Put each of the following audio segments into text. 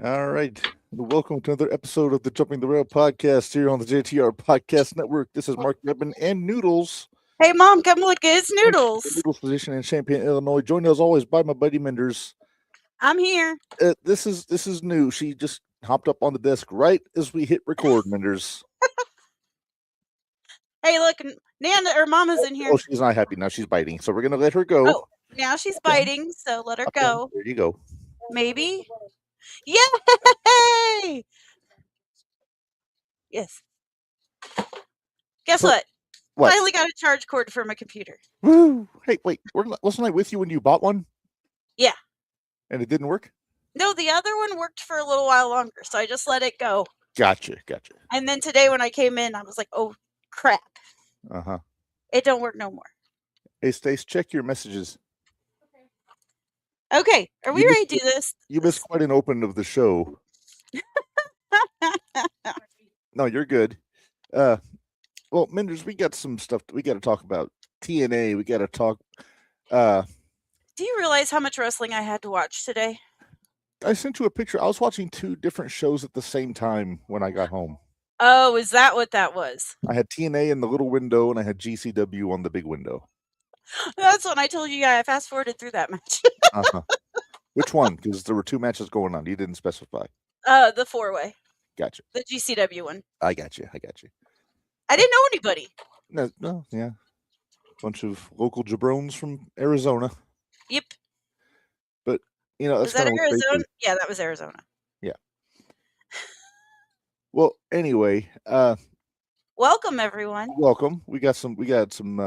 All right. Welcome to another episode of the Jumping the Rail podcast here on the JTR Podcast Network. This is Mark Rebin and Noodles. Hey, Mom, come look. It's The Noodles. Noodles position in Champaign, Illinois. Joined as always by my buddy Minderz. I'm here. This is new. She just hopped up on the desk right as we hit record, Minderz. Hey, look, Nana or Mama's in here. Oh, she's not happy now. She's biting, so we're gonna let her go. Oh, now she's biting, so let her go. There you go. Maybe. Yay! Yes. Guess what? What? Finally got a charge cord for my computer. Woo! Hey, wait. Wasn't I with you when you bought one? Yeah. And it didn't work? No, the other one worked for a little while longer, so I just let it go. Gotcha. And then today when I came in, I was like, oh, crap. Uh-huh. It don't work no more. Hey, Stace, check your messages. Okay, are we ready to do this? You missed quite an open of the show. No, you're good. Well, Minderz, we got some stuff we got to talk about. TNA, we got to talk. Do you realize how much wrestling I had to watch today? I sent you a picture. I was watching 2 different shows at the same time when I got home. Oh, is that what that was? I had TNA in the little window, and I had GCW on the big window. That's when I told you I fast forwarded through that match. Uh-huh. Which one? Because there were 2 matches going on. You didn't specify. The 4-way. Gotcha. The GCW one. I got you. I didn't know anybody. No, yeah. Bunch of local jabrones from Arizona. Yep. But, that's was that Arizona? Yeah, that was Arizona. Yeah. Well, anyway, welcome everyone. Welcome. We got some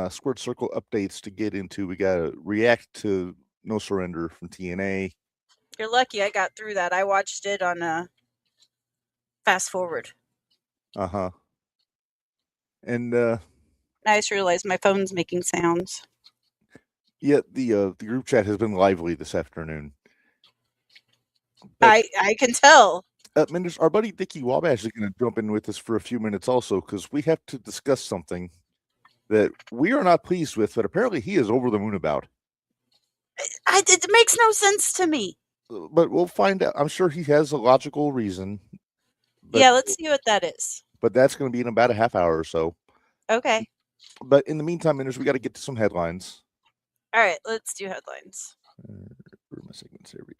Squared Circle updates to get into. We got to react to No Surrender from TNA. You're lucky I got through that. I watched it on fast forward. Uh-huh. And I just realized my phone's making sounds. Yeah, the group chat has been lively this afternoon. But, I can tell. Minderz, our buddy Dickie Wabash is going to jump in with us for a few minutes also, because we have to discuss something that we are not pleased with, but apparently he is over the moon about. It makes no sense to me. But we'll find out. I'm sure he has a logical reason. Yeah, let's see what that is. But that's going to be in about a half hour or so. Okay. But in the meantime, Minderz, we got to get to some headlines. All right, let's do headlines. Where are my segments? There we go.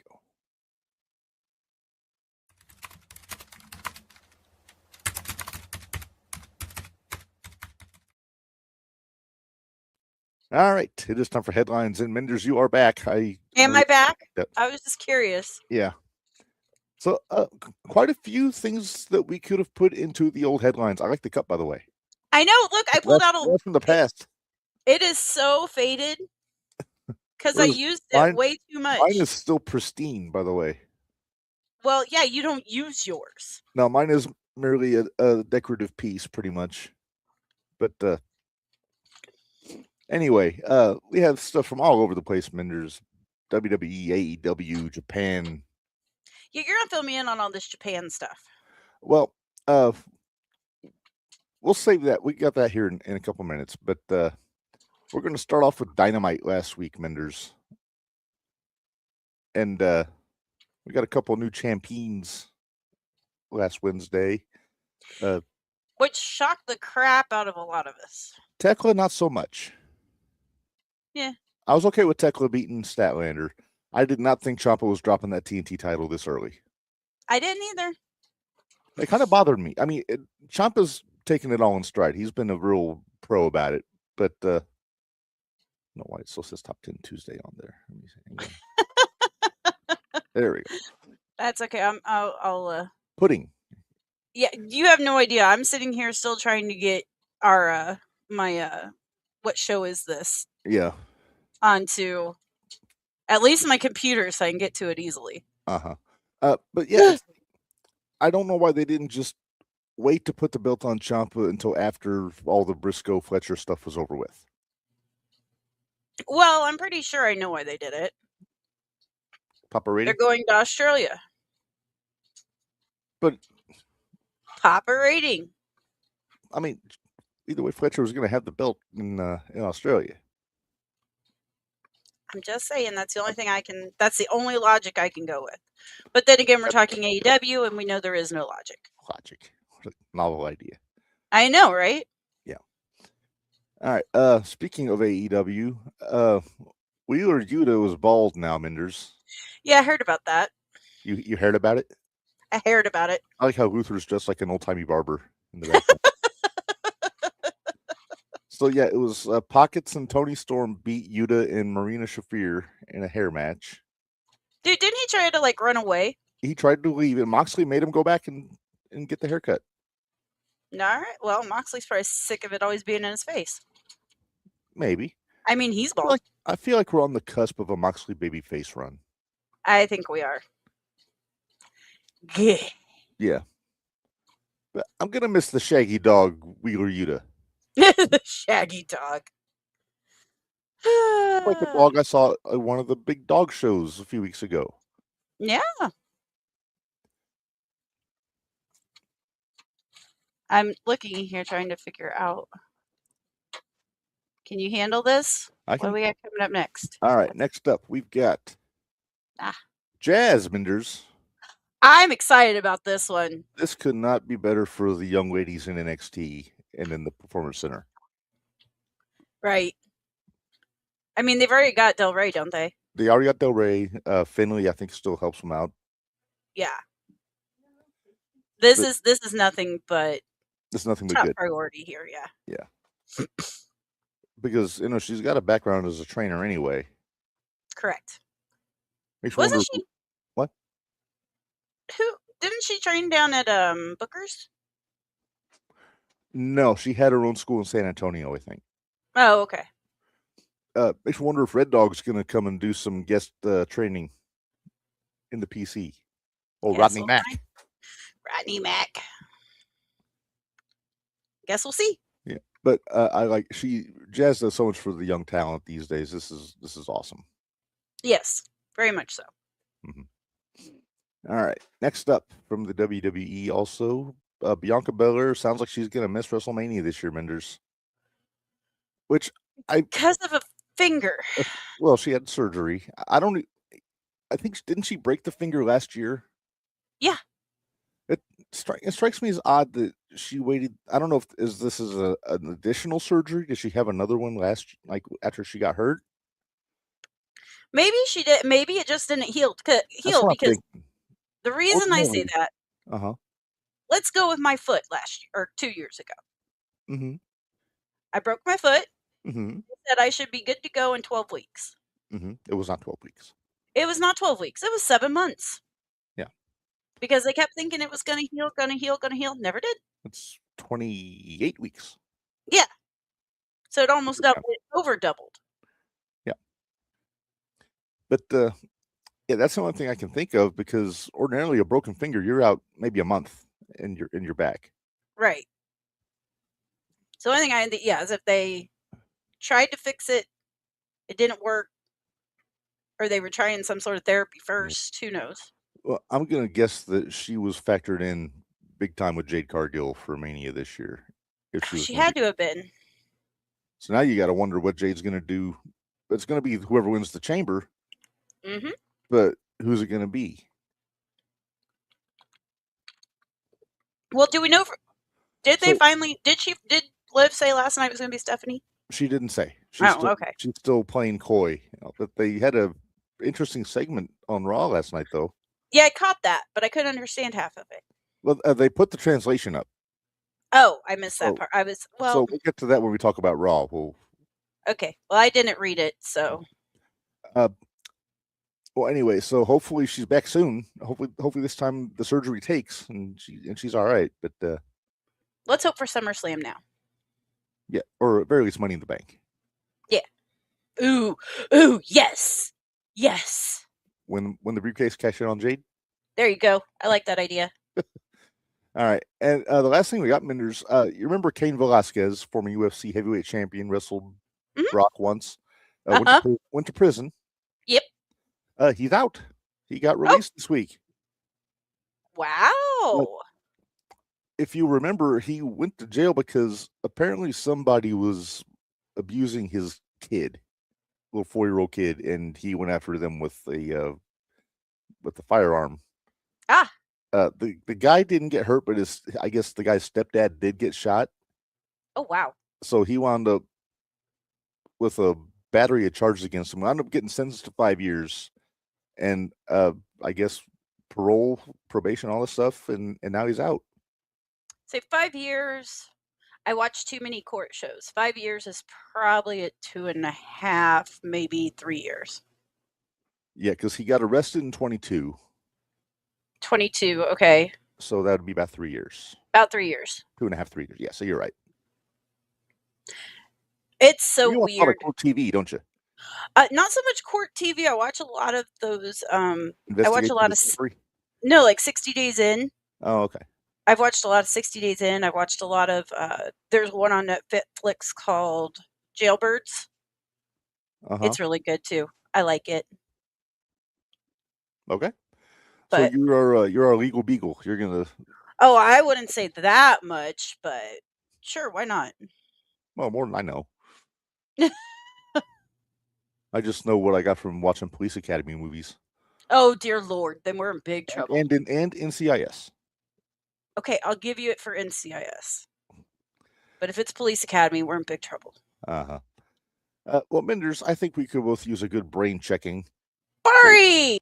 All right, it is time for headlines. And Minderz, you are back. Am I back? Yep. I was just curious. Yeah. So quite a few things that we could have put into the old headlines. I like the cup, by the way. I know. Look, I pulled out from the past. It is so faded because I used it way too much. Mine is still pristine, by the way. Well, yeah, you don't use yours. No, mine is merely a decorative piece, pretty much. But anyway, we have stuff from all over the place, Minderz. WWE, AEW, Japan. You're gonna fill me in on all this Japan stuff. Well, we'll save that. We got that here in a couple minutes, but we're going to start off with Dynamite last week, Minderz. And we got a couple new champions last Wednesday. Which shocked the crap out of a lot of us. Tekla, not so much. Yeah. I was okay with Tekla beating Statlander. I did not think Ciampa was dropping that TNT title this early. I didn't either. It kind of bothered me. I mean, Ciampa's taking it all in stride. He's been a real pro about it. But I don't know why it still says Top 10 Tuesday on there. Let me see. There we go. That's okay. I'll pudding. Yeah, you have no idea. I'm sitting here still trying to get our my what show is this? Yeah. Onto at least my computer so I can get to it easily. Uh-huh. But yeah, I don't know why they didn't just wait to put the belt on Ciampa until after all the Briscoe Fletcher stuff was over with. Well, I'm pretty sure I know why they did it. Papa rating? They're going to Australia. But Papa rating. I mean, either way, Fletcher was going to have the belt in Australia. I'm just saying that's the only thing that's the only logic I can go with. But then again, we're talking AEW, and we know there is no logic. Logic. What a novel idea. I know, right? Yeah. All right. Speaking of AEW, Wheeler Yuta was bald now, Minderz. Yeah, I heard about that. You heard about it? I heard about it. I like how Luther's dressed like an old-timey barber in the background. So, yeah, it was Pockets and Tony Storm beat Yuta and Marina Shafir in a hair match. Dude, didn't he try to, like, run away? He tried to leave, and Moxley made him go back and get the haircut. All right. Well, Moxley's probably sick of it always being in his face. Maybe. I mean, he's bald. I feel like we're on the cusp of a Moxley babyface run. I think we are. Yeah. Yeah. But I'm going to miss the shaggy dog, Wheeler Yuta. The shaggy dog. Like a dog I saw at one of the big dog shows a few weeks ago. Yeah. I'm looking here trying to figure out. Can you handle this? I can. What do we got coming up next? All right. Next up, we've got Jazz Minderz. I'm excited about this one. This could not be better for the young ladies in NXT and in the Performance Center. Right. I mean, they've already got Del Rey, don't they? They already got Del Rey. Finley, I think, still helps them out. Yeah. This is nothing but. It's nothing but top good priority here. Yeah. Yeah. Because she's got a background as a trainer anyway. Correct. Wasn't she? What? Who didn't she train down at Booker's? No, she had her own school in San Antonio, I think. Oh, okay. Makes me wonder if Red Dog's going to come and do some guest training in the PC. Oh, yes, Rodney Mack. Rodney Mack. Guess we'll see. Yeah, but Jazz does so much for the young talent these days. This is awesome. Yes, very much so. Mm-hmm. All right, next up from the WWE, also Bianca Belair sounds like she's going to miss WrestleMania this year, Minderz. Which because of a finger. Well, she had surgery. I think didn't she break the finger last year? Yeah. It strikes me as odd that she waited. I don't know if this is an additional surgery. Did she have another one after she got hurt? Maybe she did. Maybe it just didn't heal because the reason I say that. Let's go with my foot last year or 2 years ago. Mm-hmm. I broke my foot. Mm-hmm. Said I should be good to go in 12 weeks. Mm-hmm. It was not 12 weeks. It was not 12 weeks. It was 7 months. Yeah. Because they kept thinking it was going to heal, going to heal, going to heal. Never did. It's 28 weeks. Yeah. So it almost doubled. It over doubled. Yeah. But yeah, that's the only thing I can think of because ordinarily a broken finger, you're out maybe a month and you're in your back. Right. So the only thing is if they tried to fix it, it didn't work, or they were trying some sort of therapy first. Who knows? Well, I'm going to guess that she was factored in big time with Jade Cargill for Mania this year. If she had to have been. So now you got to wonder what Jade's going to do. It's going to be whoever wins the chamber. Mm-hmm. But who's it going to be? Well, do we know? Did Liv say last night it was going to be Stephanie? She didn't say. Okay. She's still playing coy. But they had a interesting segment on Raw last night, though. Yeah, I caught that, but I couldn't understand half of it. Well, they put the translation up. Oh, I missed that part. So we'll get to that when we talk about Raw. Okay. Well, I didn't read it, so. Well, anyway, so hopefully she's back soon. Hopefully this time the surgery takes and she's all right. But let's hope for SummerSlam now. Yeah, or at very least Money in the Bank. Yeah. Ooh, yes. When the briefcase cash in on Jade. There you go. I like that idea. All right, and the last thing we got, Minderz, you remember Cain Velasquez, former UFC heavyweight champion, wrestled Brock once, went to prison. Yep. He's out. He got released this week. Wow. If you remember, he went to jail because apparently somebody was abusing his kid. little 4-year-old kid, and he went after them with the firearm. The guy didn't get hurt, but I guess the guy's stepdad did get shot. Oh wow! So he wound up with a battery of charges against him. Wound up getting sentenced to 5 years, and I guess parole, probation, all this stuff, and now he's out. Say 5 years. I watch too many court shows. 5 years is probably at 2.5, maybe 3 years. Yeah, because he got arrested in 22. 22, okay. So that would be about 3 years. About 3 years. 2.5, 3 years. Yeah, so you're right. It's so you watch weird. A lot of court TV, don't you? Not so much court TV. I watch a lot of those. I watch a lot of like 60 Days In. Oh, okay. I've watched a lot of 60 Days In. I've watched a lot of. There's one on Netflix called Jailbirds. It's really good too. I like it. Okay. But, so you're a legal beagle. You're gonna. Oh, I wouldn't say that much, but sure, why not? Well, more than I know. I just know what I got from watching Police Academy movies. Oh dear Lord, then we're in big trouble. And NCIS. Okay, I'll give you it for NCIS. But if it's Police Academy, we're in big trouble. Well, Minderz, I think we could both use a good brain checking. Barry!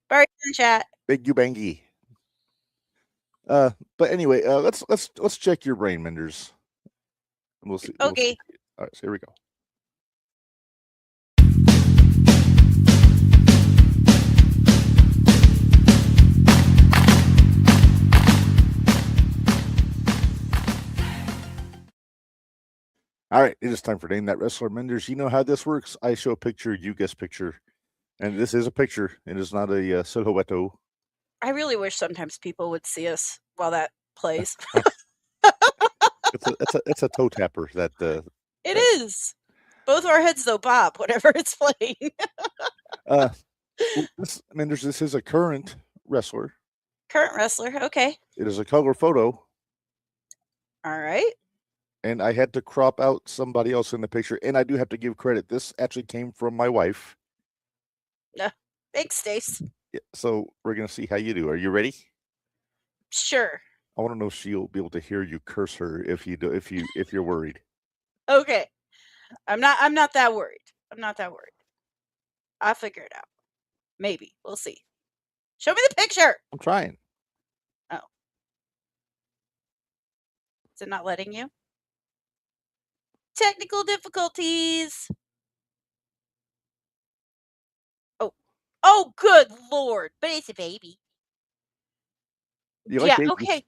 Barry's in chat. Big you bangy. But anyway, let's check your brain, Minderz. We'll see. Okay. We'll see. All right, so here we go. All right, it is time for Name That Wrestler. Minderz, you know how this works. I show a picture, you guess picture. And this is a picture. It is not a silhouette. I really wish sometimes people would see us while that plays. it's a toe tapper. It is. Both our heads, though, bob, whatever it's playing. Minderz, this is a current wrestler. Current wrestler, okay. It is a color photo. All right. And I had to crop out somebody else in the picture. And I do have to give credit. This actually came from my wife. Thanks, Stace. Yeah, so we're going to see how you do. Are you ready? Sure. I want to know if she'll be able to hear you curse her if you're worried. Okay. I'm not that worried. I'm not that worried. I'll figure it out. Maybe. We'll see. Show me the picture. I'm trying. Oh. Is it not letting you? Technical difficulties. Oh, good Lord. But it's a baby. You like babies? Okay.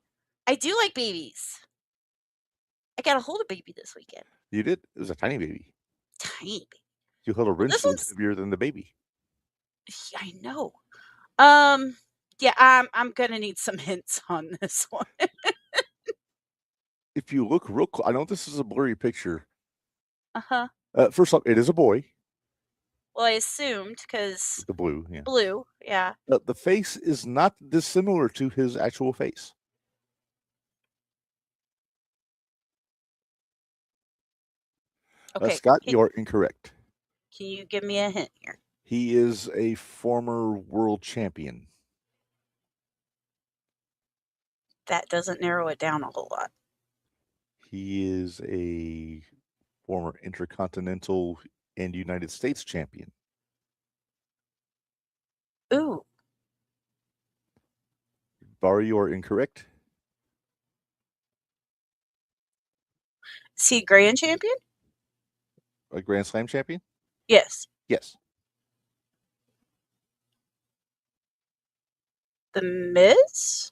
I do like babies. I got to hold a baby this weekend. You did? It was a tiny baby. Tiny baby. You held a wrench that's heavier than the baby. I know. Yeah, I'm going to need some hints on this one. If you look real close, I know this is a blurry picture. Uh-huh. First off, it is a boy. Well, I assumed because the blue, yeah. Blue, yeah. The face is not dissimilar to his actual face. Okay. Scott, you're incorrect. Can you give me a hint here? He is a former world champion. That doesn't narrow it down a whole lot. He is a former Intercontinental and United States champion. Ooh. Barry, you are incorrect. Is he a Grand Champion? A Grand Slam champion? Yes. Yes. The Miz?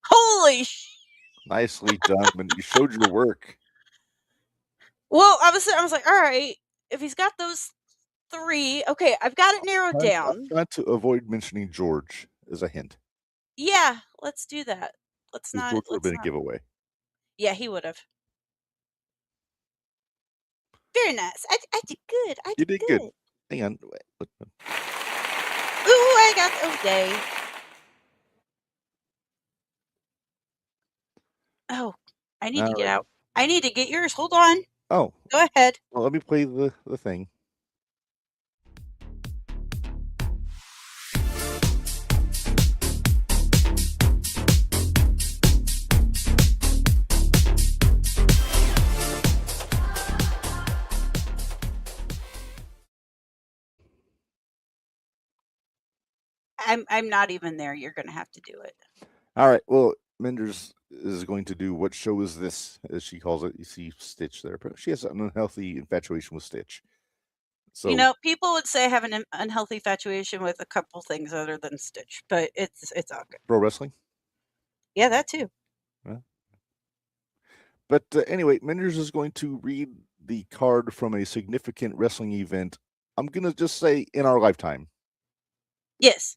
Holy Nicely done, but you showed your work. Well, I was like, all right, if he's got those 3, okay, I've got it narrowed down. I'm trying to avoid mentioning George as a hint. Yeah, let's do that. Let's not. George would have been a giveaway. Yeah, he would have. Very nice. I did good. You did good. Hang on. Ooh, I got okay. Oh, I need to get out. I need to get yours. Hold on. Oh. Go ahead. Well, let me play the thing. I'm not even there. You're going to have to do it. All right. Well, Minderz is going to do What Show Is This, as she calls it. You see Stitch there. But she has an unhealthy infatuation with Stitch. So, people would say I have an unhealthy infatuation with a couple things other than Stitch, but it's all good. Pro wrestling? Yeah, that too. Yeah. But anyway, Minderz is going to read the card from a significant wrestling event. I'm going to just say in our lifetime. Yes.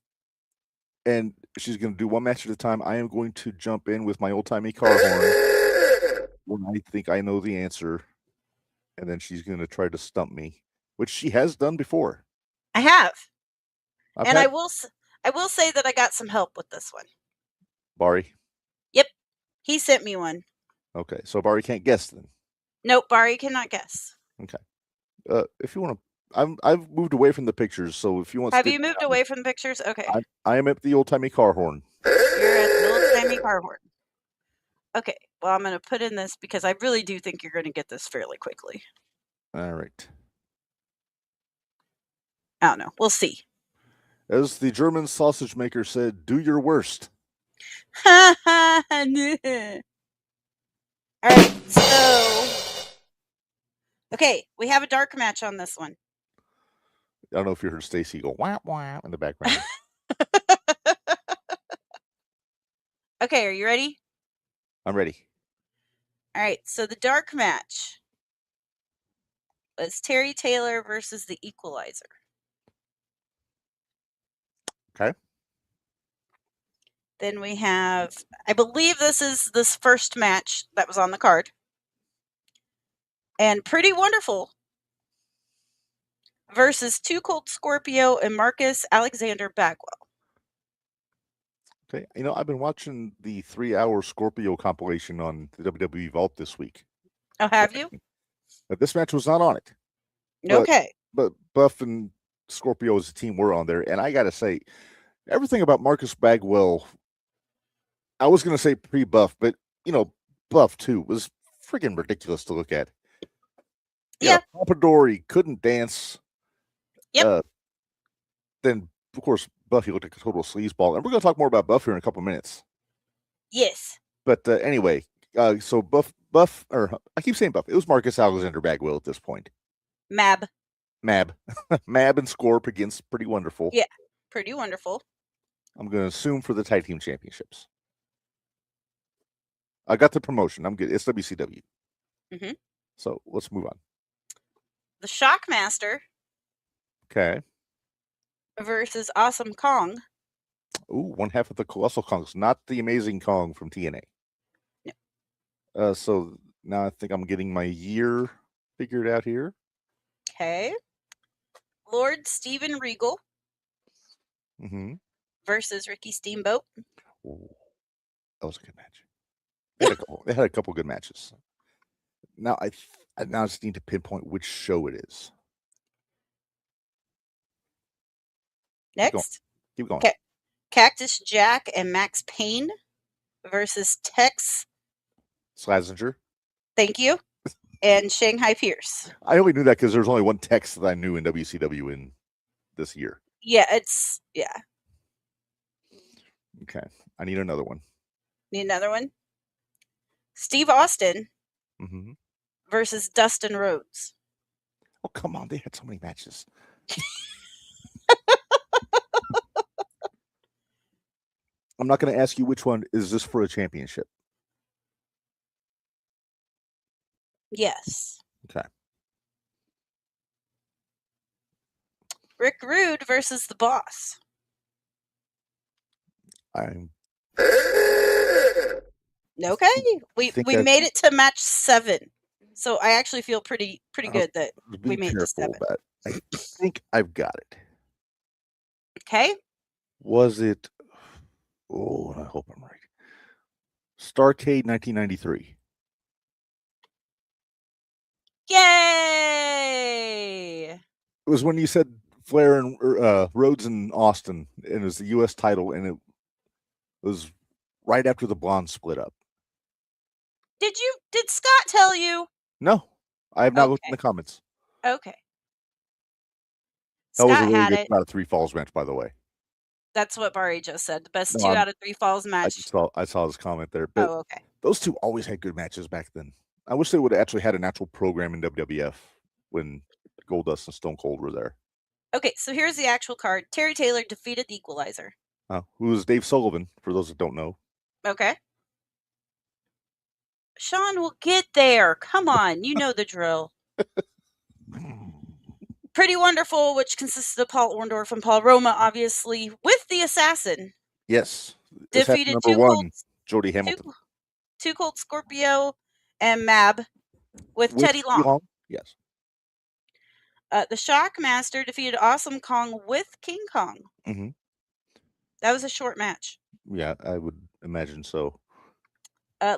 And she's going to do one match at a time. I am going to jump in with my old-timey car horn when I think I know the answer. And then she's going to try to stump me, which she has done before. I have. I will say that I got some help with this one. Bari? Yep. He sent me one. Okay. So Bari can't guess then? Nope. Bari cannot guess. Okay. If you want to, I've moved away from the pictures, so if you want, have you moved away from the pictures? Okay. I am at the old-timey car horn. You're at the old-timey car horn. Okay. Well, I'm going to put in this because I really do think you're going to get this fairly quickly. All right. I don't know. We'll see. As the German sausage maker said, "Do your worst." All right. So, okay, we have a dark match on this one. I don't know if you heard Stacy go wah wah in the background. Okay, are you ready? I'm ready. All right, so the dark match was Terry Taylor versus the Equalizer. Okay. Then we have, I believe this is this first match that was on the card. And Pretty Wonderful versus Too Cold Scorpio and Marcus Alexander Bagwell. Okay. I've been watching the 3-hour Scorpio compilation on the WWE Vault this week. Oh, have you? But this match was not on it. Okay. But Buff and Scorpio as a team were on there. And I got to say, everything about Marcus Bagwell, I was going to say pre-Buff, but, Buff too was freaking ridiculous to look at. Yeah. Pompadori couldn't dance. Yep. Then, of course, Buffy looked like a total sleazeball. And we're going to talk more about Buff here in a couple of minutes. Yes. But anyway, so Buff, or I keep saying Buff. It was Marcus Alexander Bagwell at this point. Mab. Mab and Scorp against Pretty Wonderful. Yeah, Pretty Wonderful. I'm going to assume for the tag team championships. I got the promotion. I'm good. It's WCW. Mm-hmm. So let's move on. The Shockmaster. Okay. Versus Awesome Kong. Ooh, one half of the Colossal Kongs, not the Amazing Kong from TNA. No. So now I think I'm getting my year figured out here. Okay. Lord Steven Regal. Mm-hmm. Versus Ricky Steamboat. Ooh, that was a good match. They had a couple good matches. Now I just need to pinpoint which show it is. Next. Keep going. Okay. Cactus Jack and Max Payne versus Tex Slazenger. Thank you. And Shanghai Pierce. I only knew that because there's only one Tex that I knew in WCW in this year. Yeah, Okay. I need another one. Need another one? Steve Austin versus Dustin Rhodes. Oh, come on. They had so many matches. I'm not going to ask you which one. Is this for a championship? Yes. Okay. Rick Rude versus the Boss. Okay. We made it to match 7. So I actually feel pretty good that we made it to 7. I think I've got it. Okay. Was it? Oh, I hope I'm right. Starrcade 1993. Yay! It was when you said Flair and Rhodes and Austin, and it was the U.S. title, and it was right after the Blondes split up. Did Scott tell you? No, I have not looked in the comments. Okay. That was a really good out of 3 falls match, by the way. That's what Barry just said. The best 2 out of 3 falls match. I saw his comment there. But okay. Those two always had good matches back then. I wish they would have actually had an actual program in WWF when Goldust and Stone Cold were there. Okay, so here's the actual card. Terry Taylor defeated the Equalizer. Who was Dave Sullivan, for those that don't know. Okay. Sean will get there. Come on, you know the drill. Pretty Wonderful, which consists of Paul Orndorff and Paul Roma, obviously, with the Assassin. Yes. Defeated number 1, Jody Hamilton. Two Cold Scorpio and Mab with Teddy Long. Yes. The Shockmaster defeated Awesome Kong with King Kong. Mm-hmm. That was a short match. Yeah, I would imagine so.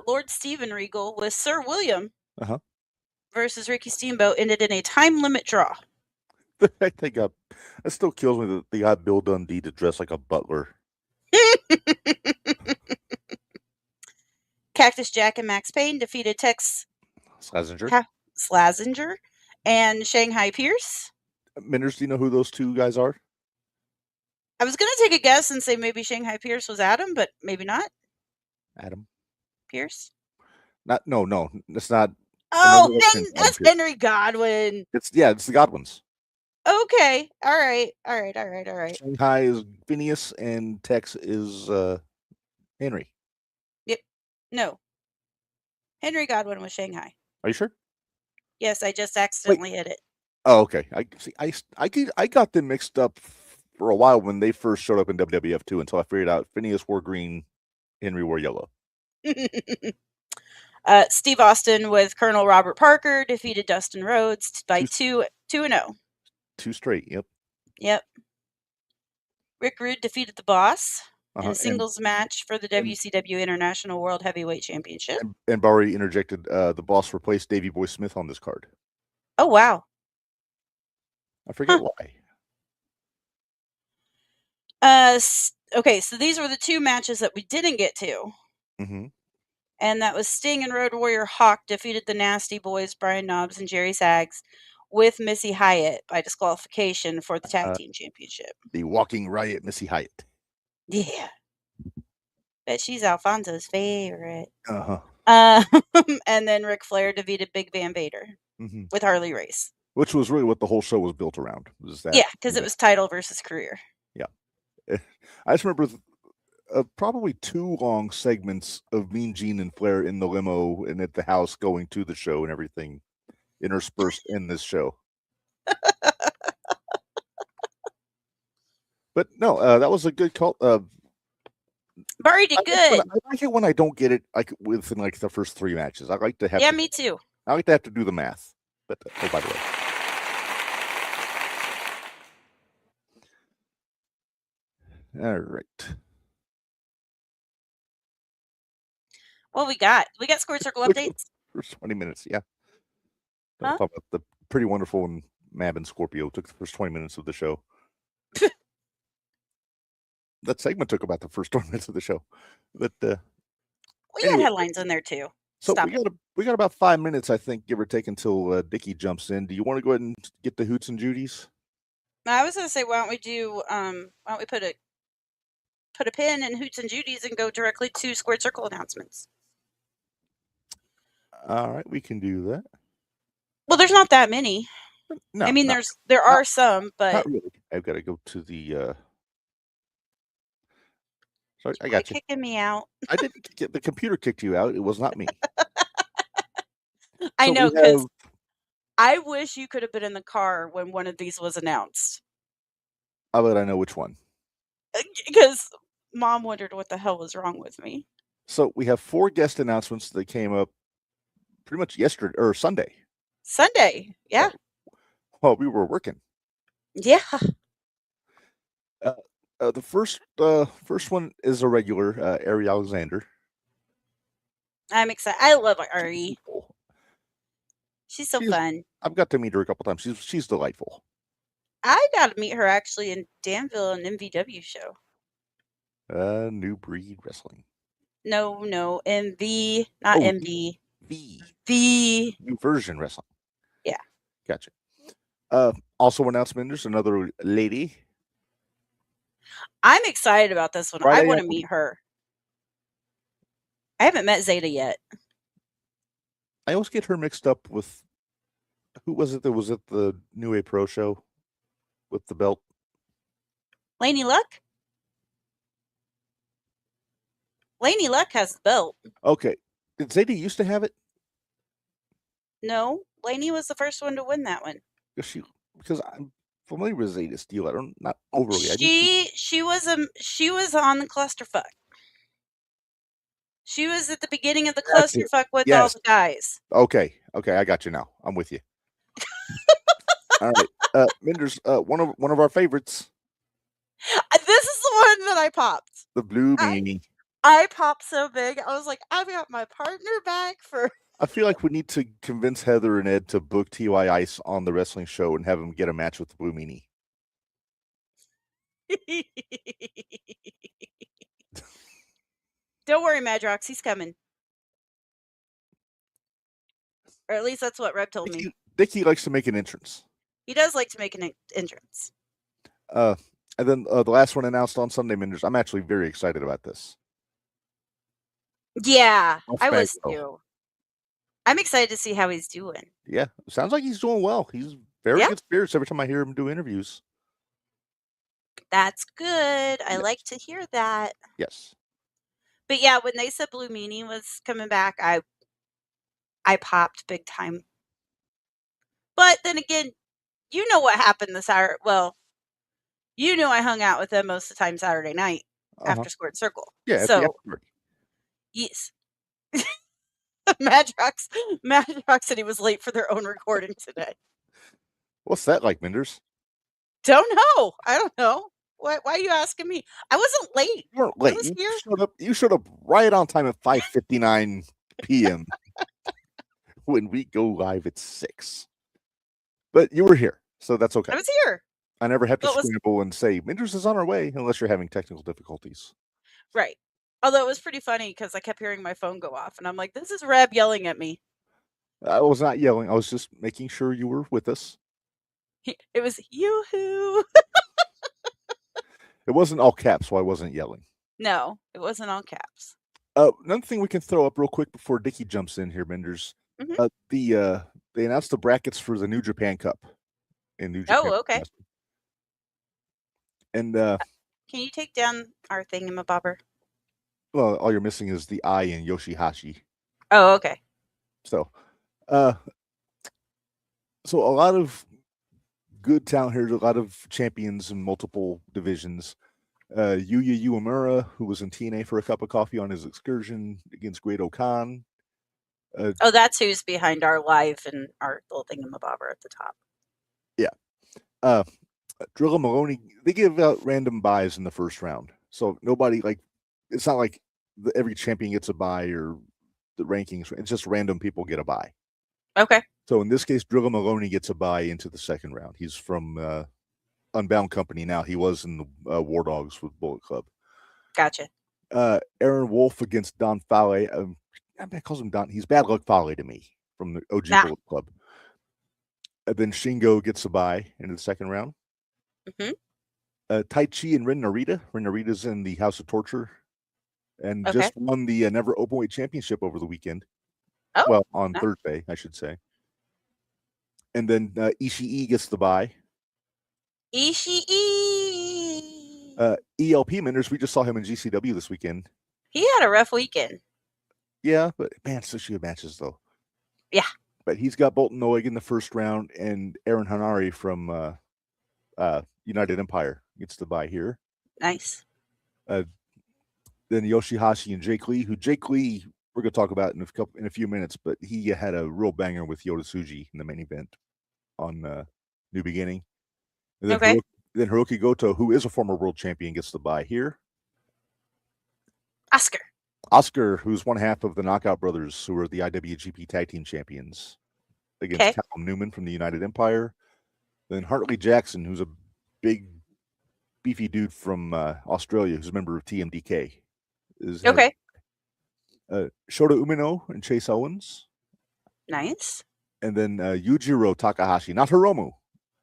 Lord Steven Regal with Sir William versus Ricky Steamboat ended in a time limit draw. That still kills me that they got Bill Dundee to dress like a butler. Cactus Jack and Max Payne defeated Tex Slazenger and Shanghai Pierce. Minderz, do you know who those two guys are? I was going to take a guess and say maybe Shanghai Pierce was Adam, but maybe not. Adam Pierce? No, it's not. Oh, then that's Henry Godwin. It's the Godwins. Okay. All right. Shanghai is Phineas and Tex is Henry. Yep. No. Henry Godwin was Shanghai. Are you sure? Yes, I just accidentally hit it. Oh, okay. I got them mixed up for a while when they first showed up in WWF 2 until I figured out Phineas wore green, Henry wore yellow. Steve Austin with Colonel Robert Parker defeated Dustin Rhodes by 2-0. 2 straight, yep. Rick Rude defeated the Boss in a singles match for the WCW International World Heavyweight Championship. And Barry interjected, the Boss replaced Davey Boy Smith on this card. Oh, wow. I forget why. Okay, so these were the 2 matches that we didn't get to. Mm-hmm. And that was Sting and Road Warrior Hawk defeated the Nasty Boys, Brian Knobbs and Jerry Sags, with Missy Hyatt by disqualification for the Tag Team Championship. The Walking Riot, Missy Hyatt. Yeah. Bet she's Alfonso's favorite. And then Ric Flair defeated Big Van Vader with Harley Race. Which was really what the whole show was built around. Because it was title versus career. Yeah. I just remember probably 2 long segments of Mean Gene and Flair in the limo and at the house going to the show and everything interspersed in this show. But no, that was a good call. Barry did good. I like it when I don't get it within the first 3 matches. I like to have. Yeah, me too. I like to have to do the math. But by the way. All right. What we got? We got Squared Circle updates. First 20 minutes, yeah. Talk about the Pretty Wonderful and Mab and Scorpio took the first 20 minutes of the show. That segment took about the first 20 minutes of the show. But we got headlines in there too. So we got about 5 minutes, I think, give or take, until Dickie jumps in. Do you want to go ahead and get the Hoots and Judies? I was going to say, why don't we put a pin in Hoots and Judies and go directly to Squared Circle announcements? All right, we can do that. Well, there's not that many. No, I mean, there are some, but not really. I've got to go to the. Sorry, I got you. Kicking me out. I didn't get the computer kicked you out. It was not me. I know, because I wish you could have been in the car when one of these was announced. I bet I know which one. Because Mom wondered what the hell was wrong with me. So we have 4 guest announcements that came up pretty much yesterday or Sunday. Sunday, yeah. Well, we were working. Yeah. The first one is a regular, Ari Alexander. I'm excited. I love Ari. She's so fun. I've got to meet her a couple times. She's delightful. I got to meet her actually in Danville, an MVW show. New Breed Wrestling. No, MV, not MV. V. New Version Wrestling. Yeah. Gotcha. Also announced Minderz, another lady. I'm excited about this one. I want to meet her. I haven't met Zeta yet. I always get her mixed up with, who was it that was at the New A Pro show with the belt? Laney Luck? Laney Luck has the belt. Okay. Did Zeta used to have it? No. Laney was the first one to win that one. Because I'm familiar with Zeta Steel. Not overly. She was on the clusterfuck. She was at the beginning of the clusterfuck with all the guys. Okay, I got you now. I'm with you. All right, Minderz, one of our favorites. This is the one that I popped. The Blue Meanie. I popped so big. I was like, I've got my partner back for. I feel like we need to convince Heather and Ed to book T.Y. Ice on the wrestling show and have him get a match with the Blue Meanie. Don't worry, Madrox. He's coming. Or at least that's what Reb told me. Dickie likes to make an entrance. He does like to make an entrance. And then the last one announced on Sunday, Minderz. I'm actually very excited about this. Yeah, I was too. I'm excited to see how he's doing. Yeah, sounds like he's doing well. He's very good spirits every time I hear him do interviews. That's good. I like to hear that. Yes. But yeah, when they said Blue Meanie was coming back, I popped big time. But then again, you know what happened this Saturday. Well, you know I hung out with them most of the time Saturday night after Squared Circle. Yeah, so yes. Madrox said he was late for their own recording today. What's that like, Minderz? Don't know. I don't know. Why are you asking me? I wasn't late. You weren't late. You showed up right on time at 5:59 p.m. when we go live at 6. But you were here, so that's okay. I was here. I never have to scramble and say, Minderz is on our way, unless you're having technical difficulties. Right. Although it was pretty funny because I kept hearing my phone go off, and I'm like, this is Reb yelling at me. I was not yelling. I was just making sure you were with us. It was yoo-hoo. It wasn't all caps, so I wasn't yelling. No, it wasn't all caps. Another thing we can throw up real quick before Dickie jumps in here, Minderz. Mm-hmm. They announced the brackets for the New Japan Cup in New Japan. Oh, okay. And can you take down our thingamabobber? Well, all you're missing is the I in Yoshihashi. Oh, okay. So a lot of good talent here, a lot of champions in multiple divisions. Yuya Uemura, who was in TNA for a cup of coffee on his excursion against Great Okan. That's who's behind our live and our little thingamabobber at the top. Yeah. Drilla Maloney, they give out random buys in the first round. So nobody, it's not like every champion gets a buy or the rankings. It's just random people get a buy. Okay. So in this case, Drilla Maloney gets a buy into the second round. He's from Unbound Company now. He was in the War Dogs with Bullet Club. Gotcha. Aaron Wolf against Don Fale. I calls him Don. He's Bad Luck Fale to me from the OG Bullet Club. And then Shingo gets a buy into the second round. Mm-hmm. Tai Chi and Ren Narita. Ren Narita's in the House of Torture and just won the Never Openweight Championship over the weekend. Oh, well, on Thursday, I should say. And then Ishii gets the bye. Ishii. ELP Minderz, we just saw him in GCW this weekend. He had a rough weekend. Yeah, but man, such good matches though. Yeah. But he's got Bolton Noig in the first round, and Aaron Hanari from United Empire gets the bye here. Nice. Then Yoshihashi and Jake Lee, we're going to talk about in a few minutes, but he had a real banger with Yota Tsuji in the main event on New Beginning. And then then Hiroki Goto, who is a former world champion, gets the bye here. Oscar, who's one half of the Knockout Brothers, who are the IWGP Tag Team Champions, against Callum Newman from the United Empire. Then Hartley Jackson, who's a big, beefy dude from Australia, who's a member of TMDK. Okay. Shota Umino and Chase Owens. Nice. And then Yujiro Takahashi, not Hiromu.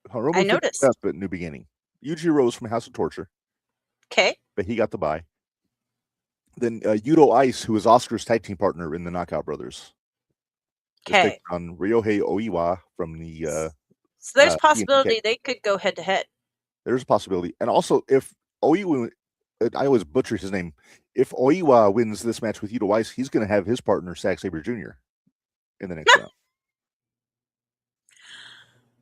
Hiromu I noticed. Up at New Beginning. Yujiro is from House of Torture. Okay. But he got the bye. Then Yudo Ice, who is Oscar's tag team partner in the Knockout Brothers. Okay. On Ryohei Oiwa from the. So there's possibility they could go head to head. There's a possibility. And also, if Oiwa, I always butcher his name, if Oiwa wins this match with Yudo Ice, he's going to have his partner, Zack Sabre Jr., in the next round.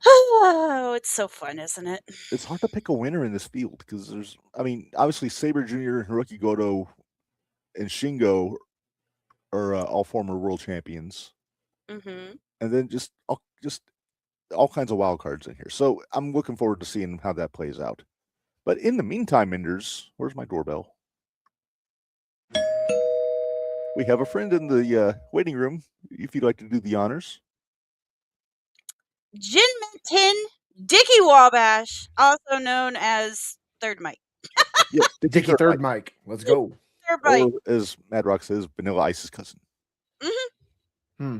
Oh, it's so fun, isn't it? It's hard to pick a winner in this field because obviously Sabre Jr., Hiroki Goto, and Shingo are all former world champions. Mm-hmm. And then just all kinds of wild cards in here. So I'm looking forward to seeing how that plays out. But in the meantime, Minderz, where's my doorbell? We have a friend in the waiting room, if you'd like to do the honors. Jinmintin Dickie Wabash, also known as Third Mike. Yes, Dickie Third Mike. Let's go. Third Mike. Or, as Mad Rock says, Vanilla Ice's cousin. Mm-hmm.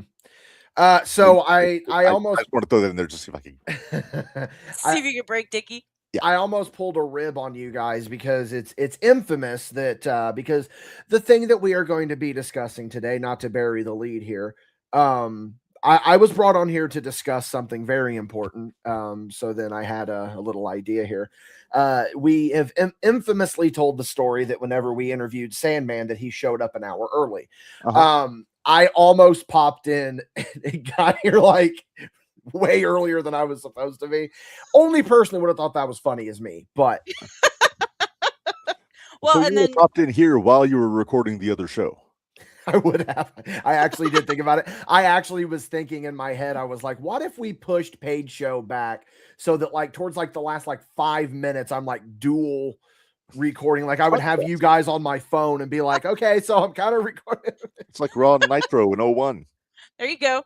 So I almost want to throw that in there just to see if I can. See if you can break Dickie. Yeah. I almost pulled a rib on you guys because it's infamous that because the thing that we are going to be discussing today, not to bury the lead here, I was brought on here to discuss something very important. So then I had a little idea here. We have infamously told the story that whenever we interviewed Sandman that he showed up an hour early. Uh-huh. I almost popped in and got here like way earlier than I was supposed to be. Only person who would have thought that was funny is me, but well, so and you then popped in here while you were recording the other show. I would have. I actually did think about it. I actually was thinking in my head, I was like, what if we pushed Paige show back so that like towards like the last like 5 minutes, I'm like dual recording. Like I would have you guys on my phone and be like, okay, so I'm kind of recording. It's like Raw Nitro in 01. There you go.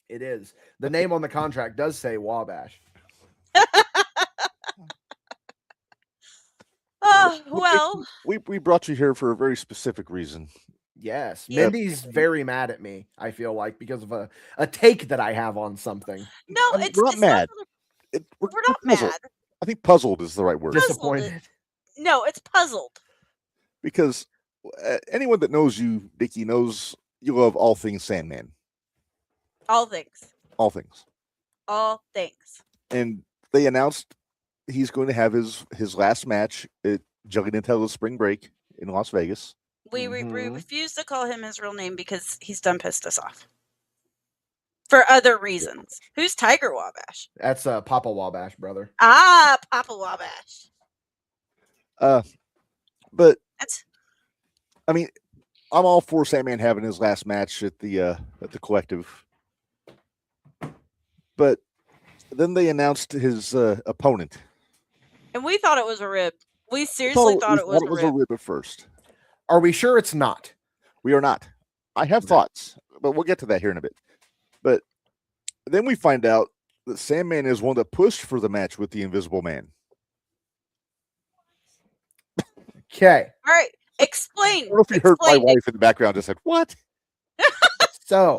It is. The name on the contract does say Wabash. Oh, well. We brought you here for a very specific reason. Yes. Yeah. Mindy's very mad at me, I feel like, because of a take that I have on something. No, we're not mad. We're not mad. I think puzzled is the right word. Disappointed. No, it's puzzled. Because anyone that knows you, Dickie, knows you love all things Sandman. All things. All things. All things. And they announced he's going to have his last match at Jelly Nintendo's Spring Break in Las Vegas. We refuse to call him his real name because he's done pissed us off. For other reasons. Who's Tiger Wabash? That's Papa Wabash, brother. Ah, Papa Wabash. But I mean, I'm all for Sandman having his last match at the Collective. But then they announced his opponent. And we thought it was a rib. We seriously thought it was a rib at first. Are we sure it's not? We are not. I have thoughts, but we'll get to that here in a bit. But then we find out that Sandman is one that pushed for the match with the Invisible Man. Okay. All right. Explain. I don't know if you heard my wife in the background just said, what? So,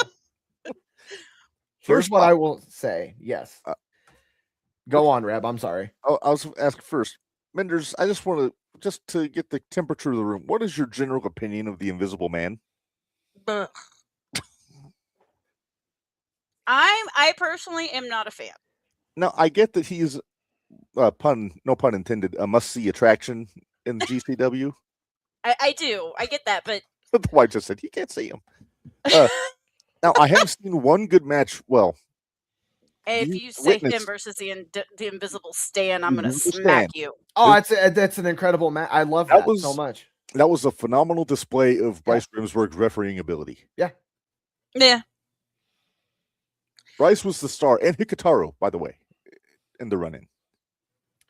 here's what I will say. Yes. Go on, Reb. I'm sorry. I was asking first. Minderz, I just want to get the temperature of the room. What is your general opinion of the Invisible Man? I personally am not a fan. Now, I get that he's no pun intended, a must-see attraction in GCW. I do. I get that, but the wife just said, you can't see him. Now, I haven't seen one good match. Well, if you say him versus the Invisible Stan, I'm going to smack you. Oh, that's an incredible match. I love that so much. That was a phenomenal display of Bryce Grimsberg's refereeing ability. Yeah. Yeah. Bryce was the star, and Hikataro, by the way, in the run-in.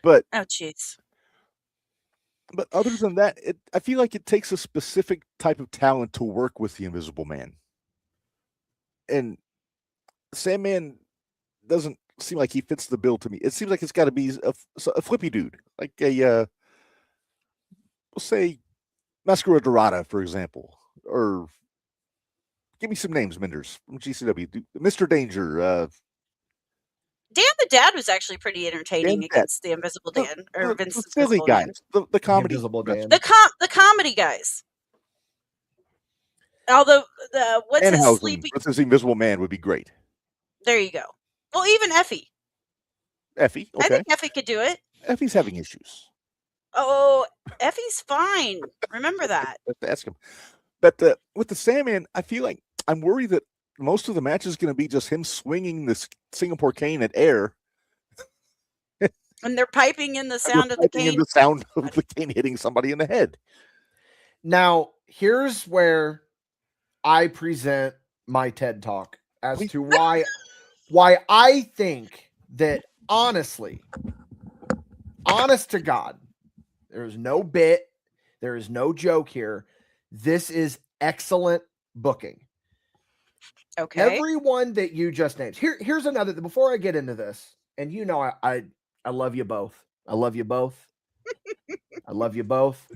But oh, jeez. But other than that, I feel like it takes a specific type of talent to work with the Invisible Man. And Sandman doesn't seem like he fits the bill to me. It seems like it's got to be a flippy dude, like we'll say Mascara Dorada, for example, or give me some names, Minderz from GCW, Mr. Danger. Dan the Dad was actually pretty entertaining Dan against the Invisible Dan or the Vince's silly Invisible guys, Dan. the comedy, Invisible Dan. The comedy guys. Although what's his Danhausen sleepy? versus Invisible Man would be great. There you go. Well, even Effie. Effie, I okay. think Effie could do it. Effie's having issues. Oh, Effie's fine. Remember that. Let's ask him. But with the Sandman, I feel like I'm worried that most of the match is going to be just him swinging this Singapore cane at air. And they're piping in the sound of the cane. In the sound of the cane hitting somebody in the head. Now, here's where I present my TED Talk as to why I think that honest to God, there is no bit, there is no joke here. This is excellent booking. Okay. Everyone that you just named. Here's another. Before I get into this, and you know I love you both. I love you both. I love you both.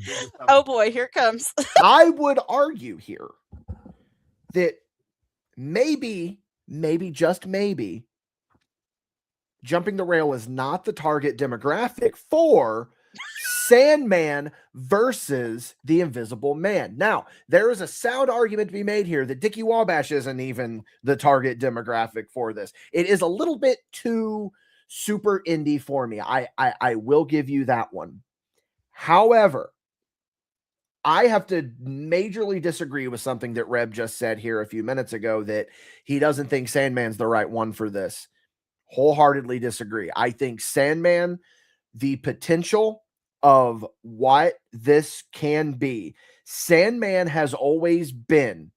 Oh boy, here it comes. I would argue here that maybe, just maybe, jumping the rail is not the target demographic for Sandman versus the Invisible Man. Now, there is a sound argument to be made here that Dickie Wabash isn't even the target demographic for this. It is a little bit too super indie for me. I will give you that one. However, I have to majorly disagree with something that Reb just said here a few minutes ago, that he doesn't think Sandman's the right one for this. Wholeheartedly disagree. I think Sandman, the potential of what this can be. Sandman has always been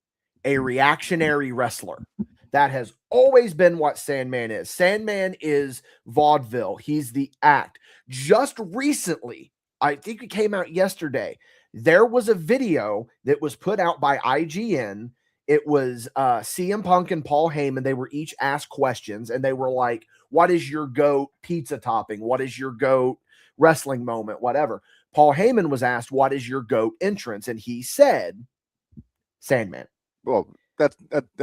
a reactionary wrestler. That has always been what Sandman is. Sandman is vaudeville. He's the act. Just recently, I think it came out yesterday, there was a video that was put out by IGN. It was CM Punk and Paul Heyman. They were each asked questions, and they were like, what is your GOAT pizza topping? What is your GOAT wrestling moment? Whatever. Paul Heyman was asked, what is your GOAT entrance? And he said, Sandman. Well, that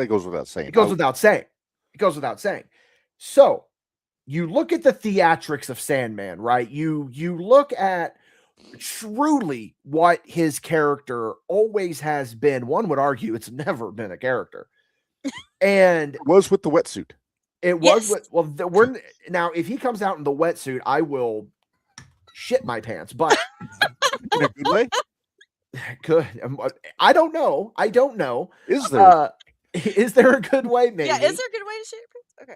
goes without saying. It goes without saying. It goes without saying. So you look at the theatrics of Sandman, right? You look at truly what his character always has been. One would argue it's never been a character. And it was with the wetsuit. It was with, now if he comes out in the wetsuit, I will shit my pants, but in a good way. Good. I don't know. Is there? Is there a good way? Maybe. Yeah, is there a good way to shit your pants? Okay.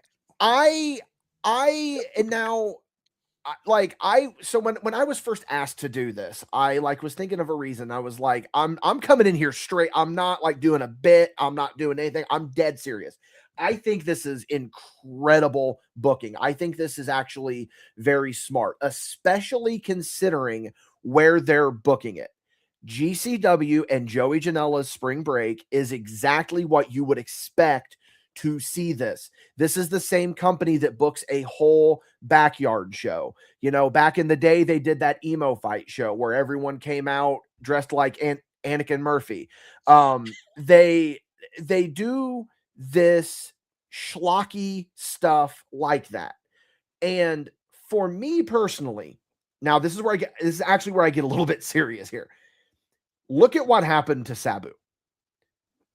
So when I was first asked to do this, I was thinking of a reason. I was like, I'm coming in here straight. I'm not doing a bit. I'm not doing anything. I'm dead serious. I think this is incredible booking. I think this is actually very smart, especially considering where they're booking it. GCW and Joey Janela's Spring Break is exactly what you would expect to see this. This is the same company that books a whole backyard show. You know, back in the day, they did that emo fight show where everyone came out dressed like Anakin Murphy. They do this schlocky stuff like that. And for me personally, now this is actually where I get a little bit serious here. Look at what happened to Sabu.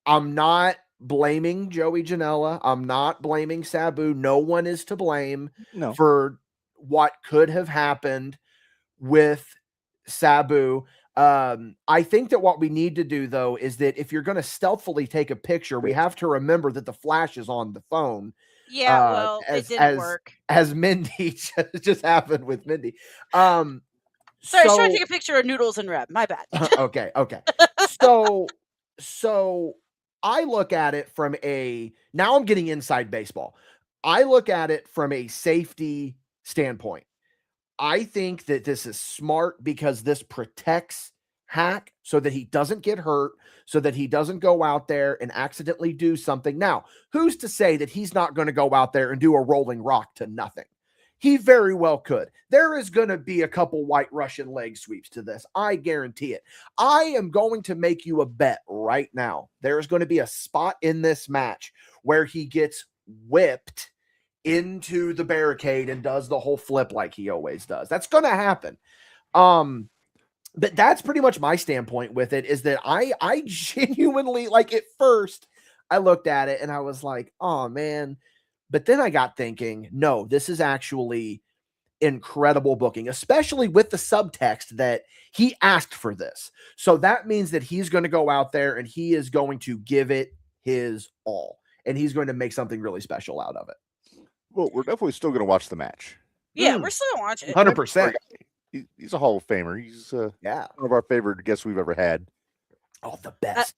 I'm not blaming Joey Janela. I'm not blaming Sabu. No one is to blame for what could have happened with Sabu. I think that what we need to do, though, is that if you're going to stealthily take a picture, we have to remember that the flash is on the phone. Yeah, well, it didn't work. As Mindy just happened with Mindy. Sorry, I was trying to take a picture of Noodles and Reb. My bad. Okay. So I look at it from now I'm getting inside baseball. I look at it from a safety standpoint. I think that this is smart because this protects hack so that he doesn't get hurt, so that he doesn't go out there and accidentally do something. Now, who's to say that he's not going to go out there and do a rolling rock to nothing? He very well could. There is going to be a couple white Russian leg sweeps to this. I guarantee it. I am going to make you a bet right now. There is going to be a spot in this match where he gets whipped into the barricade and does the whole flip like he always does. That's going to happen. But that's pretty much my standpoint with it, is that I genuinely, like, at first I looked at it and I was like, oh man. But then I got thinking, no, this is actually incredible booking, especially with the subtext that he asked for this. So that means that he's going to go out there and he is going to give it his all, and he's going to make something really special out of it. Well, we're definitely still going to watch the match. Yeah, we're still gonna watch it. 100%. He's a Hall of Famer. He's one of our favorite guests we've ever had. Oh, the best.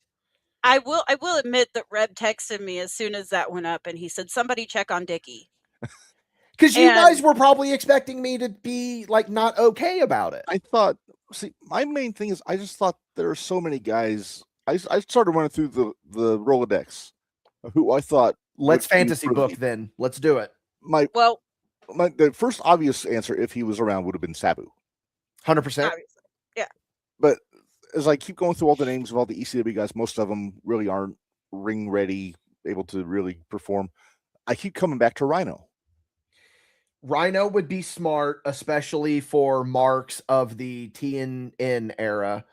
I will admit that Reb texted me as soon as that went up, and he said, somebody check on Dickie. Because you guys were probably expecting me to be, like, not okay about it. I thought, my main thing is I just thought there are so many guys. I started running through the Rolodex who I thought. Let's fantasy book then. Let's do it. The first obvious answer, if he was around, would have been Sabu. 100%. Yeah. But as I keep going through all the names of all the ECW guys, most of them really aren't ring ready, able to really perform. I keep coming back to Rhino. Rhino would be smart, especially for marks of the TNN era.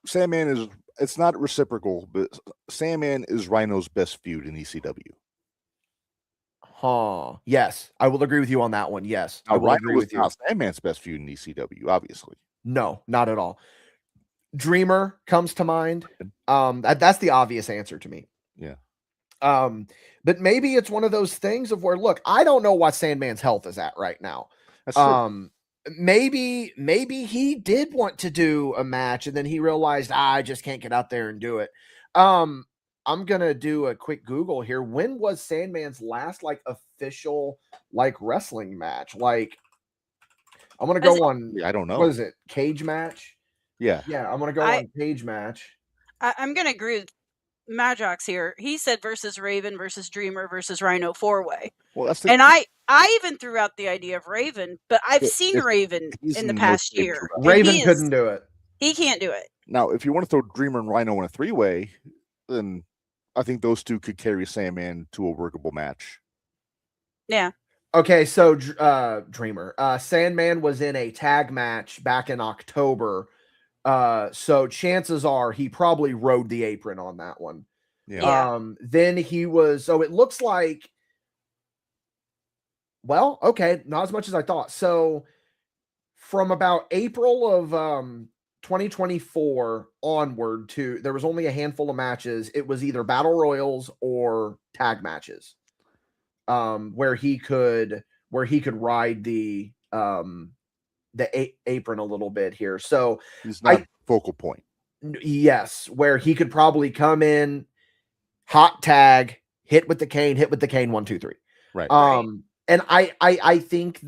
Sandman it's not reciprocal, but Sandman is Rhino's best feud in ECW. Yes, I will agree with you on that one. Yes, I will agree with you. Sandman's best feud in ECW, obviously. No, not at all. Dreamer comes to mind. That's the obvious answer to me. Yeah. But maybe it's one of those things of where, look, I don't know what Sandman's health is at right now. That's true. Maybe he did want to do a match and then he realized, I just can't get out there and do it. I'm going to do a quick Google here. When was Sandman's last, like, official, like, wrestling match? Like, I'm going to go on. I don't know. What is it? Cage match? Yeah. Yeah, I'm going to go on cage match. I'm going to agree with Madrox here. He said versus Raven versus Dreamer versus Rhino 4-way. Well, that's and I even threw out the idea of Raven, but I've seen Raven in the past year. Raven couldn't do it. He can't do it. Now, if you want to throw Dreamer and Rhino in a 3-way, then I think those two could carry Sandman to a workable match. Yeah. Okay, so Dreamer. Sandman was in a tag match back in October. So chances are he probably rode the apron on that one. Yeah. Then he was, so it looks like, well, okay, not as much as I thought. So from about April of 2024 onward there was only a handful of matches. It was either battle royals or tag matches, where he could ride the apron a little bit here. So he's not a focal point. Yes, where he could probably come in, hot tag, hit with the cane, 1, 2, 3. Right. And I think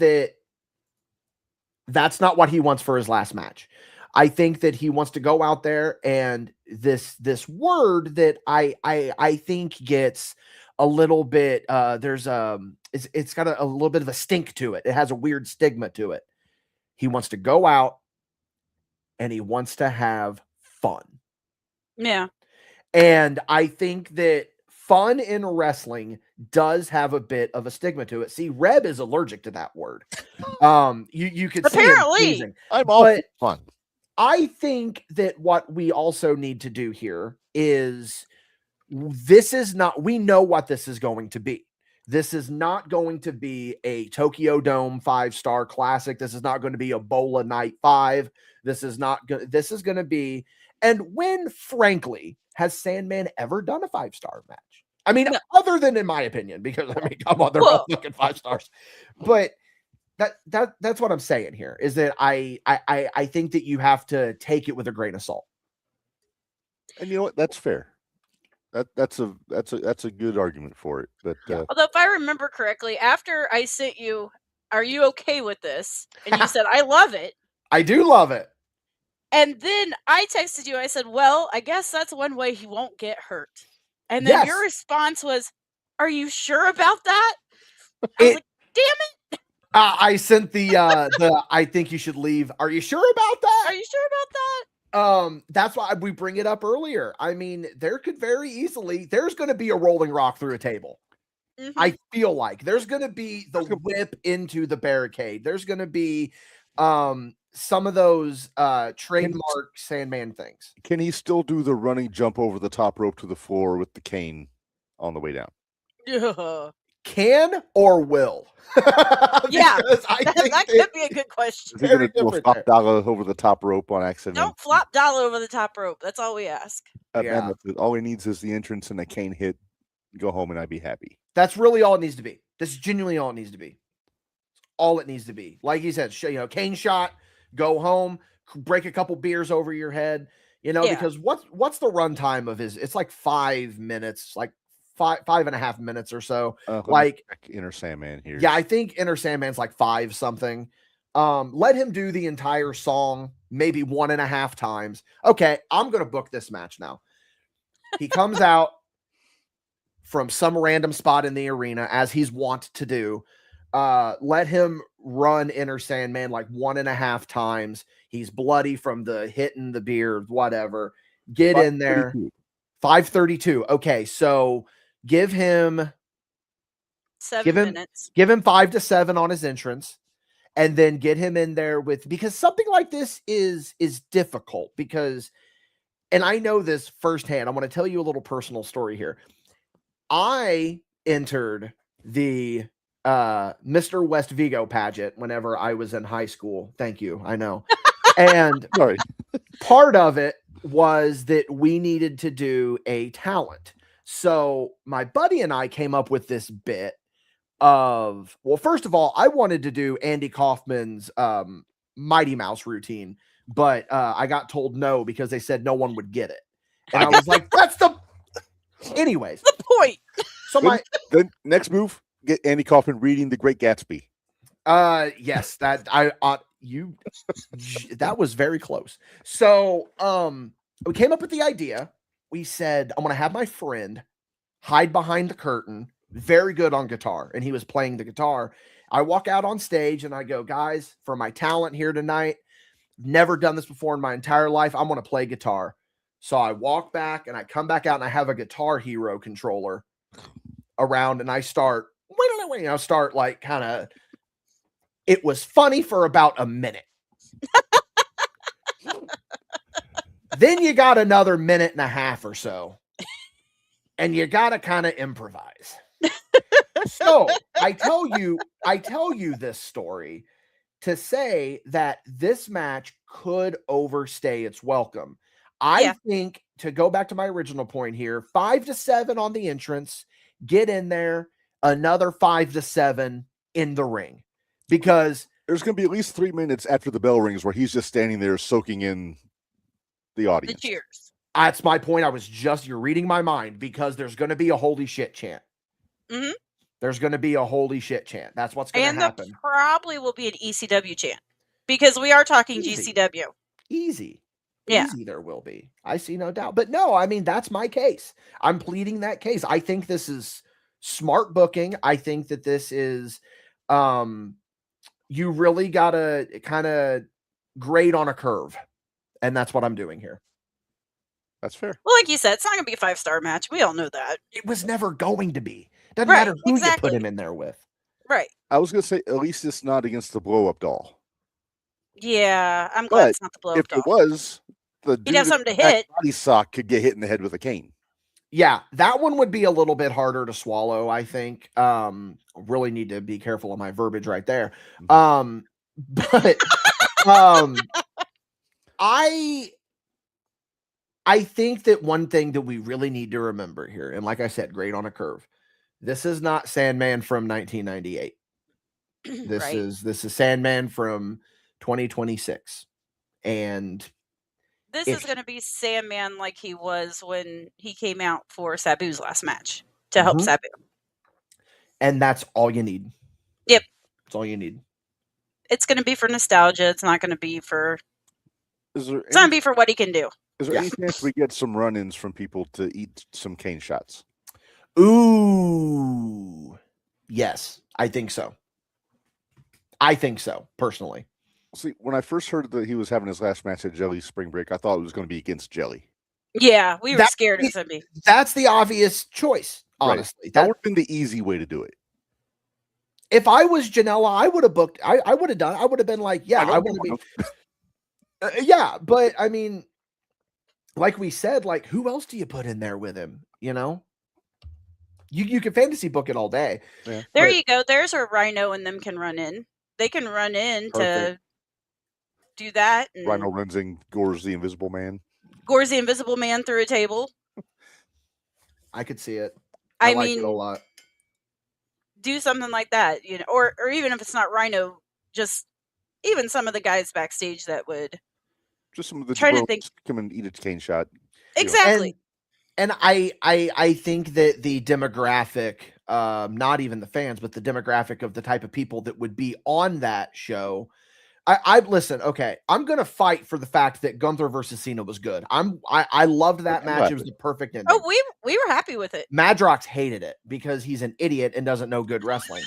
that's not what he wants for his last match. I think that he wants to go out there, and this word that I think gets a little bit it's got a little bit of a stink to it. It has a weird stigma to it. He wants to go out and he wants to have fun. Yeah. And I think that fun in wrestling does have a bit of a stigma to it. See, Reb is allergic to that word. You could apparently. I'm all for fun. I think that what we also need to do here is we know what this is going to be. This is not going to be a Tokyo Dome 5-star classic. This is not going to be a Bola Night 5. This is going to be, and when, frankly, has Sandman ever done a 5-star match? I mean, other than in my opinion, because I mean, come on, they're all fucking 5 stars. But that's what I'm saying here, is that I think that you have to take it with a grain of salt. And you know what? That's fair. That's a good argument for it. But although if I remember correctly, after I sent you, "Are you okay with this?" and you said, "I love it." I do love it. And then I texted you. I said, well, I guess that's one way he won't get hurt. And then your response was, are you sure about that? I was like, damn it. I sent the I think you should leave. Are you sure about that? Are you sure about that? That's why we bring it up earlier. I mean, there could very easily, there's going to be a rolling rock through a table. Mhm. I feel like there's going to be the whip into the barricade. There's going to be some of those trademark Sandman things. Can he still do the running jump over the top rope to the floor with the cane on the way down? Yeah. Can or will? Yeah, Because I think that could be a good question. Is he going to do a flop dollar over the top rope on accident? Don't flop dollar over the top rope. That's all we ask. Yeah. Man, all he needs is the entrance and a cane hit. Go home and I'd be happy. That's really all it needs to be. This is genuinely all it needs to be. All it needs to be. Like he said, cane shot, go home, break a couple beers over your head, because what's the runtime of his? It's like 5 minutes, like 5.5 minutes or so. Like Inner Sandman here. Yeah, I think Inner Sandman's like 5 something. Let him do the entire song, maybe 1.5 times. Okay, I'm gonna book this match now. He comes out from some random spot in the arena, as he's wont to do. Let him run Inner Sandman like 1.5 times. He's bloody from the hitting the beard, whatever. Get in there. 5:32. Okay, so give him 7 minutes. Give him 5 to 7 on his entrance, and then get him in there because something like this is difficult because, and I know this firsthand. I want to tell you a little personal story here. I entered the Mr. West Vigo pageant whenever I was in high school. Thank you. I know. And part of it was that we needed to do a talent. So my buddy and I came up with this bit of, well, first of all, I wanted to do Andy Kaufman's Mighty Mouse routine, but I got told no because they said no one would get it. And I was like, that's the... Anyways. The point. So the next move, get Andy Kaufman reading The Great Gatsby. Yes, that that was very close. So we came up with the idea. We said, I'm gonna have my friend hide behind the curtain, very good on guitar, and he was playing the guitar. I walk out on stage and I go, guys, for my talent here tonight, never done this before in my entire life, I'm gonna play guitar. So I walk back and I come back out and I have a Guitar Hero controller around and I start like kind of, it was funny for about a minute. Then you got another 1.5 minutes or so and you got to kind of improvise. So I tell you this story to say that this match could overstay its welcome. I think, to go back to my original point here, 5 to 7 on the entrance, get in there, another 5 to 7 in the ring, because there's going to be at least 3 minutes after the bell rings where he's just standing there soaking in the audience. The cheers. That's my point. You're reading my mind, because there's going to be a holy shit chant. Mm-hmm. There's going to be a holy shit chant. That's what's going to happen. And there probably will be an ECW chant, because we are talking GCW. Easy. Yeah. Easy there will be. I see no doubt. But no, I mean, that's my case. I'm pleading that case. I think this is smart booking. I think that this is, you really got to kind of grade on a curve. And that's what I'm doing here. That's fair. Well, like you said, it's not going to be a 5-star match. We all know that. It was never going to be. Doesn't matter who you put him in there with. Right. I was going to say, at least it's not against the blow-up doll. Yeah, I'm glad it's not the blow-up doll. If it was, he'd have something to hit. Body sock could get hit in the head with a cane. Yeah, that one would be a little bit harder to swallow, I think. Really need to be careful of my verbiage right there. But I think that one thing that we really need to remember here, and like I said, grade on a curve. This is not Sandman from 1998. This is Sandman from 2026. And this is going to be Sandman like he was when he came out for Sabu's last match to help Sabu. And that's all you need. Yep. That's all you need. It's going to be for nostalgia. It's not going to be for Zombie for what he can do. Is there any chance we get some run-ins from people to eat some cane shots? Ooh, yes, I think so. Personally. See, when I first heard that he was having his last match at Jelly Spring Break, I thought it was going to be against Jelly. Yeah, we were scared of Zombie. That's the obvious choice, honestly. Right. That would have been the easy way to do it. If I was Janela, I would have booked. I would have been like, yeah, I want to be. Yeah, but I mean, like we said, like who else do you put in there with him? You know, you can fantasy book it all day. Yeah. There you go. There's where Rhino and them can run in. They can run in to do that. And Rhino runs in, gores the Invisible Man. Gores the Invisible Man through a table. I could see it. I like it a lot. Do something like that, you know, or even if it's not Rhino, just even some of the guys backstage that would just some of the try to think, come and eat a cane shot. Exactly. And I think that the demographic, not even the fans, but the demographic of the type of people that would be on that show. I listen. Okay, I'm gonna fight for the fact that Gunther versus Cena was good. I loved that match. It was the perfect ending. Oh, we were happy with it. Madrox hated it because he's an idiot and doesn't know good wrestling.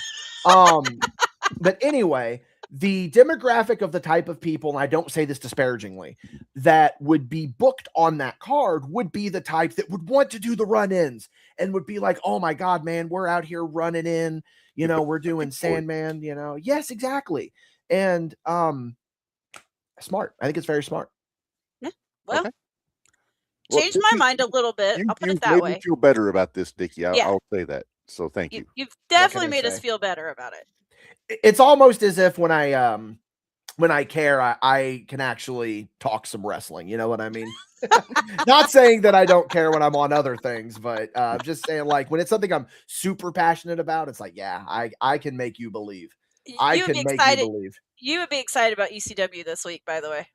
But anyway, the demographic of the type of people, and I don't say this disparagingly, that would be booked on that card would be the type that would want to do the run-ins and would be like, oh my God, man, we're out here running in, you know, we're doing Sandman, you know. Yes, exactly. And smart. I think it's very smart. Yeah. Well, changed my mind a little bit. I'll put it that way. You feel better about this, Dickie. I'll say that. So thank you. You've definitely made us feel better about it. It's almost as if when I care, I can actually talk some wrestling. You know what I mean? Not saying that I don't care when I'm on other things, but just saying like when it's something I'm super passionate about, it's like, yeah, I can make you believe. I can make you believe. You would be excited about ECW this week, by the way.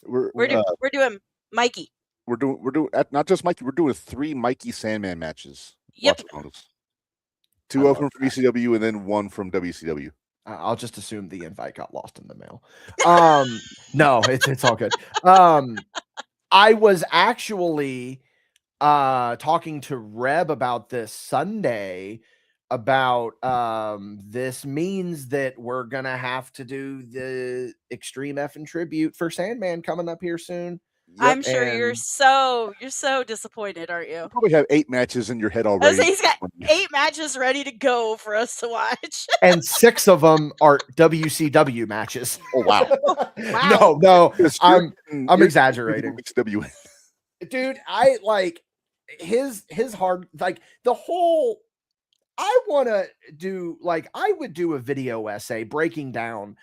We're doing Mikey. We're doing not just Mikey. We're doing 3 Mikey Sandman matches. Yep. 2 of them from ECW and then 1 from WCW. I'll just assume the invite got lost in the mail. No, it's all good. I was actually talking to Reb about this Sunday about this means that we're gonna have to do the Extreme Effing tribute for Sandman coming up here soon. Yep. I'm sure you're so disappointed, aren't you? You probably have 8 matches in your head already. He's got 8 matches ready to go for us to watch, and 6 of them are WCW matches. Oh wow! Wow. No, I'm exaggerating. Dude, I like his hard, like the whole. I want to do, like, I would do a video essay breaking down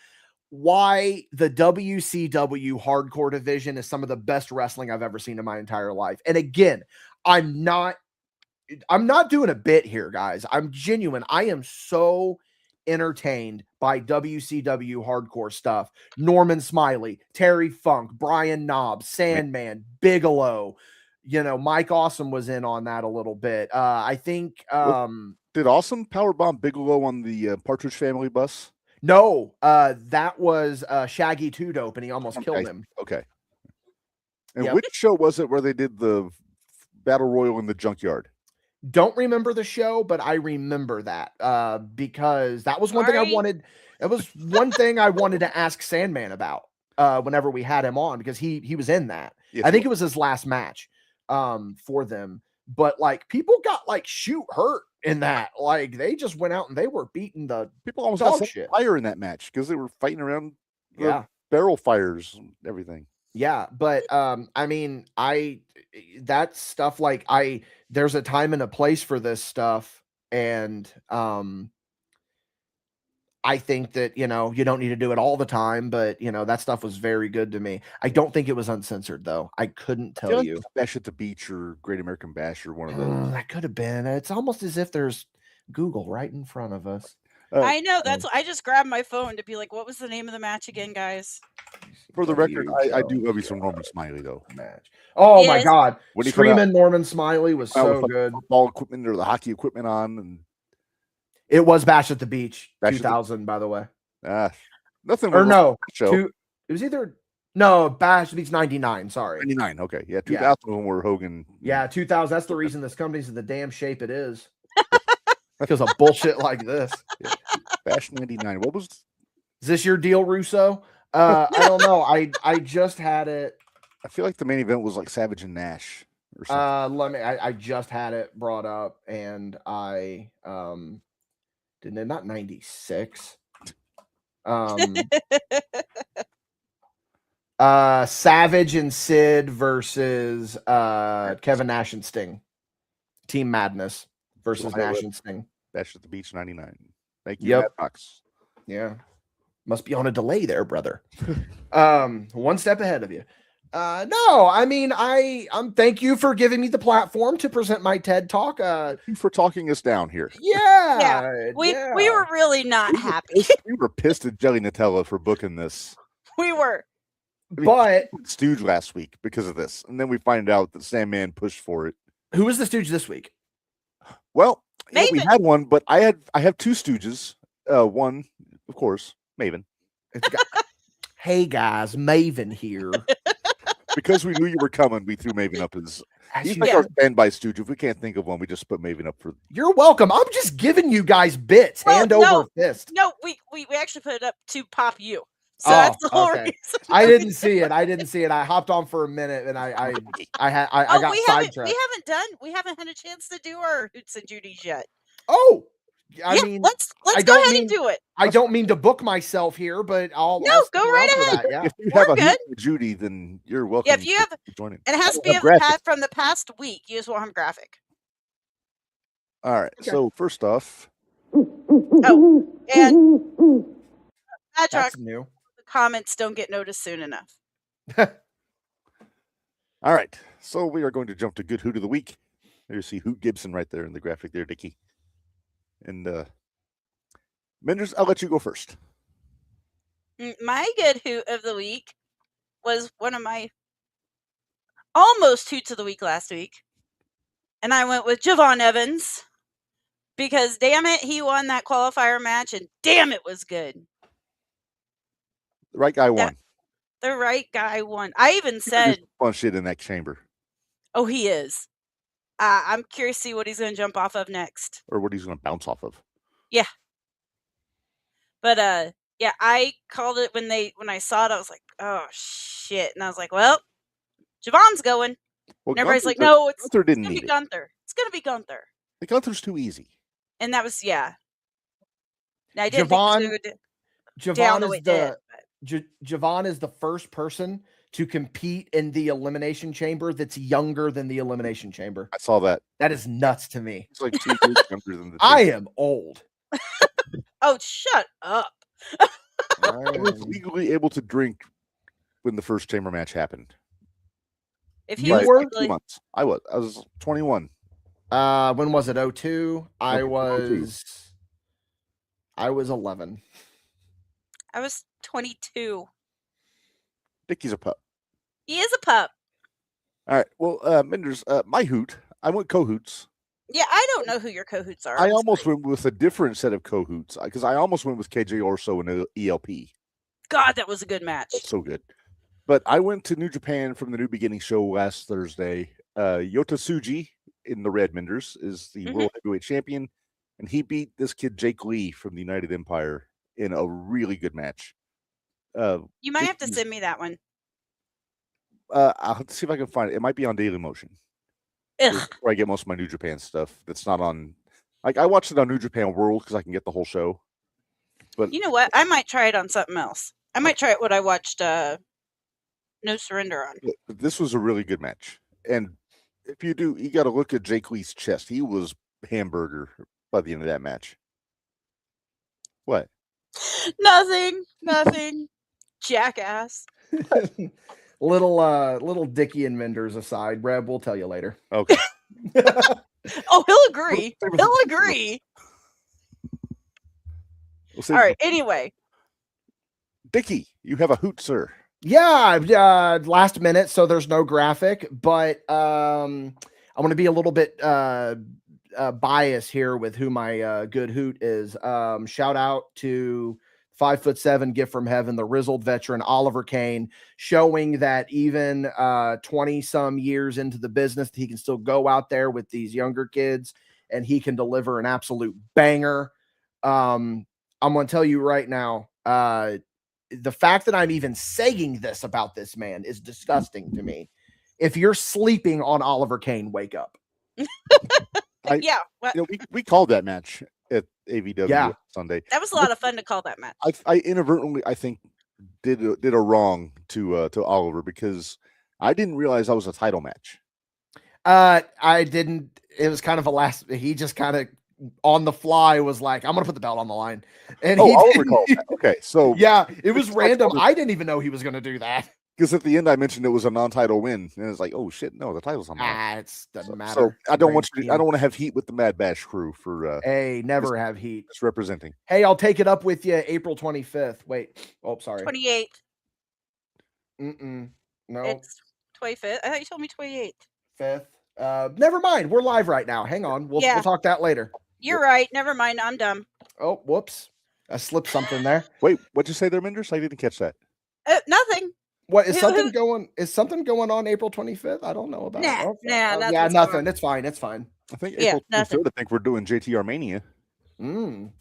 why the WCW hardcore division is some of the best wrestling I've ever seen in my entire life. And again, I'm not doing a bit here, guys. I'm genuine. I am so entertained by WCW hardcore stuff. Norman Smiley, Terry Funk, Brian Knobbs, Sandman, Bigelow, you know, Mike Awesome was in on that a little bit. I think, did Awesome powerbomb Bigelow on the Partridge Family bus? No, that was Shaggy Two Dope, and he almost killed him. Okay. And which show was it where they did the Battle Royal in the junkyard? Don't remember the show, but I remember that because that was one thing I wanted. It was one thing I wanted to ask Sandman about whenever we had him on, because he was in that. Yes, I think it was his last match for them. But like people got like shoot hurt in that. Like they just went out and they were beating the people almost got some fire in that match because they were fighting around barrel fires and everything. Yeah, but I mean, that stuff, like there's a time and a place for this stuff, and I think that, you know, you don't need to do it all the time, but you know, that stuff was very good to me. I don't think it was uncensored though. I couldn't tell you. Bash at the Beach or Great American Bash or one of those. That could have been. It's almost as if there's Google right in front of us. I know. That's I just grabbed my phone to be like, what was the name of the match again, guys? For the record, I do love you some Norman Smiley though. Match. Oh my God. Screaming Norman Smiley was so good. Football equipment or the hockey equipment on, and it was Bash at the Beach 2000, by the way. Nothing. Or no, it was either No, Bash beats 99. Sorry. 99. Okay. Yeah. 2000 when we're Hogan. Yeah, 2000. That's the reason this company's in the damn shape it is. Because of bullshit like this. Yeah. Bash 99. What was? Is this your deal, Russo? I don't know. I just had it. I feel like the main event was like Savage and Nash or something. I just had it brought up, and I didn't it not 96. Savage and Sid versus Kevin Nash and Sting. Team Madness versus Nash and Sting. Bash at the Beach 99. Thank you, Yep. Madbox. Yeah. Must be on a delay there, brother. One step ahead of you. No, I mean, thank you for giving me the platform to present my TED Talk. Thank you for talking us down here. Yeah. We were really not happy. We were pissed at Jelly Nutella for booking this. We were. But Stooge last week because of this, and then we find out that Sandman pushed for it. Who was the Stooge this week? Well, yeah, we Maven. had one, but I have two Stooges. One, of course, Maven. Hey guys, Maven here. Because we knew you were coming, we threw Maven up as he's you- like our standby Stooge. If we can't think of one, we just put Maven up for. You're welcome. I'm just giving you guys bits, Well, hand no. over fist. No, we actually put it up to pop you. So Oh, that's the whole okay. reason. I didn't see it. I hopped on for a minute and I got we sidetracked. haven't had a chance to do our Hoots and Judy's yet. Oh, I yeah, mean, let's I go don't ahead mean- and do it. I don't mean to book myself here, but I'll No, stick go around right for ahead. that, yeah. If you We're have a good. Hoot with Judy, then you're welcome. Yeah, if you have, to join in. and it has to I be have of the graphics. from the past week. You just won't have graphic. All right. Okay. So first off, Oh, and Patrick, That's new. the comments don't get noticed soon enough. all right. So we are going to jump to good Hoot of the week. There you see Hoot Gibson right there in the graphic there, Dickie. And Minderz, I'll let you go first. My good Hoot of the week was one of my almost Hoots of the week last week. And I went with Javon Evans because, damn it, he won that qualifier match and damn, it was good. The right guy won. The right guy won. I even He said, did fun shit in that chamber, oh, he is. I'm curious to see what he's going to jump off of next. or what he's going to bounce off of. But yeah, I called it when I saw it. I was like, oh shit, and I was like, well, Javon's going. Well, And everybody's like, Gunther- no, it's Gunther didn't gonna need be it. Gunther. It's gonna be Gunther. The Gunther's too easy. And that was Now, I didn't think Javon- it would down Javon the is way it did. Javon is the first person to compete in the elimination chamber that's younger than the elimination chamber. I saw that. That is nuts to me. He's like 2 years younger than the. I chamber. am old. Oh, shut up. I was legally able to drink when the first chamber match happened. If You he was were? Like 2 really, months. I was 21. When was it? 02? I Okay, 02. was 11. I was 22. Dickie's a pup. He is a pup. All right. Well, Minderz, my Hoot. I went co-hoots. Yeah, I don't know who your cahoots are. I I'm almost sorry. went with a different set of co-hoots because I almost went with KJ Orso and ELP. God, that was a good match. So good. But I went to New Japan from the New Beginning show last Thursday. Yota Tsuji in the Reb Minderz is the World Heavyweight Champion, and he beat this kid Jake Lee from the United Empire in a really good match. You might have to Dickie's- send me that one. I'll have to see if I can find it. It might be on Daily Motion. Ugh. Where I get most of my New Japan stuff. That's not on. Like I watched it on New Japan World because I can get the whole show. But You know what? I might try it on something else. I might try it what I watched No Surrender on. this was a really good match. And if you do, you got to look at Jake Lee's chest. He was hamburger by the end of that match. What? Nothing. Jackass. Little Dickie and Minderz aside. Reb, we'll tell you later. Okay. Oh, he'll agree. He'll agree. We'll see. All right. Anyway, Dickie, you have a hoot, sir. Yeah, last minute, so there's no graphic, but I'm going to be a little bit biased here with who my good hoot is. Shout out to 5'7" gift from heaven, the grizzled veteran Oliver Kane, showing that even 20 some years into the business, he can still go out there with these younger kids and he can deliver an absolute banger. I'm going to tell you right now, the fact that I'm even saying this about this man is disgusting to me. If you're sleeping on Oliver Kane, wake up. Yeah. We called that match at AVW Sunday. That was a lot of fun to call that match. I inadvertently, I think, did a wrong to Oliver because I didn't realize that was a title match. I didn't. It was kind of he just kind of on the fly was like, I'm going to put the belt on the line. And Oliver called that. Okay, so yeah, it was random. I didn't even know he was going to do that. Because at the end I mentioned it was a non-title win, and it's like, oh shit, no, the title's on the line. It doesn't matter. So I don't want to have heat with the Mad Bash crew for. Hey, never have heat. Just representing. Hey, I'll take it up with you. April 25th. Wait. Oh, sorry. 28th. No. It's 25th. I thought you told me 28th. 5th. Never mind. We're live right now. Hang on. We'll talk that later. You're right. Never mind. I'm dumb. Oh, whoops. I slipped something there. Wait, what'd you say there, Minderz? I didn't catch that. Nothing. What is something going? Is something going on April 25th? I don't know about. Nah, nothing. It's fine. It's fine. I think April 23rd. I think we're doing JTR Mania. No,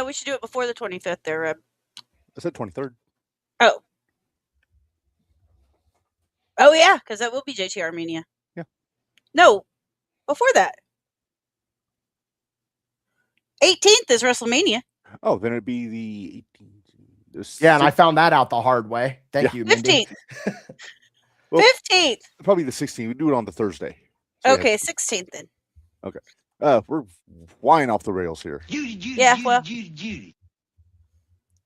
we should do it before the 25th. There, Reb. I said 23rd. Oh yeah, because that will be JTR Mania. Yeah. No, before that. 18th is WrestleMania. Oh, then it'd be the 18th. Yeah, and I found that out the hard way. Thank you, Mindy. 15th. Well, 15th. Probably the 16th. We do it on the Thursday. So okay, 16th then. Okay. We're flying off the rails here. Judy.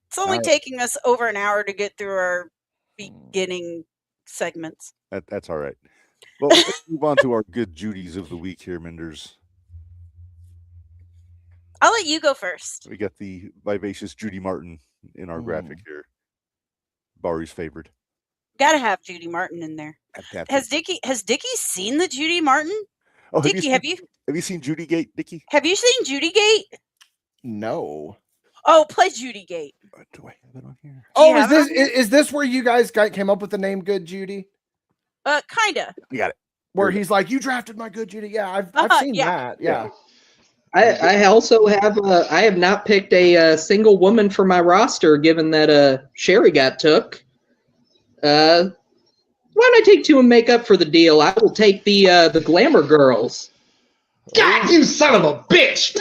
It's only taking us over an hour to get through our beginning segments. That's all right. Well, let's move on to our good Judies of the week here, Minderz. I'll let you go first. We got the vivacious Judy Martin in our graphic here. Barry's favorite. Gotta have Judy Martin in there. Has Dickie seen the Judy Martin? Oh, Dickie, have you seen Judy Gate, Dickie? Have you seen Judy Gate? No. Oh, play Judy Gate. Do I have it on here? Oh, is this where you guys came up with the name Good Judy? Kinda. We got it. Where he's like, you drafted my Good Judy. Yeah, I've seen that. Yeah. I also have I have not picked a single woman for my roster, given that Sherry got took. Why don't I take two and make up for the deal? I will take the Glamour Girls. God, you son of a bitch!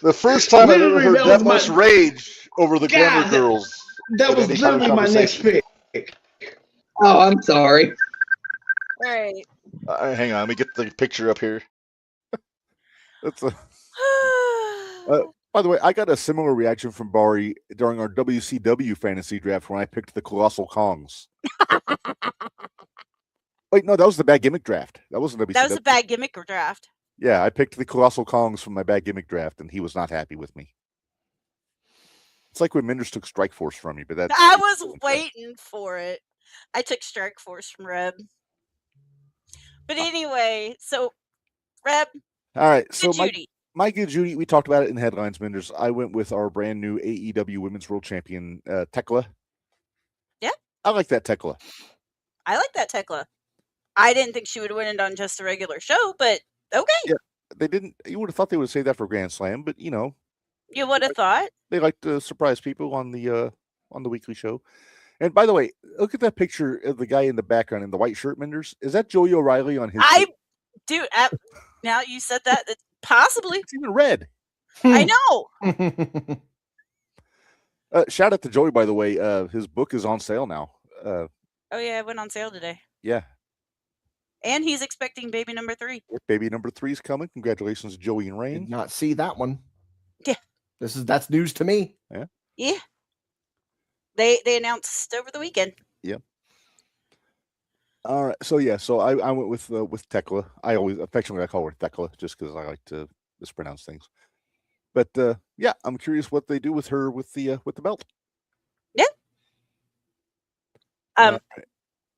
The first time I've ever heard that much rage over the Glamour Girls. That was literally my next pick. Oh, I'm sorry. All right. Hang on, let me get the picture up here. That's by the way, I got a similar reaction from Bari during our WCW fantasy draft when I picked the Colossal Kongs. Wait, no, that was the bad gimmick draft. That wasn't WCW. That was a bad gimmick draft. Yeah, I picked the Colossal Kongs from my bad gimmick draft, and he was not happy with me. It's like when Minderz took Strike Force from me, but that's... I was waiting for it. I took Strike Force from Reb. But anyway, so Reb... All right, so Judy. My good Judy, we talked about it in headlines, Minderz. I went with our brand new AEW Women's World Champion, Tekla. Yeah. I like that Tekla. I like that Tekla. I didn't think she would win it on just a regular show, but okay. Yeah, they didn't. You would have thought they would have saved that for Grand Slam, but you know. You would have thought. They like to surprise people on the weekly show. And by the way, look at that picture of the guy in the background in the white shirt, Minderz. Is that Joey O'Reilly on his? Dude, now you said that, possibly. It's even red. I know. Shout out to Joey, by the way. His book is on sale now. Oh yeah, it went on sale today. Yeah. And he's expecting baby number 3. Baby number 3 is coming. Congratulations, Joey and Rain. Did not see that one. Yeah. That's news to me. Yeah. Yeah. They announced over the weekend. Yeah. All right. So yeah. So I went with Tekla. I always affectionately call her Tekla just because I like to mispronounce things. But yeah, I'm curious what they do with her with the belt. Yeah.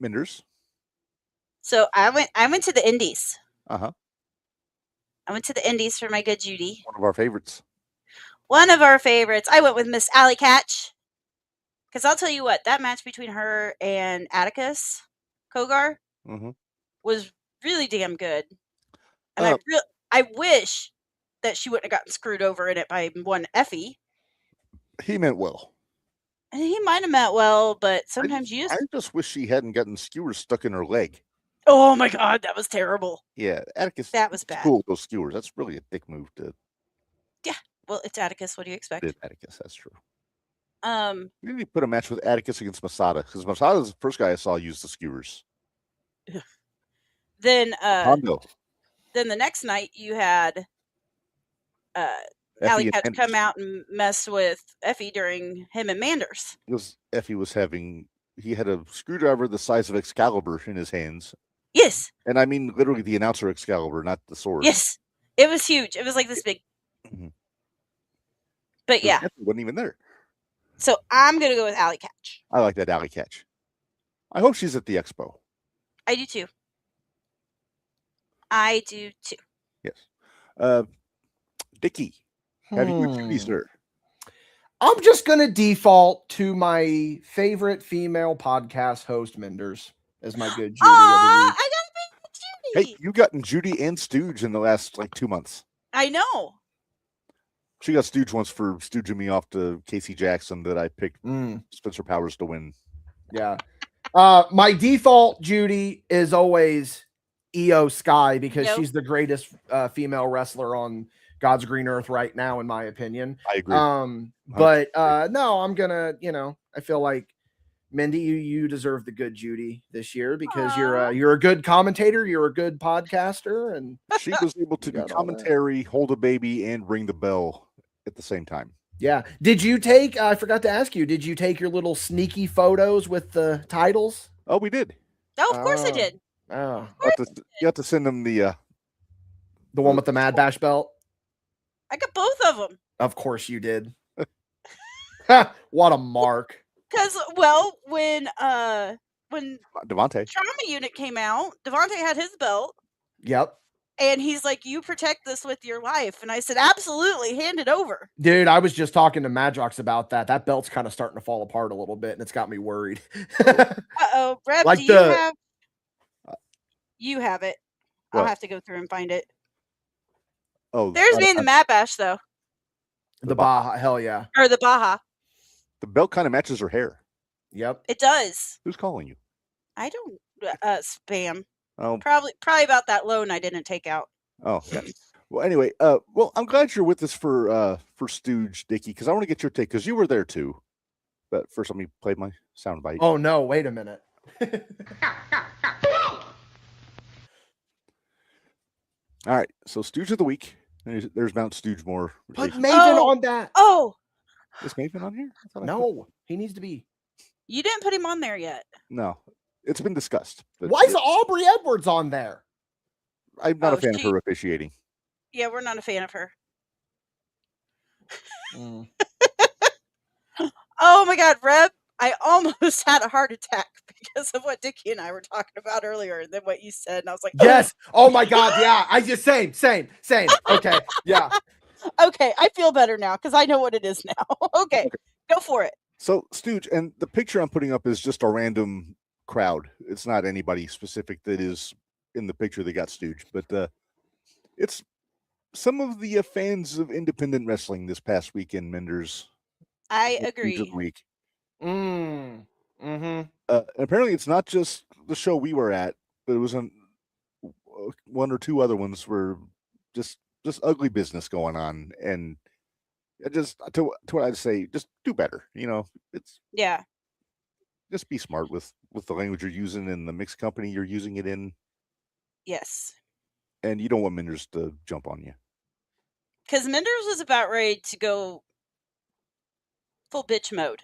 Minderz. So I went to the Indies. Uh-huh. I went to the Indies for my good Judy. One of our favorites. one of our favorites. I went with Miss Alley Catch. Because I'll tell you what, that match between her and Atticus Kogar was really damn good. And I wish that she wouldn't have gotten screwed over in it by one Effie. He meant well. And he might have meant well, but sometimes I just wish she hadn't gotten skewers stuck in her leg. Oh my God, that was terrible. Yeah, Atticus. That was bad. Cool, those skewers. That's really a dick move to. Yeah, well, it's Atticus. What do you expect? Atticus, that's true. You need to put a match with Atticus against Masada because Masada is the first guy I saw use the skewers. Then Hondo. Then the next night you had Alley Cat come out and mess with Effie during him and Minderz. Because Effie he had a screwdriver the size of Excalibur in his hands. Yes. And I mean literally the announcer Excalibur, not the sword. Yes. It was huge. It was like this big. But yeah. Effie wasn't even there. So I'm going to go with Alley Catch. I like that Alley Catch. I hope she's at the expo. I do too. Yes. Dickie, have you Judy, sir? I'm just going to default to my favorite female podcast host, Minderz, as my good Judy. I got a big Judy. Hey, you gotten Judy and Stooge in the last 2 months. I know. She got Stooge once for stooging me off to Casey Jackson that I picked Spencer Powers to win. Yeah. My default Judy is always Io Sky because she's the greatest female wrestler on God's green earth right now, in my opinion. I agree. But no, I'm gonna, I feel like Mindy, you deserve the good Judy this year because you're a good commentator, you're a good podcaster, and she was able to do commentary, hold a baby, and ring the bell at the same time. Yeah. Did you take? I forgot to ask you. Did you take your little sneaky photos with the titles? Oh, we did. Oh, of course I did. Oh, you have to send them the one with the Mad Bash belt. I got both of them. Of course you did. What a mark. Because when Devontae Trauma Unit came out, Devontae had his belt. Yep. And he's like, "You protect this with your life." And I said, "Absolutely, hand it over." Dude, I was just talking to Madrox about that. That belt's kind of starting to fall apart a little bit, and it's got me worried. Uh-oh, Reb, like you have it. What? I'll have to go through and find it. Oh, there's me in the Mad Bash, though. The Baja, hell yeah. Or the Baja. The belt kind of matches her hair. Yep. It does. Who's calling you? I don't, spam. Oh, probably about that loan I didn't take out. Oh, yeah. Well, anyway, I'm glad you're with us for Stooge, Dickie, because I want to get your take because you were there too. But first, let me play my sound bite. Oh no! Wait a minute. All right, so Stooge of the week. There's Mount Stooge more. Put Maven on that. Oh, is Maven on here? No, he needs to be. You didn't put him on there yet. No. It's been discussed. Why is Aubrey Edwards on there? I'm not a fan of her officiating. Yeah, we're not a fan of her. Oh my God, Reb, I almost had a heart attack because of what Dickie and I were talking about earlier and then what you said. And I was like, yes. Oh my God. Yeah. I just same. Okay. Yeah. Okay. I feel better now because I know what it is now. Okay. Go for it. So Stooge, and the picture I'm putting up is just a random crowd. It's not anybody specific that is in the picture that got Stooge, but it's some of the fans of independent wrestling this past weekend, Minderz. I agree. Week. Mm-hmm. Apparently it's not just the show we were at, but it was one or two other ones where just ugly business going on, and just to what I'd say, just do better. It's just be smart with the language you're using in the mixed company you're using it in. Yes. And you don't want Minderz to jump on you. Because Minderz was about ready to go full bitch mode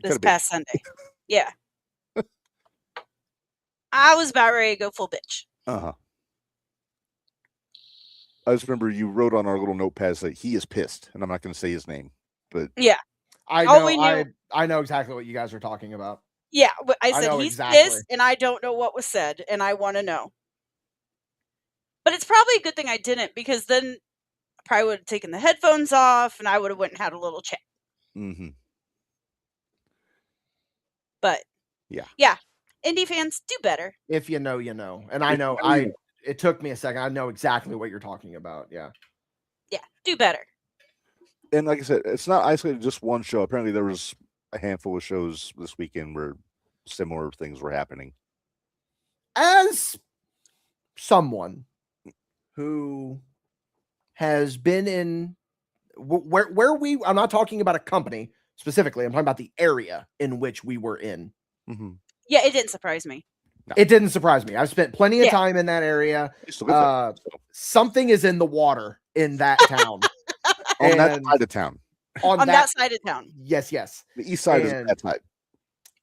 this past Sunday. Yeah. I was about ready to go full bitch. Uh-huh. I just remember you wrote on our little notepads that he is pissed, and I'm not going to say his name, but yeah, I know. I know exactly what you guys are talking about. Yeah, I said he's pissed, and I don't know what was said, and I want to know. But it's probably a good thing I didn't, because then probably would have taken the headphones off, and I would have went and had a little chat. Mm-hmm. But yeah, indie fans, do better. If you know, you know. And I know, it took me a second. I know exactly what you're talking about. Yeah. Yeah, do better. And like I said, it's not isolated to just one show. Apparently, there was a handful of shows this weekend where similar things were happening. As someone who has been in I'm not talking about a company specifically. I'm talking about the area in which we were in. Mm-hmm. Yeah, it didn't surprise me. No. It didn't surprise me. I've spent plenty of time in that area. Something is in the water in that town. On that side of town. On that side of town. Yes. The east side is that side.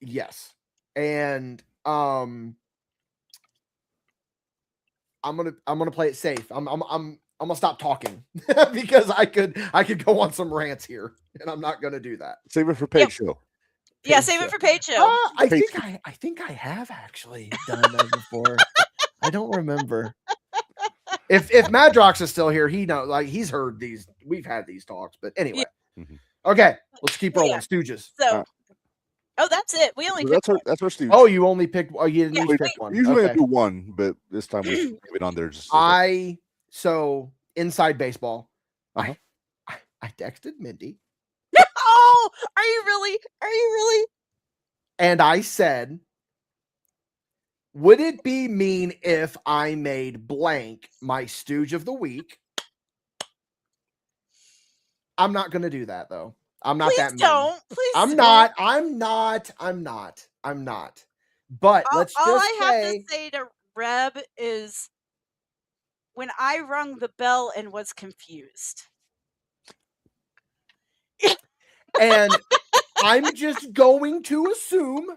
Yes. And I'm gonna play it safe. I'm gonna stop talking because I could go on some rants here, and I'm not gonna do that. Save it for paid show. Yeah, save it for paid show. I think I have actually done that before. I don't remember. If Madrox is still here, he knows. Like, he's heard these. We've had these talks, but anyway. Mm-hmm. Okay, let's keep rolling. Stooges. So, that's it. We only that's our Stooges. Oh, you only picked. Oh, you didn't pick one. Usually I do one, but this time we leave it on there. So inside baseball. I texted Mindy. Oh, are you really? Are you really? And I said, would it be mean if I made blank my Stooge of the week? I'm not going to do that, though. I'm not that mean. Please I'm don't. I'm not. But let's just say. All I have to say to Reb is when I rung the bell and was confused. And I'm just going to assume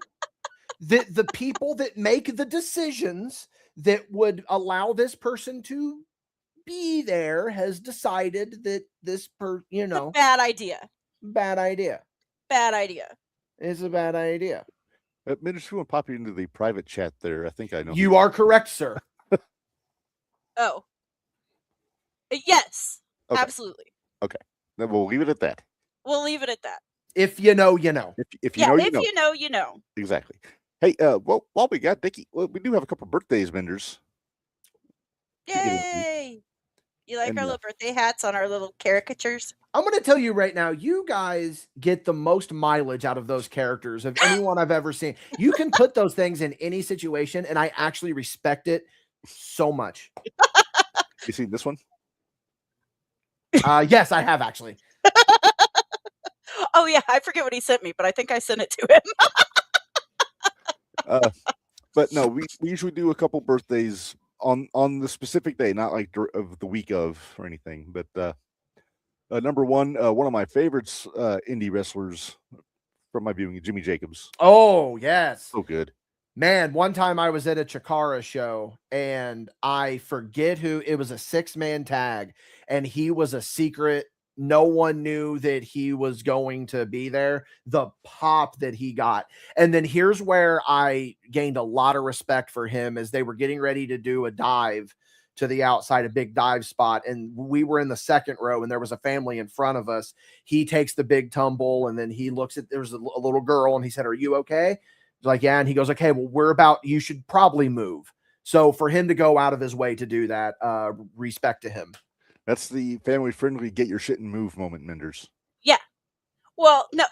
that the people that make the decisions that would allow this person to be there has decided that this bad idea. Bad idea. Bad idea. It's a bad idea. Minderz, if you want to pop you into the private chat there, I think I know. You are correct, sir. Oh. Yes. Okay. Absolutely. Okay. Then we'll leave it at that. We'll leave it at that. If you know, you know. If you know, you know. Exactly. Hey, well, while we got Dickie, we do have a couple birthdays, Minderz. Yay! You like our little birthday hats on our little caricatures? I'm going to tell you right now, you guys get the most mileage out of those characters of anyone I've ever seen. You can put those things in any situation, and I actually respect it so much. You seen this one? Yes, I have actually. Oh, yeah. I forget what he sent me, but I think I sent it to him. But no, we usually do a couple birthdays on the specific day, not like of the week of or anything. But number one of my favorites, indie wrestlers from my viewing, Jimmy Jacobs. Oh, yes. So good. Man, one time I was at a Chikara show and I forget who, it was a 6-man tag and he was a secret. No one knew that he was going to be there. The pop that he got. And then here's where I gained a lot of respect for him as they were getting ready to do a dive to the outside, a big dive spot. And we were in the second row and there was a family in front of us. He takes the big tumble and then he looks at, there was a little girl and he said, "Are you okay?" Like, yeah. And he goes, "Okay, well, you should probably move." So for him to go out of his way to do that, respect to him. That's the family-friendly get your shit and move moment, Minderz. Yeah. Well, no.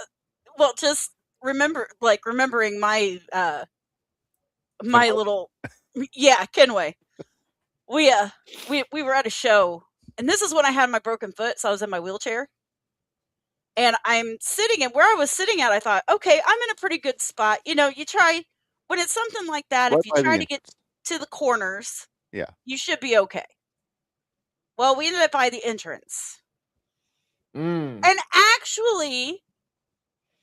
Well, just remembering my my little Kenway. We were at a show, and this is when I had my broken foot, so I was in my wheelchair. And I'm sitting, and where I was sitting at, I thought, okay, I'm in a pretty good spot. You know, you try when it's something like that. If you try to get to the corners, you should be okay. Well, we ended up by the entrance. And actually,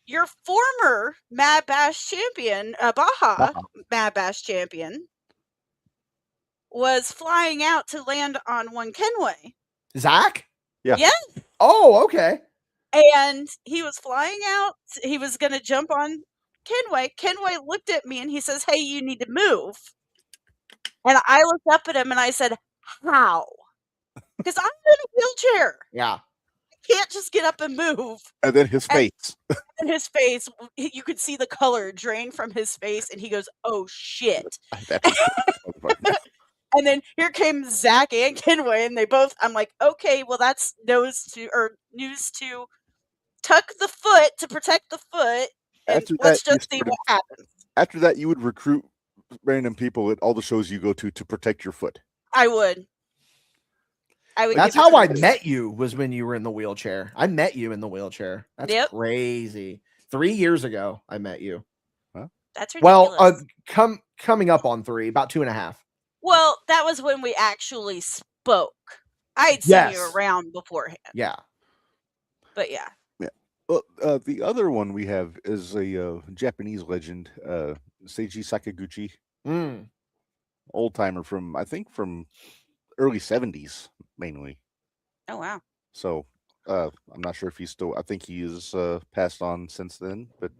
your former Mad Bash champion, Baja Mad Bash champion, was flying out to land on one Kenway. Zach? Yeah. Yes. Oh, okay. And he was flying out. He was going to jump on Kenway. Kenway looked at me and he says, "Hey, you need to move." And I looked up at him and I said, "How?" Because I'm in a wheelchair. Yeah. He can't just get up and move. And then his face. And his face, you could see the color drain from his face, and he goes, "Oh shit!" And then here came Zach and Kenway, and they both. I'm like, okay, well that's news to tuck the foot to protect the foot, and After let's that, just see what happens. After that, you would recruit random people at all the shows you go to protect your foot. I would. That's how I met you, was when you were in the wheelchair. I met you in the wheelchair. That's crazy. 3 years ago, I met you. Huh? That's ridiculous. Well, coming up on 3, about 2.5. Well, that was when we actually spoke. I'd seen you around beforehand. Yeah. But yeah. Yeah. Well, the other one we have is a Japanese legend, Seiji Sakaguchi. Old timer from early 70s, mainly. Oh, wow. So I'm not sure if he's still, I think he is passed on since then, but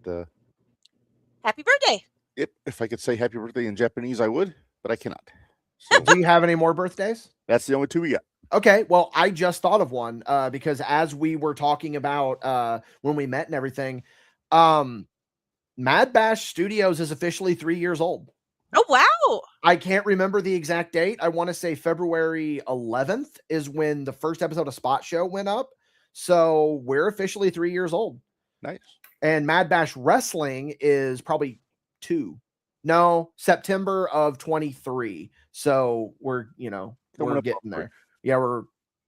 happy birthday. Yep. If I could say happy birthday in Japanese, I would, but I cannot. So, do you have any more birthdays? That's the only 2 we got. Okay, well, I just thought of one because as we were talking about when we met and everything, Mad Bash Studios is officially 3 years old. Oh, wow. I can't remember the exact date. I want to say February 11th is when the first episode of Spot Show went up. So we're officially 3 years old. Nice. And Mad Bash Wrestling is probably 2. No, September of 23. So we're getting there. Yeah, we're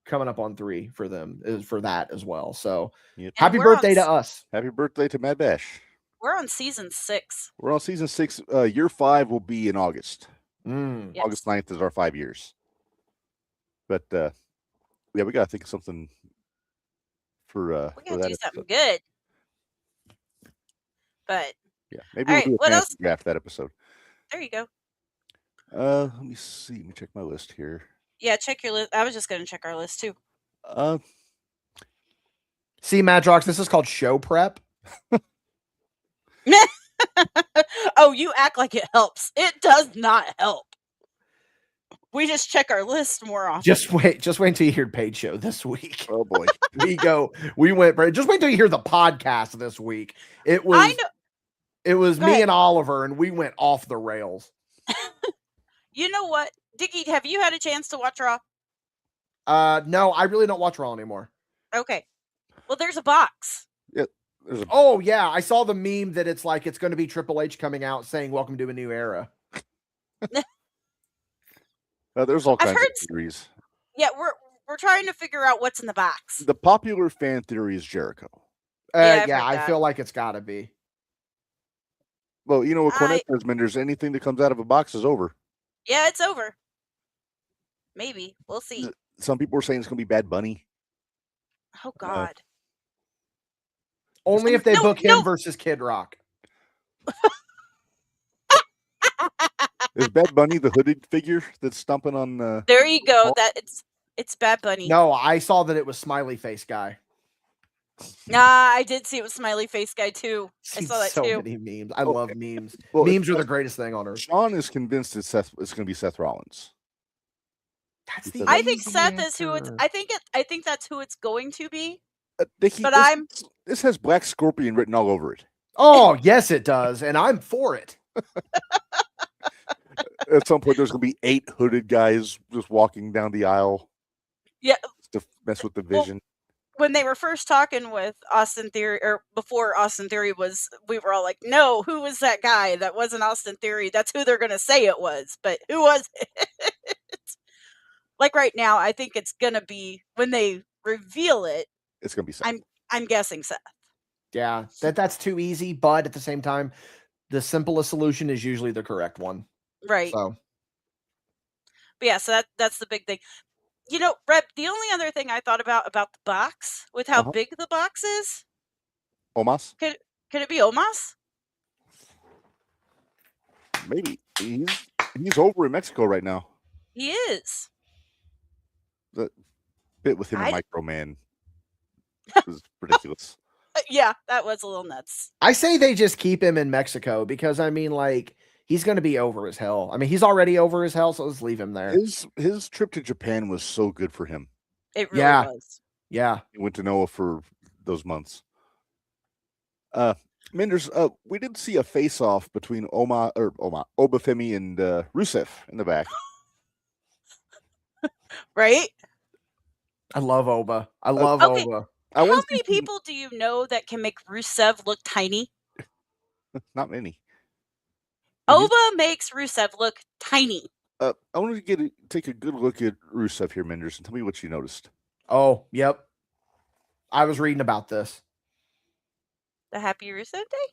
coming up on 3 for them, for that as well. So happy birthday to us. Happy birthday to Mad Bash. We're on season 6. We're on season 6. Year 5 will be in August. Yes. August 9th is our 5 years. But we got to think of something for we got to do something good. But yeah, maybe we'll do a fantasy draft that episode. There you go. Let me see. Let me check my list here. Yeah, check your list. I was just going to check our list too. See, Madrox, this is called show prep. Oh, you act like it helps. It does not help. We just check our list more often. Just wait until you hear Paige Show this week. Oh boy. Just wait till you hear the podcast this week. It was me and Oliver, and we went off the rails. You know what? Dickie, have you had a chance to watch Raw? No, I really don't watch Raw anymore. Okay. Well, there's a box. Yeah. Oh, yeah. I saw the meme that it's like it's going to be Triple H coming out saying, "Welcome to a new era." There's all kinds of theories. Yeah, we're trying to figure out what's in the box. The popular fan theory is Jericho. I feel like it's got to be. Well, you know what Cornette says, Minderz, anything that comes out of a box is over. Yeah, it's over. Maybe. We'll see. Some people are saying it's going to be Bad Bunny. Oh, God. Only if they book him versus Kid Rock. Is Bad Bunny the hooded figure that's stomping on? There you go. It's Bad Bunny. No, I saw that it was Smiley Face Guy. Nah, I did see it was Smiley Face Guy too. I saw that so too. Many memes. I love memes. Well, memes are the greatest thing on earth. Sean is convinced it's going to be Seth Rollins. I think Seth is who it's. I think that's who it's going to be. Dickie, this has Black Scorpion written all over it. Oh yes, it does, and I'm for it. At some point, there's going to be 8 hooded guys just walking down the aisle. Yeah, to mess with the vision. When they were first talking with Austin Theory, or before Austin Theory we were all like, "No, who was that guy? That wasn't Austin Theory. That's who they're going to say it was." But who was it? Like right now, I think it's going to be when they reveal it. It's going to be Seth. I'm guessing Seth. Yeah, that's too easy, but at the same time, the simplest solution is usually the correct one. Right. So, but yeah, so that's the big thing. You know, Reb, the only other thing I thought about the box, with how big the box is. Omos? Could it be Omos? Maybe. He's over in Mexico right now. He is. The bit with him and Micro Man was ridiculous. Yeah, that was a little nuts. I say they just keep him in Mexico because, I mean, like, he's going to be over as hell. I mean, he's already over as hell, so let's leave him there. His trip to Japan was so good for him. It really was. Yeah. He went to Noah for those months. Minderz, we did see a face-off between Obafemi and Rusev in the back. Right? I love Oba. I love Okay. Oba. How many people do you know that can make Rusev look tiny? Not many. Oba makes Rusev look tiny. I want to take a good look at Rusev here, Minderz, and tell me what you noticed. Oh, yep. I was reading about this. The Happy Rusev Day?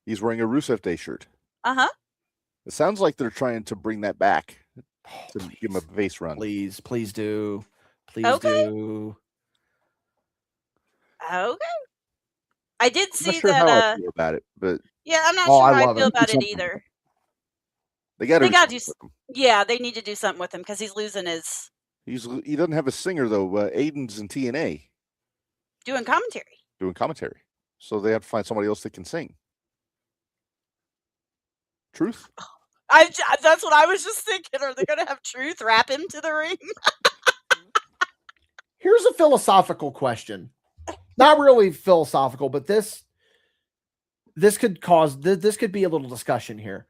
He's wearing a Rusev Day shirt. Uh-huh. It sounds like they're trying to bring that back to give him a face run. Please do. Please Okay. do. Okay. I did see I'm not sure that. How I feel about it, but yeah, I'm not Oh, sure I how I love feel it. about it Something. either. They got to do. Yeah, they need to do something with him because he's losing his. He doesn't have a singer though. Aiden's in TNA doing commentary. So they have to find somebody else that can sing. Truth? That's what I was just thinking. Are they going to have Truth rap him to the ring? Here's a philosophical question. Not really philosophical, but this could be a little discussion here.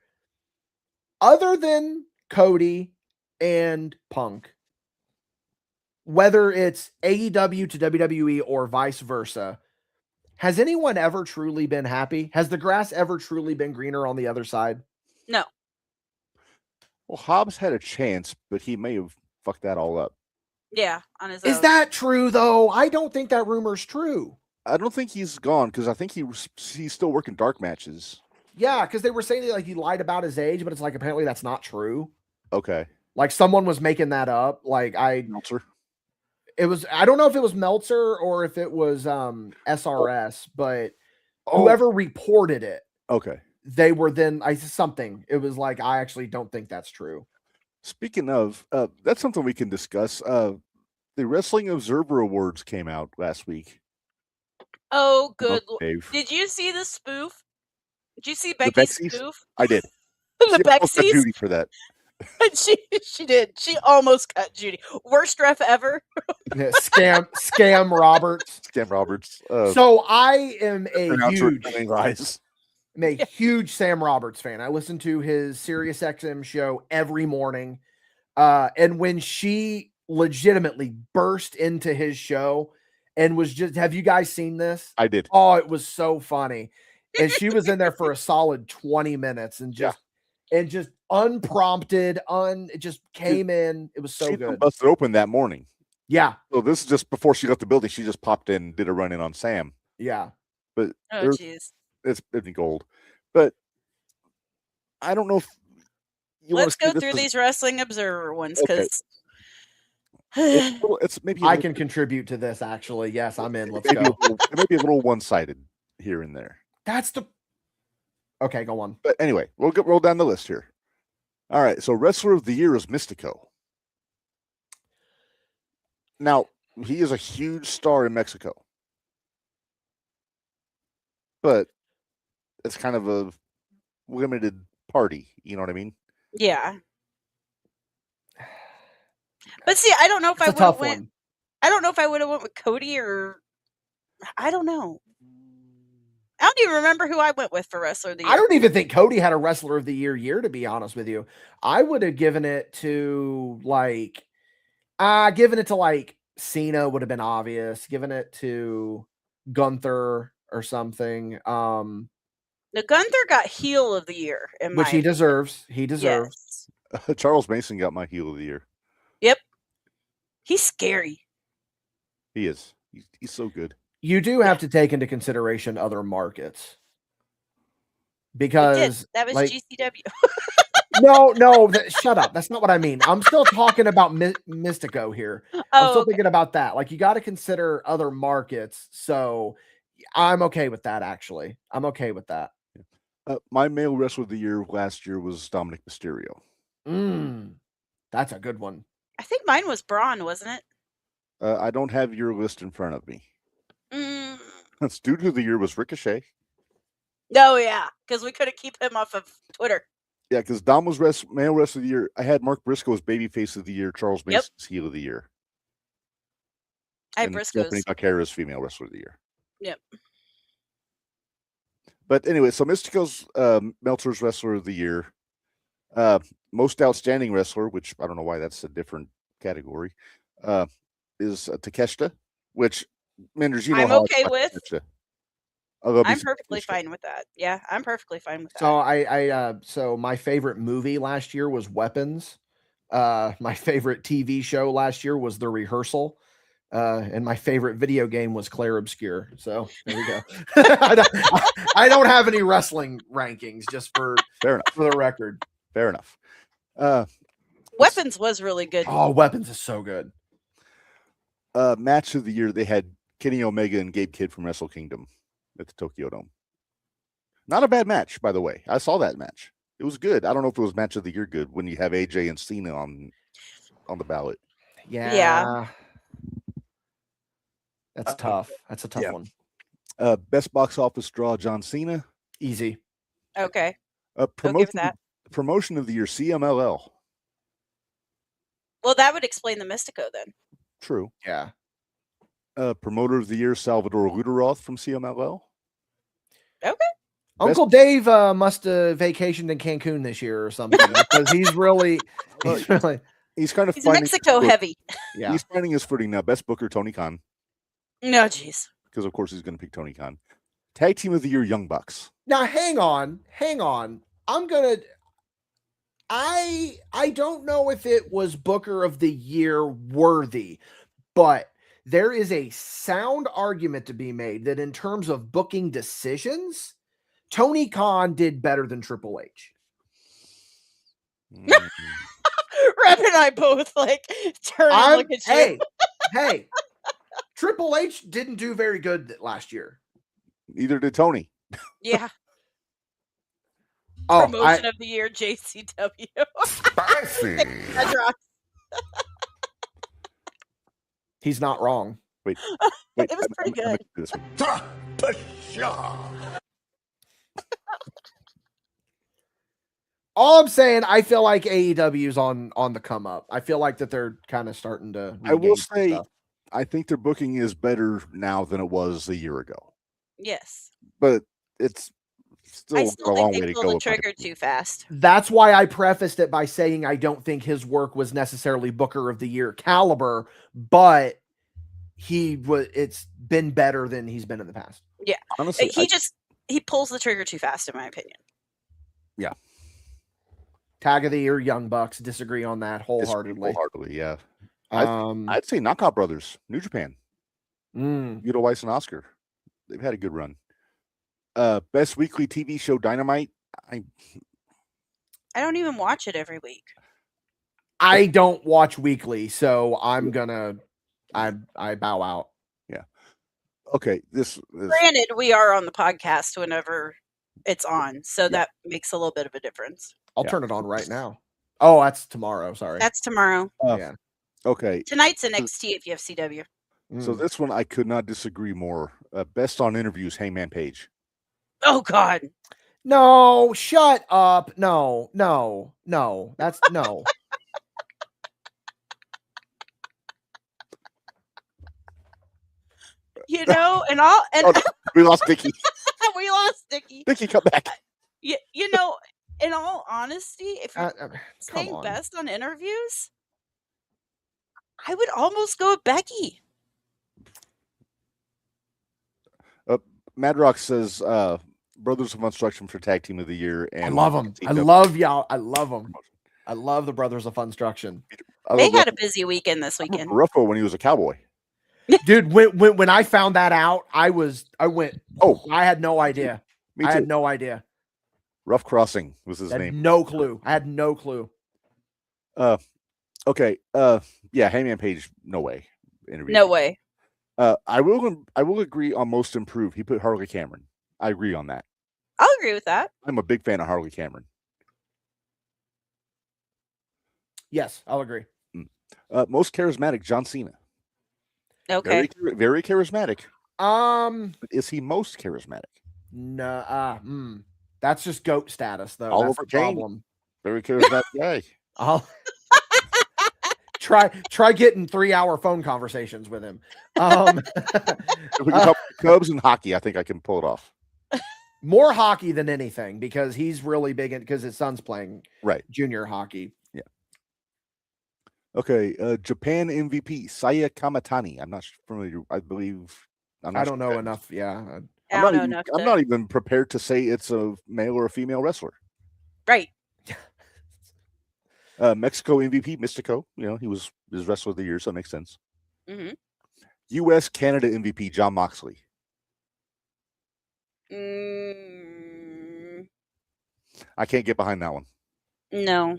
Other than Cody and Punk, whether it's AEW to WWE or vice versa, has anyone ever truly been happy? Has the grass ever truly been greener on the other side? No. Well, Hobbs had a chance, but he may have fucked that all up. Yeah, on his own. Is that true, though? I don't think that rumor's true. I don't think he's gone because I think he's still working dark matches. Yeah, because they were saying that, like, he lied about his age, but it's like apparently that's not true. Okay. Like someone was making that up. Like Meltzer. It was, I don't know if it was Meltzer or if it was SRS, but whoever reported it. Okay. They were then something. It was like, I actually don't think that's true. Speaking of, that's something we can discuss. The Wrestling Observer Awards came out last week. Oh, good. Did you see the spoof? Did you see Becky's spoof? I did. The Becky's Judy for that. she did. She almost cut Judy. Worst ref ever. Yeah, scam Roberts. Scam Roberts. So I am a huge Sam Roberts fan. I listen to his SiriusXM show every morning. And when she legitimately burst into his show and was just, have you guys seen this? I did. Oh, it was so funny. And she was in there for a solid 20 minutes and just unprompted, just came in. It was so good. Busted open that morning. Yeah. So this is just before she left the building. She just popped in, did a run in on Sam. Yeah. But jeez, it's gold. But I don't know if let's go through these Wrestling Observer ones because it's maybe I can contribute to this. Actually, yes, I'm in. Let's go. It may be a little one-sided here and there. Okay, go on. But anyway, we'll roll down the list here. All right, so Wrestler of the Year is Mystico. Now, he is a huge star in Mexico. But it's kind of a limited party, you know what I mean? Yeah. But see, I don't know if I would have went. I don't know if I would have went with Cody or I don't know. I don't even remember who I went with for Wrestler of the Year. I don't even think Cody had a Wrestler of the Year, to be honest with you. I would have given it to Cena would have been obvious. Given it to Gunther or something. The Gunther got heel of the year, which he deserves. He deserves. Yes. Charles Mason got my heel of the year. Yep. He's scary. He is. He's so good. You do have to take into consideration other markets. Because that was GCW. No, shut up. That's not what I mean. I'm still talking about Mystico here. I'm still thinking about that. Like, you got to consider other markets. So I'm okay with that, actually. I'm okay with that. My male wrestler of the year last year was Dominic Mysterio. That's a good one. I think mine was Braun, wasn't it? I don't have your list in front of me. Student of the year was Ricochet. Oh, yeah, because we couldn't keep him off of Twitter. Yeah, because Dom was male wrestler of the year. I had Mark Briscoe as babyface of the year, Charles Mason's heel of the year. I and Stephanie Briscoes. Vaquera's Female Wrestler of the Year. Yep. But anyway, so Mystico's Meltzer's Wrestler of the Year. Most Outstanding Wrestler, which I don't know why that's a different category, is Takeshita, which Minderz, you know I'm how okay I with. Takeshita. I'm perfectly fine with that. Yeah, I'm perfectly fine with that. So so my favorite movie last year was Weapons. My favorite TV show last year was The Rehearsal. And my favorite video game was Claire Obscure. So there we go. I don't have any wrestling rankings, just for the record. Fair enough. Weapons was really good. Oh, Weapons is so good. Match of the year, they had Kenny Omega and Gabe Kidd from Wrestle Kingdom at the Tokyo Dome. Not a bad match, by the way. I saw that match. It was good. I don't know if it was match of the year good when you have AJ and Cena on the ballot. Yeah. That's tough. That's a tough one. Best box office draw, John Cena. Easy. Okay. Promotion of the year, CMLL. Well, that would explain the Mystico then. True. Yeah. Promoter of the year, Salvador Luderoth from CMLL. Okay. Uncle Dave must have vacationed in Cancun this year or something, because he's kind of he's Mexico heavy. Yeah. He's finding his footing now. Best booker, Tony Khan. No, jeez. Because of course he's going to pick Tony Khan. Tag team of the year, Young Bucks. Now hang on. I don't know if it was Booker of the Year worthy, but there is a sound argument to be made that in terms of booking decisions, Tony Khan did better than Triple H. Reb and I both turn and look at you. Hey, Triple H didn't do very good last year. Neither did Tony. Yeah. Promotion of the year, JCW. Spicy. He's not wrong. Wait. It was pretty good. This one. All I'm saying, I feel like AEW's on the come up. I feel like that they're kind of starting to. I will say, I think their booking is better now than it was a year ago. Yes. But it's still I a still long think way they to pulled go. the trigger too fast. That's why I prefaced it by saying I don't think his work was necessarily Booker of the Year caliber, but it's been better than he's been in the past. Yeah. Honestly, he pulls the trigger too fast, in my opinion. Yeah. Tag of the Year, Young Bucks. Disagree on that wholeheartedly. Yeah. I'd say Knockout Brothers, New Japan. Yuta Weiss and Oscar. They've had a good run. Best weekly TV show, Dynamite. I don't even watch it every week. I don't watch weekly, so I'm gonna I bow out. Yeah. Okay. Granted, we are on the podcast whenever it's on, so that makes a little bit of a difference. I'll turn it on right now. Oh, that's tomorrow. Sorry. That's tomorrow. Yeah. Okay. Tonight's NXT if you have CW. So this one I could not disagree more. Best on interviews, Hangman Page. Oh God. No, shut up. No. That's no. You know, and we lost Dickie. We lost Dickie. Dickie, come back. You know, in all honesty, if you're saying best on interviews, I would almost go with Becky. Madrox says Brothers of Instruction for Tag Team of the Year. And I love them. I love y'all. I love them. I love the Brothers of Funstruction. They had a busy weekend this weekend. Ruffo when he was a cowboy. Dude, when I found that out, I went, oh, I had no idea. Me too. I had no idea. Rough Crossing was his name. No clue. I had no clue. Okay. Yeah, Hangman Page, no way. Interview. No way. I will agree on Most Improved. He put Harley Cameron. I agree on that. I'll agree with that. I'm a big fan of Harley Cameron. Yes, I'll agree. Most charismatic, John Cena. Okay. Very charismatic. Is he most charismatic? No. That's just GOAT status, though. Oliver That's the Kane. problem. Very charismatic guy. Try getting 3-hour phone conversations with him. If we can talk Cubs and hockey, I think I can pull it off. More hockey than anything because he's really big because his son's playing junior hockey. Yeah. Okay. Japan MVP Saya Kamatani. I'm not familiar. I believe. I don't know enough. Yeah. I'm not even prepared to say it's a male or a female wrestler. Right. Mexico MVP Mystico. He was wrestler of the year, so it makes sense. Mm-hmm. U.S. Canada MVP John Moxley. I can't get behind that one. No.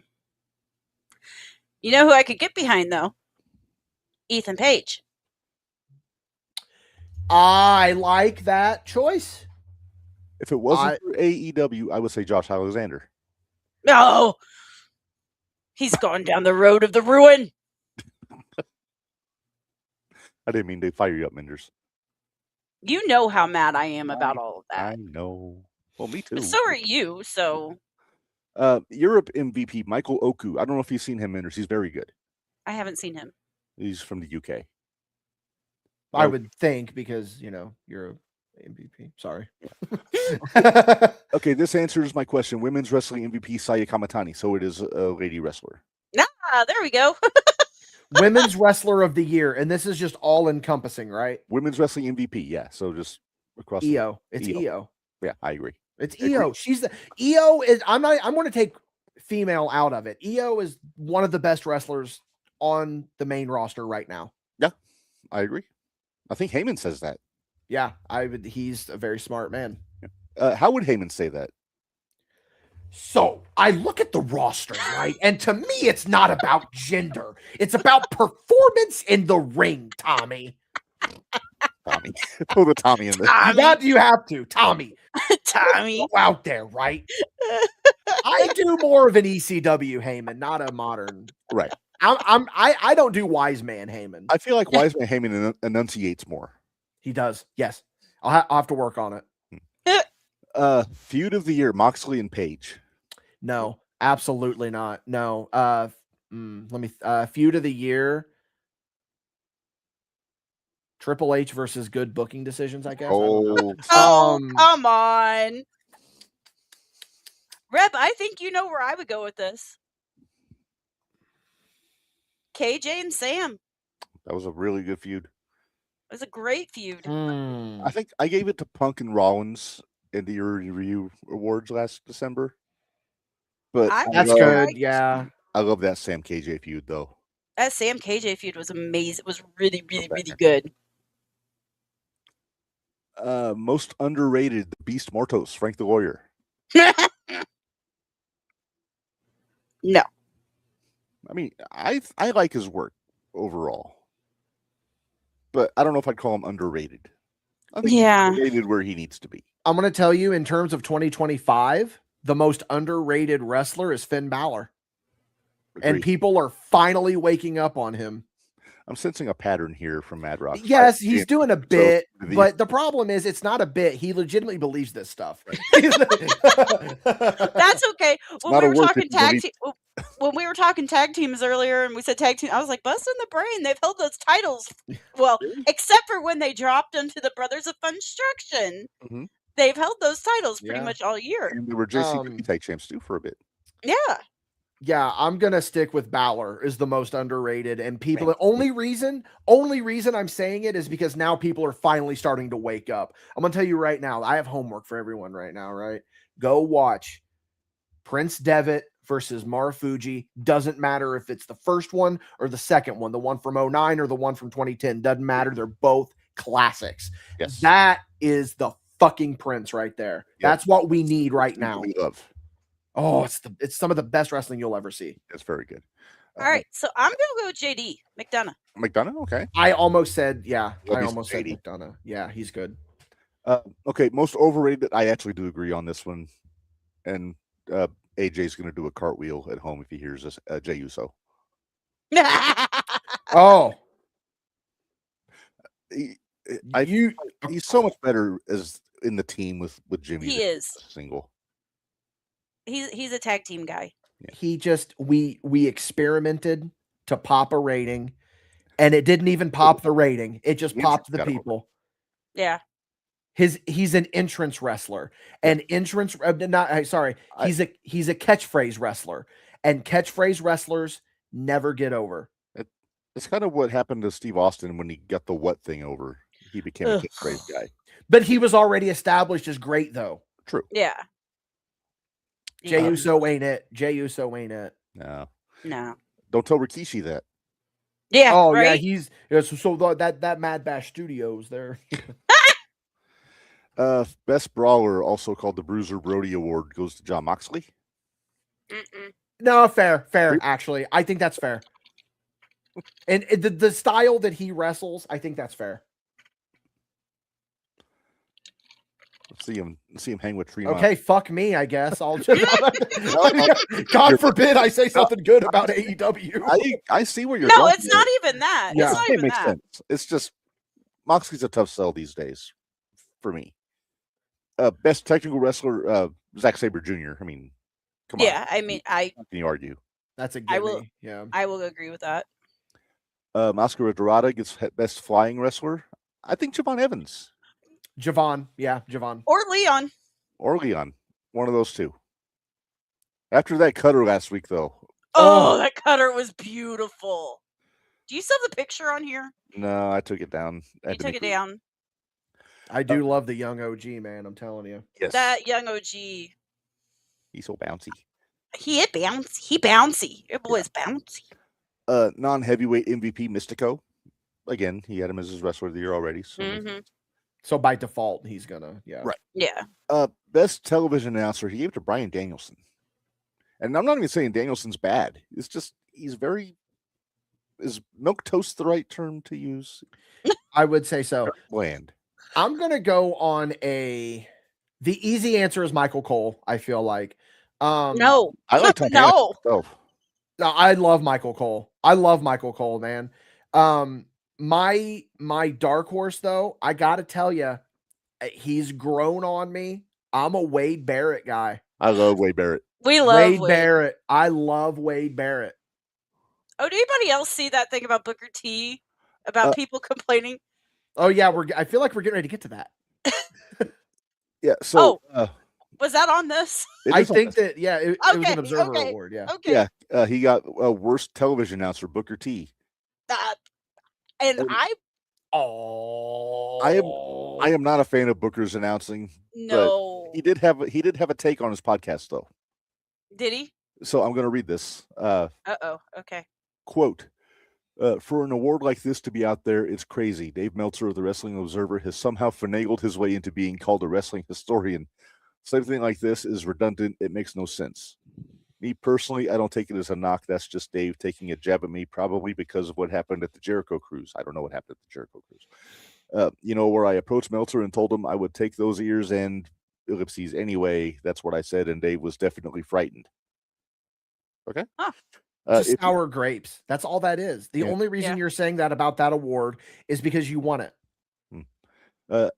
You know who I could get behind though? Ethan Page. I like that choice. If it wasn't for AEW, I would say Josh Alexander. No. He's gone down the road of the ruin. I didn't mean to fire you up, Minderz. You know how mad I am about all of that. I know. Well, me too. But so are you, so. Europe MVP, Michael Oku. I don't know if you've seen him, Minderz. He's very good. I haven't seen him. He's from the UK. I would think because, you're MVP. Sorry. Okay, this answers my question. Women's wrestling MVP Saya Kamatani. So it is a lady wrestler. There we go. Women's wrestler of the year. And this is just all encompassing, right? Women's wrestling MVP. Yeah. So just across EO. It's EO. Yeah, I agree. It's EO. She's the EO is I'm going to take female out of it. EO is one of the best wrestlers on the main roster right now. Yeah, I agree. I think Heyman says that. Yeah, he's a very smart man. How would Heyman say that? So I look at the roster, right? And to me, it's not about gender. It's about performance in the ring, Tommy. Tommy. Pull the Tommy in there. You have to, Tommy. Tommy. Go out there, right? I do more of an ECW Heyman, not a modern. Right. I don't do Wise Man Heyman. I feel like Wise Man Heyman enunciates more. He does. Yes. I'll have to work on it. Feud of the year, Moxley and Page. No, absolutely not. No. Feud of the year. Triple H versus good booking decisions, I guess. Come on. Reb, I think you know where I would go with this. KJ and Sam. That was a really good feud. It was a great feud. I think I gave it to Punk and Rollins in the review awards last December. But that's good. Yeah. I love that Sam KJ feud though. That Sam KJ feud was amazing. It was really, really, really good. Most underrated, the Beast Mortos, Frank the Warrior. No. I mean, I like his work overall. But I don't know if I'd call him underrated. I think he's underrated where he needs to be. I'm going to tell you, in terms of 2025, the most underrated wrestler is Finn Balor. Agreed. And people are finally waking up on him. I'm sensing a pattern here from Mad Rock. Yes, he's doing a bit, but the problem is it's not a bit. He legitimately believes this stuff. That's okay. When we were talking tag teams earlier and we said tag team, I was like, busting the brain. They've held those titles. Well, except for when they dropped them to the Brothers of Funstruction. Mm-hmm. They've held those titles pretty much all year. And they were JCW tag champs too for a bit. Yeah. Yeah, I'm going to stick with Balor is the most underrated. And people, the only reason I'm saying it is because now people are finally starting to wake up. I'm going to tell you right now, I have homework for everyone right now, right? Go watch Prince Devitt versus Marufuji. Doesn't matter if it's the first one or the second one, the one from 2009 or the one from 2010. Doesn't matter. They're both classics. Yes. That is the fucking Prince right there. Yep. That's what we need right now. We love. Oh, it's some of the best wrestling you'll ever see. It's very good. All right, so I'm gonna go with JD McDonough. McDonough, okay. I almost said McDonough. Yeah, he's good. Okay, most overrated. I actually do agree on this one, and AJ's gonna do a cartwheel at home if he hears this. Jey Uso. Oh, he's so much better as in the team with Jimmy. He is single. He's a tag team guy. Yeah. He just we experimented to pop a rating, and it didn't even pop the rating. It just popped the people. Yeah. He's an entrance wrestler, and he's a catchphrase wrestler, and catchphrase wrestlers never get over. It's kind of what happened to Steve Austin when he got the what thing over. He became a catchphrase guy. But he was already established as great, though. True. Yeah. Jey Uso ain't it. Jey Uso ain't it. No. Don't tell Rikishi that. Yeah. Oh, right? yeah. So that Mad Bash Studios there. Best Brawler, also called the Bruiser Brody Award, goes to Jon Moxley. No, fair. Actually, I think that's fair. And the style that he wrestles, I think that's fair. See him hang with Tremont. Okay, fuck me, I guess. I'll just God forbid I say something good about AEW. I see where you're No, going. it's not even that. Yeah. It's not It even makes that. sense. It's just Moxley's a tough sell these days for me. Best technical wrestler, Zack Sabre Jr. I mean, come on. Yeah, I mean, How can you argue? That's a I gimme. will- Yeah. I will agree with that. Oscar Dorada gets best flying wrestler. I think Javon Evans Javon. Yeah, Javon. Or Leon. or Leon, one of those two. After that cutter last week, though, Oh, that cutter was beautiful. Do you still have the picture on here? no, I took it down. You took it down. I do love the young OG, man. I'm telling you. Yes, That young OG. he's so bouncy. He is bouncy. He bouncy. Your boy's bouncy. Non-heavyweight MVP Mystico. Again, he had him as his wrestler of the year already. So, Mm-hmm. So by default, he's gonna. Yeah. Right. Yeah. Best television announcer, he gave it to Bryan Danielson. And I'm not even saying Danielson's bad. It's just is milk toast the right term to use? I would say so. Bland. I'm gonna go on the easy answer is Michael Cole. I feel like. No. I like Tom No. myself. No, I love Michael Cole. Man. My dark horse though, I gotta tell you, he's grown on me. I'm a Wade Barrett guy. I love Wade Barrett. We love Wade Wade. Barrett. I love Wade Barrett. Oh, did anybody else see that thing about Booker T? About people complaining? Oh yeah, I feel like we're getting ready to get to that. Yeah. So Was that on this? I think that it was Okay, an Observer okay. Award. Yeah. Okay. yeah, he got worst television announcer, Booker T. And And- I I am not a fan of Booker's announcing. no. He did have a take on his podcast though. Did he? So I'm going to read this. Uh-oh. Okay. Quote, for an award like this to be out there, it's crazy. Dave Meltzer of the Wrestling Observer has somehow finagled his way into being called a wrestling historian. Something like this is redundant. It makes no sense. Me personally, I don't take it as a knock. That's just Dave taking a jab at me, probably because of what happened at the Jericho Cruise. I don't know what happened at the Jericho Cruise. Where I approached Meltzer and told him I would take those ears and ellipses anyway. That's what I said, and Dave was definitely frightened. Okay. Huh. Just sour grapes. That's all that is. The only reason you're saying that about that award is because you won it.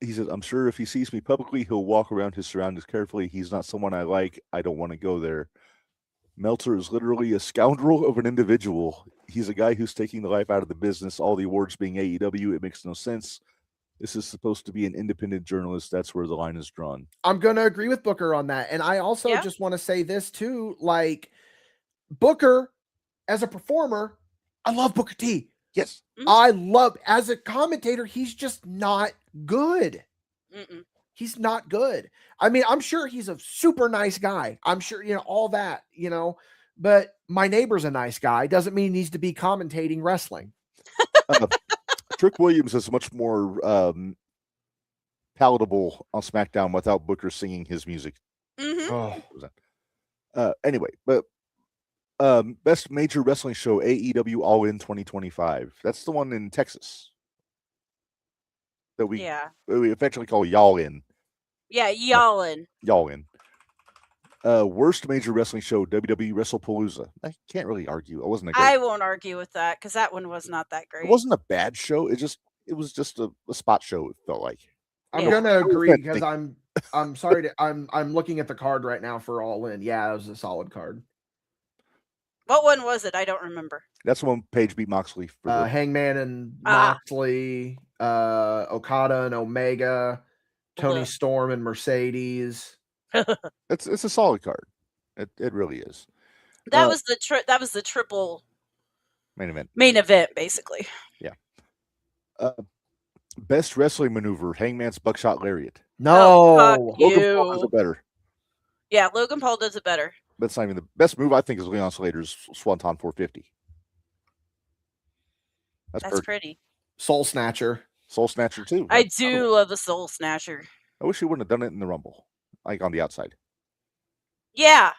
He says, I'm sure if he sees me publicly, he'll walk around his surroundings carefully. He's not someone I like. I don't want to go there. Meltzer is literally a scoundrel of an individual. He's a guy who's taking the life out of the business. All the awards being AEW, it makes no sense. This is supposed to be an independent journalist. That's where the line is drawn. I'm going to agree with Booker on that. And I also just want to say this too, like Booker as a performer, I love Booker T. Yes. Mhm. I love as a commentator, he's just not good. Mm-mm. He's not good. I mean, I'm sure he's a super nice guy. I'm sure, all that, but my neighbor's a nice guy. Doesn't mean he needs to be commentating wrestling. Trick Williams is much more palatable on SmackDown without Booker singing his music. Mm-hmm. Anyway, but best major wrestling show, AEW All In 2025. That's the one in Texas that we affectionately call Y'all In. Yeah, Y'allin. Y'all In. Worst major wrestling show, WWE WrestlePalooza. I can't really argue. It wasn't a great. I won't argue with that because that one was not that great. It wasn't a bad show. It was just a spot show. It felt like. I'm gonna agree because I'm sorry to I'm looking at the card right now for All In. Yeah, it was a solid card. What one was it? I don't remember. That's the one Page beat Moxley for the Hangman and Moxley, Okada and Omega, Tony Storm and Mercedes. It's a solid card. It really is. That was the triple main event. Main event, basically. Yeah. Best wrestling maneuver: Hangman's buckshot lariat. No, Logan Paul does it better. Yeah, Logan Paul does it better. But it's not even the best move. I think is Leon Slater's Swanton 450. That's pretty. Soul Snatcher too. I do love the Soul Snatcher. I wish he wouldn't have done it in the Rumble, like on the outside. Yeah,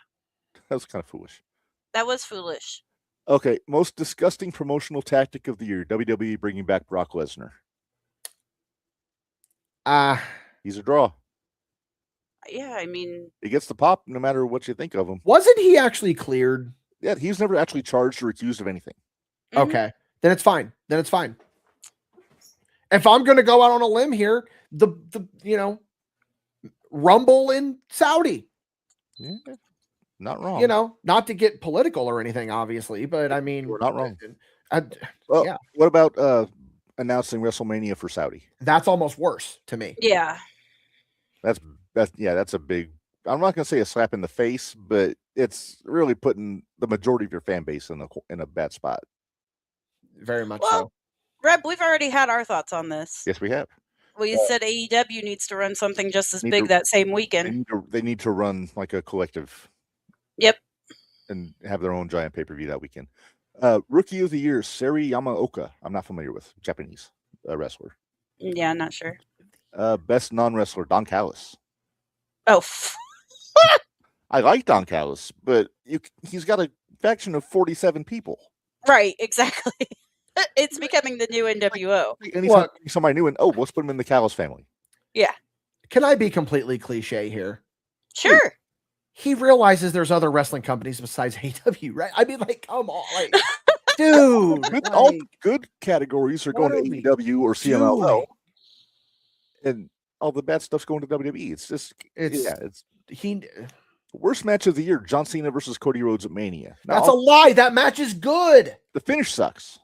that was kind of foolish. That was foolish. Okay, most disgusting promotional tactic of the year: WWE bringing back Brock Lesnar. He's a draw. Yeah, I mean, he gets the pop no matter what you think of him. Wasn't he actually cleared? Yeah, he's never actually charged or accused of anything. Mm-hmm. Okay, then it's fine. If I'm going to go out on a limb here, the Rumble in Saudi. Yeah, not wrong. Not to get political or anything, obviously, but I mean, we're not wrong. Yeah. What about announcing WrestleMania for Saudi? That's almost worse to me. Yeah. That's a big. I'm not going to say a slap in the face, but it's really putting the majority of your fan base in a bad spot. Very much so. Reb, we've already had our thoughts on this. Yes, we have. We said AEW needs to run something just as big that same weekend. They need to run like a collective. Yep. And have their own giant pay-per-view that weekend. Rookie of the Year, Sari Yamaoka. I'm not familiar with. Japanese wrestler. Yeah, not sure. Best non-wrestler, Don Callis. Oh. I like Don Callis, but he's got a faction of 47 people. Right, exactly. It's becoming the new NWO. Anytime somebody new, and let's put him in the Callis family. Yeah. Can I be completely cliche here? Sure. He realizes there's other wrestling companies besides AEW, right? I mean, come on, dude. All good categories are going to AEW or CMLL, and all the bad stuff's going to WWE. It's worst match of the year: John Cena versus Cody Rhodes at Mania. Now, that's a lie. That match is good. The finish sucks.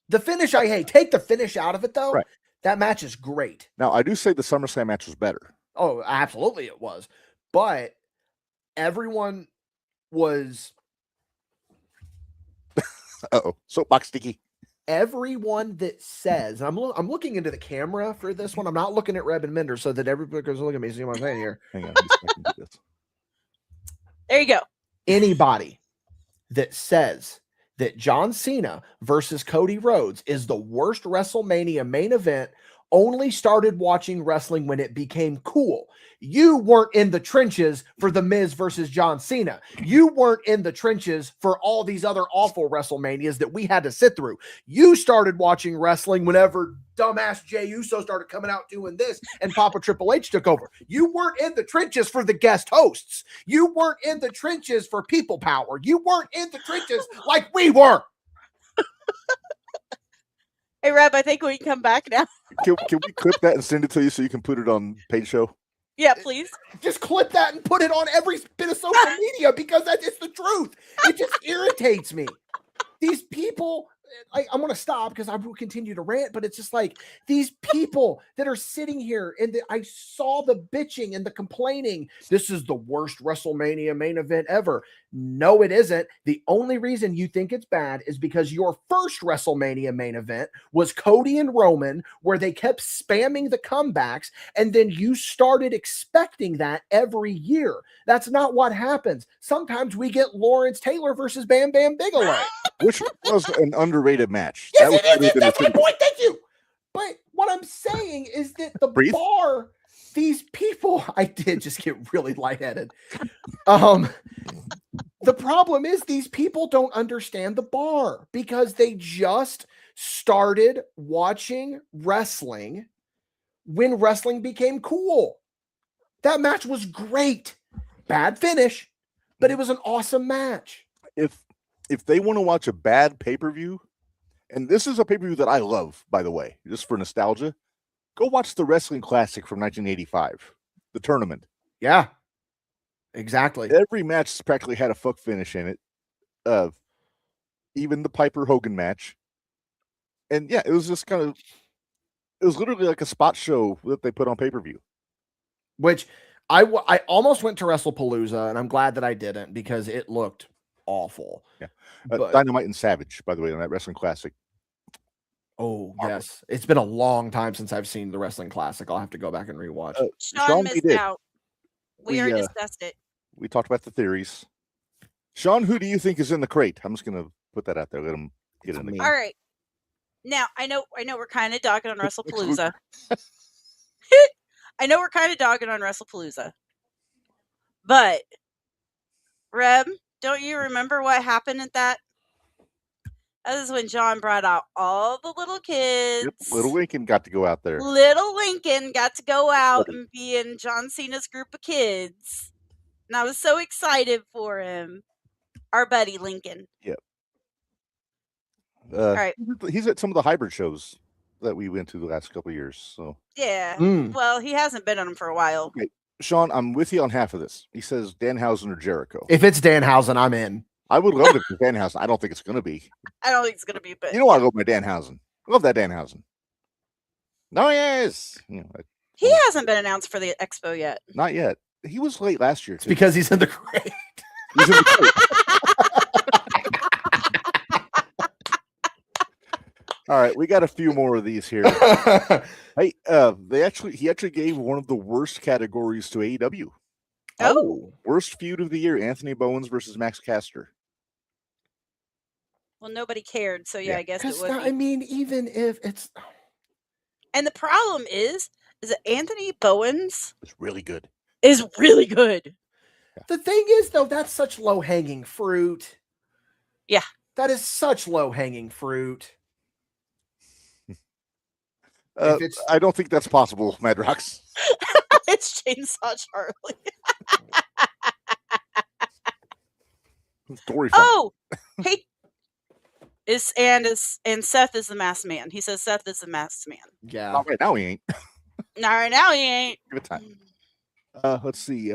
The finish I hate. Take the finish out of it, though. Right. That match is great. Now, I do say the SummerSlam match was better. Oh, absolutely it was. But everyone was... Soapbox Dickie. Everyone that says... I'm looking into the camera for this one. I'm not looking at Reb Minderz so that everybody goes look at me. See what I'm saying here? Hang on. There you go. Anybody that says that John Cena versus Cody Rhodes is the worst WrestleMania main event only started watching wrestling when it became cool. You weren't in the trenches for The Miz versus John Cena. You weren't in the trenches for all these other awful WrestleManias that we had to sit through. You started watching wrestling whenever dumbass Jey Uso started coming out doing this and Papa Triple H took over. You weren't in the trenches for the guest hosts. You weren't in the trenches for people power. You weren't in the trenches like we were. Hey, Reb, I think we can come back now. Can we clip that and send it to you so you can put it on Page Show? Yeah, please. Just clip that and put it on every bit of social media because that is the truth. It just irritates me. These people, I'm going to stop because I will continue to rant, but it's just like these people that are sitting here and I saw the bitching and the complaining. This is the worst WrestleMania main event ever. No, it isn't. The only reason you think it's bad is because your first WrestleMania main event was Cody and Roman, where they kept spamming the comebacks, and then you started expecting that every year. That's not what happens. Sometimes we get Lawrence Taylor versus Bam Bam Bigelow. Which was an underrated match. Yes, it is. That's my point. Thank you. But what I'm saying is that the bar, these people, I did just get really lightheaded. The problem is these people don't understand the bar because they just started watching wrestling when wrestling became cool. That match was great. Bad finish, but it was an awesome match. If they want to watch a bad pay-per-view, and this is a pay-per-view that I love, by the way, just for nostalgia, go watch the Wrestling Classic from 1985, the tournament. Yeah, exactly. Every match practically had a fuck finish in it. even the Piper Hogan match. And yeah, it was just it was literally like a spot show that they put on pay-per-view. Which I almost went to WrestlePalooza, and I'm glad that I didn't because it looked awful. Yeah. But- Dynamite and Savage, by the way, on that Wrestling Classic. Oh, yes. It's been a long time since I've seen the Wrestling Classic. I'll have to go back and rewatch. Sean missed out. We already discussed it. We talked about the theories. Sean, who do you think is in the crate? I'm just going to put that out there. Let him get in the All right. Now, I know we're kind of dogging on WrestlePalooza. I know we're kind of dogging on WrestlePalooza. But, Reb, don't you remember what happened at that? That is when John brought out all the little kids. Yep, little Lincoln got to go out there. Little Lincoln got to go out and be in John Cena's group of kids. And I was so excited for him. Our buddy Lincoln. Yep. All right. He's at some of the hybrid shows that we went to the last couple of years. So yeah. Well, he hasn't been on them for a while. Okay. Sean, I'm with you on half of this. He says Danhausen or Jericho. If it's Danhausen, I'm in. I would love it if it's Danhausen. I don't think it's going to be. I don't think it's going to be. But you know I love my Danhausen. I love that Danhausen. No, yes. He hasn't been announced for the expo yet. Not yet. He was late last year, too. It's because he's in the crate. He's in the crate. All right, we got a few more of these here. Hey, he actually gave one of the worst categories to AEW. Oh, worst feud of the year: Anthony Bowens versus Max Caster. Well, nobody cared, so yeah. I guess it would. I mean, even if it's, and the problem is that Anthony Bowens is really good. Is really good. Yeah. The thing is, though, that's such low hanging fruit. Yeah, that is such low hanging fruit. I don't think that's possible, Madrox. It's Chainsaw Charlie. Hey, and Seth is the masked man. He says Seth is the masked man. Yeah. Not right now he ain't. Not right now he ain't. Give it time. Let's see.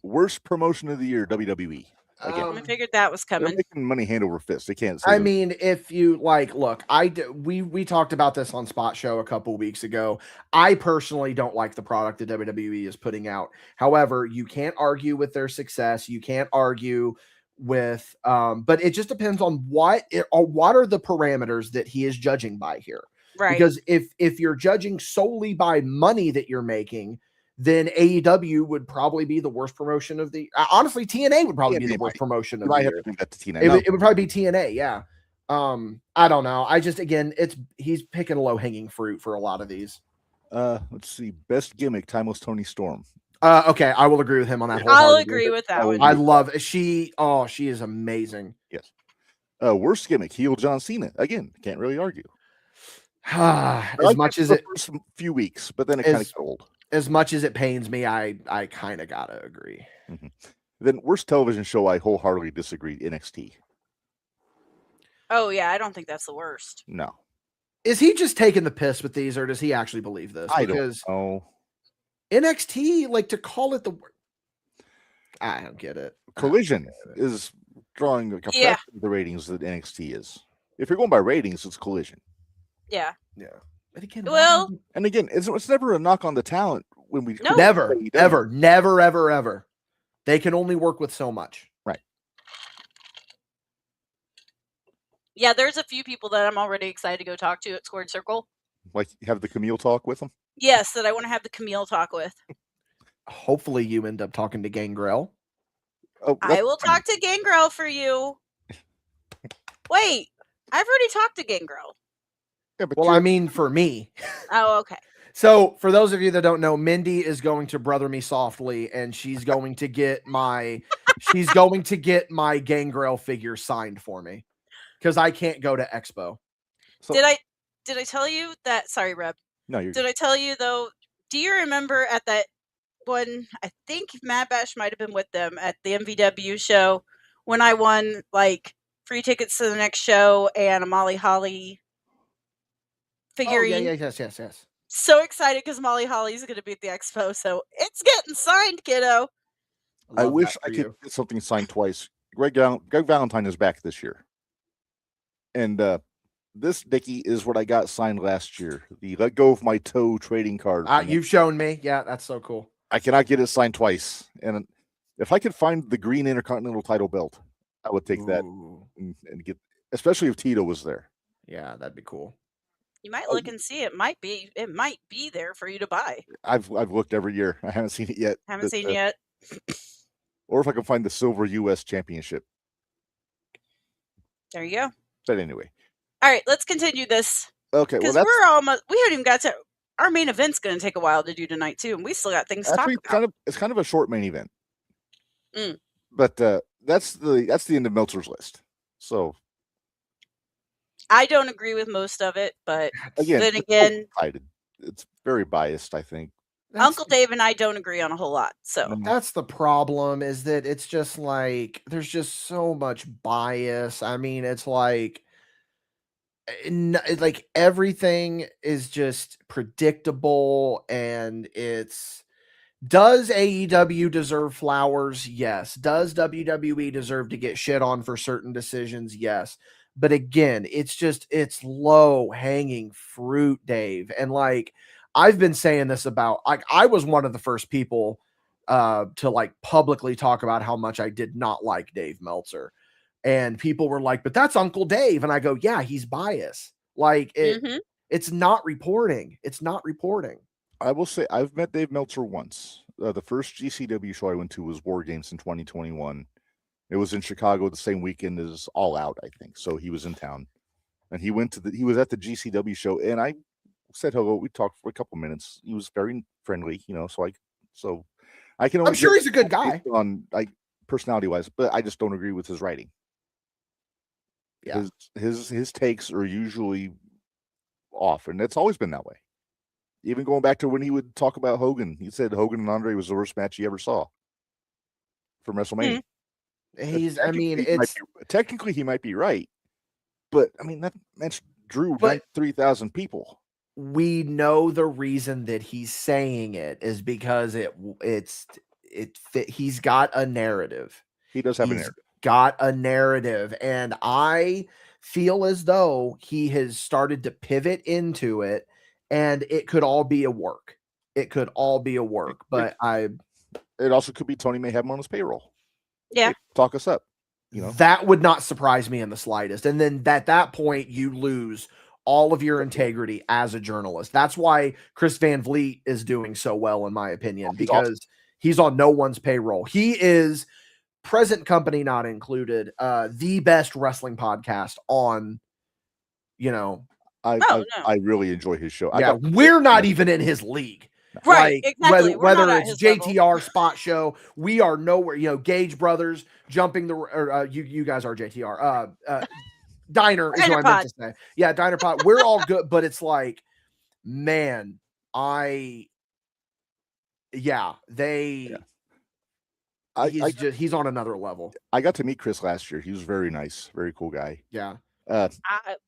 Worst promotion of the year, WWE. Again, I figured that was coming. They're making money hand over fist. They can't. I mean, if you look, we talked about this on Spot Show a couple weeks ago. I personally don't like the product that WWE is putting out. However, you can't argue with their success. You can't argue with, but it just depends on what are the parameters that he is judging by here. Right. Because if you're judging solely by money that you're making, then AEW would probably be the worst promotion of the. Honestly, TNA would probably be the worst promotion of the year. Have to that to TNA. It would probably be TNA. Yeah. I don't know. He's picking low hanging fruit for a lot of these. Let's see. Best gimmick: Timeless Tony Storm. Okay, I will agree with him on that. I'll agree with that one. I love she is amazing. Yes. Worst gimmick: heel John Cena. Again, can't really argue. As much as the first few weeks, but then it kind of got old. As much as it pains me, I kind of gotta agree. Mm-hmm. Then worst television show, I wholeheartedly disagree. NXT. Oh yeah, I don't think that's the worst. No. Is he just taking the piss with these, or does he actually believe this? I don't know. NXT, to call it I don't get it. Collision is drawing a fraction of the ratings that NXT is. If you're going by ratings, it's Collision. Yeah. Yeah. But again, it's never a knock on the talent when we never, ever. They can only work with so much. Right. Yeah, there's a few people that I'm already excited to go talk to at Squared Circle. Like have the Camille talk with them? Yes, that I want to have the Camille talk with. Hopefully you end up talking to Gangrel. Oh, I will talk to Gangrel for you. Wait, I've already talked to Gangrel. Yeah, well, I mean, for me. Oh, okay. So, for those of you that don't know, Mindy is going to brother me softly, and she's going to get my Gangrel figure signed for me because I can't go to Expo. So, did I tell you that? Sorry, Reb. No, did I tell you though? Do you remember at that one? I think Mad Bash might have been with them at the MVW show when I won free tickets to the next show and a Molly Holly figurine. Oh, yes. So excited because Molly Holly's going to be at the expo, so it's getting signed, kiddo. I wish I could get something signed twice. Greg Valentine is back this year. And this, Dickie, is what I got signed last year. The Let Go of My Toe trading card. You've shown me. Yeah, that's so cool. I cannot get it signed twice. And if I could find the green Intercontinental title belt, I would take that and get, especially if Tito was there. Yeah, that'd be cool. You might look and see. It might be there for you to buy. I've looked every year. I haven't seen it yet. Haven't seen yet. Or if I can find the silver U.S. championship. There you go. But anyway. All right, let's continue this. Okay, well, we haven't even got to our main event's going to take a while to do tonight too, and we still got things to talk about. It's kind of a short main event. But that's the end of Meltzer's list. So I don't agree with most of it, but then again, it's very biased, I think. Uncle Dave and I don't agree on a whole lot. So that's the problem, is that it's just like there's just so much bias. I mean, it's like everything is just predictable, and does AEW deserve flowers? Yes. Does WWE deserve to get shit on for certain decisions? Yes. But again, it's low hanging fruit, Dave. And like, I've been saying this about, like, I was one of the first people to like publicly talk about how much I did not like Dave Meltzer. And people were like, but that's Uncle Dave. And I go, yeah, he's biased. Like it's not reporting. It's not reporting. I will say I've met Dave Meltzer once. The first GCW show I went to was War Games in 2021. It was in Chicago the same weekend as All Out, I think. So he was in town, and he was at the GCW show, and I said hello. We talked for a couple minutes. He was very friendly, so I can. I'm sure he's a good guy on like personality wise, but I just don't agree with his writing. Yeah, his takes are usually off, and it's always been that way. Even going back to when he would talk about Hogan, he said Hogan and Andre was the worst match he ever saw from WrestleMania. Technically he might be right, but I mean that match drew 3,000 people. We know the reason that he's saying it is because he's got a narrative. He does have a narrative. Got a narrative, and I feel as though he has started to pivot into it. And it could all be a work. It but it also could be Tony may have him on his payroll. Yeah. Talk us up. That would not surprise me in the slightest. And then at that point, you lose all of your integrity as a journalist. That's why Chris Van Vliet is doing so well, in my opinion, because he's on no one's payroll. He is, present company not included, the best wrestling podcast on, I really enjoy his show. We're not even in his league. Right, like, exactly. Whether it's JTR Spot Show, we are nowhere. Gage Brothers jumping you guys are JTR. Diner is what I meant to say. Yeah, Diner Pod. We're all good, but it's like, man, he's on another level. I got to meet Chris last year. He was very nice, very cool guy. Yeah.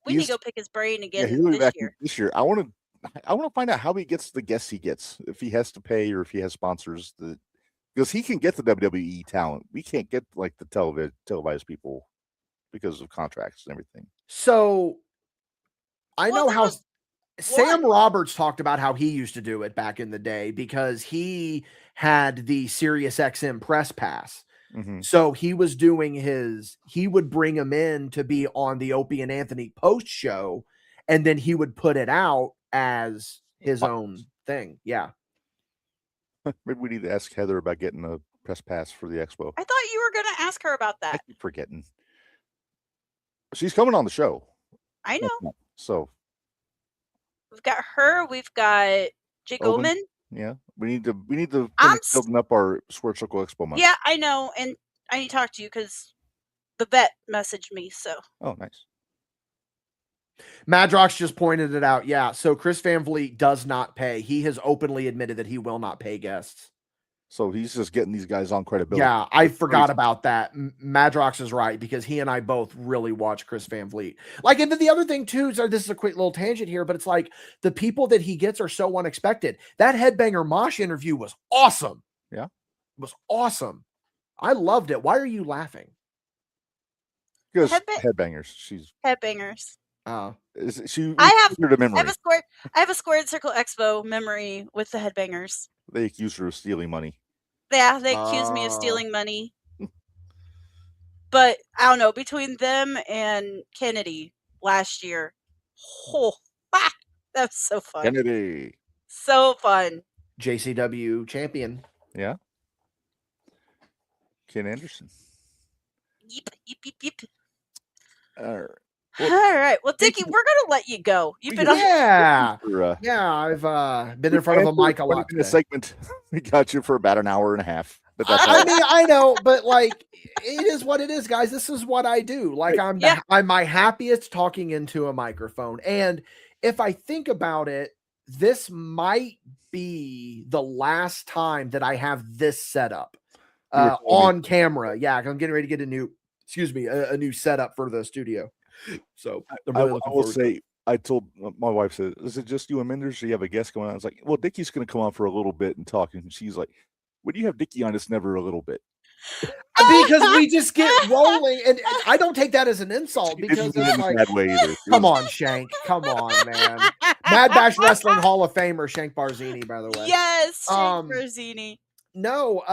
We need to go pick his brain again this year. I want to find out how he gets the guests he gets, if he has to pay or if he has sponsors. Because he can get the WWE talent. We can't get like the televised people because of contracts and everything. So I know how Sam Roberts talked about how he used to do it back in the day because he had the SiriusXM press pass. Mm-hmm. So he was doing he would bring him in to be on the Opie and Anthony post show, and then he would put it out as his own thing. Yeah. Maybe we need to ask Heather about getting a press pass for the expo. I thought you were going to ask her about that. I keep forgetting. She's coming on the show. I know. So we've got her. We've got Jake Oman. Yeah, we need to finish building up our Sports Circle Expo month. Yeah, I know, and I need to talk to you because the vet messaged me. So. Oh, nice. Madrox just pointed it out. Yeah, so Chris Van Vliet does not pay. He has openly admitted that he will not pay guests. So he's just getting these guys on credibility. Yeah, I forgot about that. Madrox is right because he and I both really watch Chris Van Vliet. Like, and then the other thing too, so this is a quick little tangent here, but it's like the people that he gets are so unexpected. That Headbanger Mosh interview was awesome. Yeah, it was awesome. I loved it. Why are you laughing? Because headbangers. She's Headbangers. she. I have her to memory. I have a Squared Circle Expo memory with the Headbangers. They accused her of stealing money. Yeah, they accused me of stealing money. But I don't know, between them and Kennedy last year, that was so fun. Kennedy. So fun. JCW champion. Yeah. Ken Anderson. Yep. All right. All right. Well, Dickie, we're gonna let you go. You've been yeah. I've been in front of a mic a lot. In a segment, we got you for about an hour and a half. But that's I mean, I know, but like, it is what it is, guys. This is what I do. Like, I'm my happiest talking into a microphone. And if I think about it, this might be the last time that I have this setup on camera. Yeah, I'm getting ready to get a new setup for the studio. So I'm really looking forward to it. I told my wife, said, "Is it just you and Minderz? Do you have a guest going on?" I was like, "Well, Dickie's going to come on for a little bit and talk." And she's like, "When you have Dickie on, it's never a little bit." Because we just get rolling, and I don't take that as an insult because it's like, bad way either. Come on, Shank. Come on, man. Mad Bash Wrestling Hall of Famer Shank Barzini, by the way. Yes, Shank Barzini. No,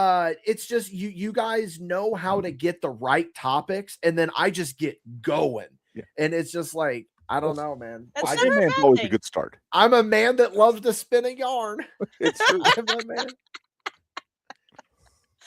it's just you guys know how to get the right topics, and then I just get going. Yeah. And it's just like, I don't know, man. Man's always a good start. I'm a man that loves to spin a yarn. It's true. Man.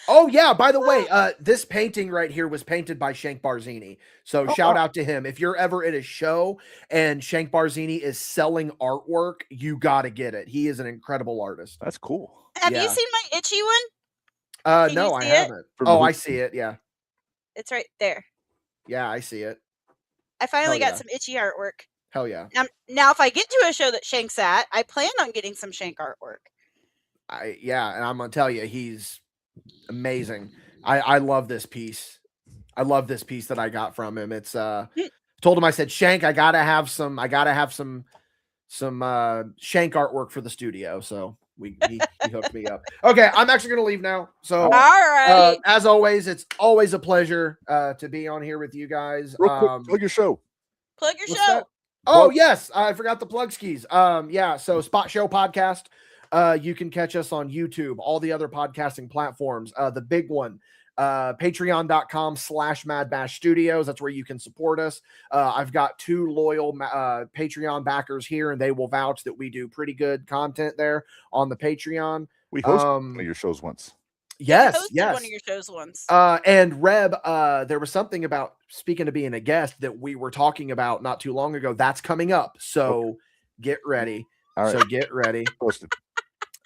Oh, yeah. By the way, this painting right here was painted by Shank Barzini. So shout out to him. If you're ever at a show and Shank Barzini is selling artwork, you got to get it. He is an incredible artist. That's cool. Have you seen my itchy one? No, I haven't. Oh, I see it. Yeah. It's right there. Yeah, I see it. I finally got some itchy artwork. Hell yeah. Now, if I get to a show that Shank's at, I plan on getting some Shank artwork. And I'm going to tell you, he's amazing. I love this piece. I love this piece that I got from him. It's told him, I said, Shank, I gotta have some Shank artwork for the studio. So he hooked me up. Okay, I'm actually gonna leave now. So all right. As always, it's always a pleasure to be on here with you guys. Real quick, plug your show. Plug your show. That? Oh, yes, I forgot the plug skis. So Spot Show Podcast. You can catch us on YouTube, all the other podcasting platforms. The big one, patreon.com/Mad Bash Studios. That's where you can support us. I've got 2 loyal Patreon backers here, and they will vouch that we do pretty good content there on the Patreon. We hosted one of your shows once. Yes. One of your shows once. And Reb, there was something about, speaking of being a guest, that we were talking about not too long ago. That's coming up. So get ready. All right. So get ready. Posted.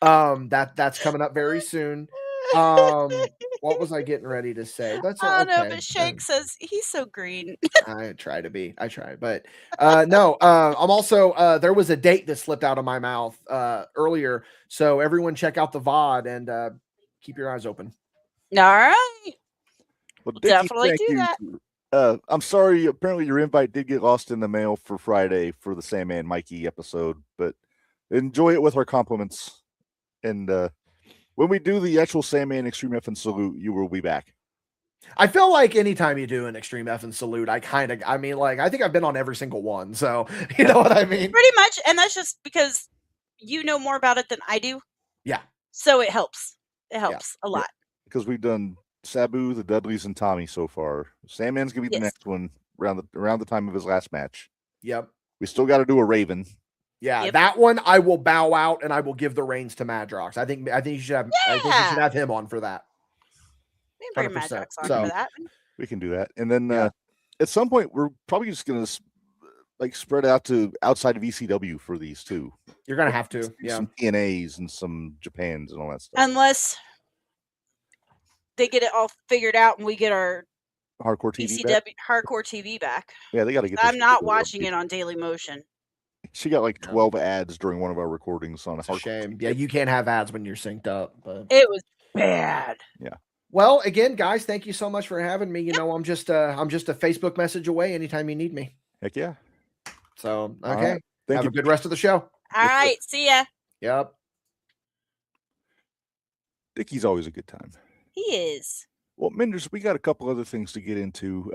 That's coming up very soon. What was I getting ready to say? That's I don't know, but Shank says he's so green. I try, but no. I'm also there was a date that slipped out of my mouth earlier, so everyone check out the VOD and keep your eyes open. All right. Well, Dickie, definitely do that. I'm sorry. Apparently, your invite did get lost in the mail for Friday for the Sandman Mikey episode, but enjoy it with our compliments. And when we do the actual Sandman Extreme F and Salute, you will be back. I feel like anytime you do an Extreme F and Salute, I think I've been on every single one. So you know what I mean? Pretty much. And that's just because you know more about it than I do. Yeah. So it helps. It helps a lot. Because we've done Sabu, the Dudleys, and Tommy so far. Sandman's going to be the next one around the time of his last match. Yep. We still got to do a Raven. Yeah, that one I will bow out and I will give the reins to Madrox. I think you should have. I think you should have him on for that. We can bring Madrox on for that. We can do that, and then at some point we're probably just gonna spread out to outside of ECW for these too. You're gonna have to, some TNAs and some Japans and all that stuff. Unless they get it all figured out and we get our hardcore TV ECW back. hardcore TV back. Yeah, they got to get. I'm not watching it on Daily Motion. She got 12 ads during one of our recordings on a shame. Yeah, you can't have ads when you're synced up. But it was bad. Yeah. Well, again, guys, thank you so much for having me. You know, I'm just a Facebook message away anytime you need me. Heck yeah. So okay. Right. Have a good rest of the show. All right. See ya. Yep. Dickie's always a good time. He is. Well, Minderz, we got a couple other things to get into.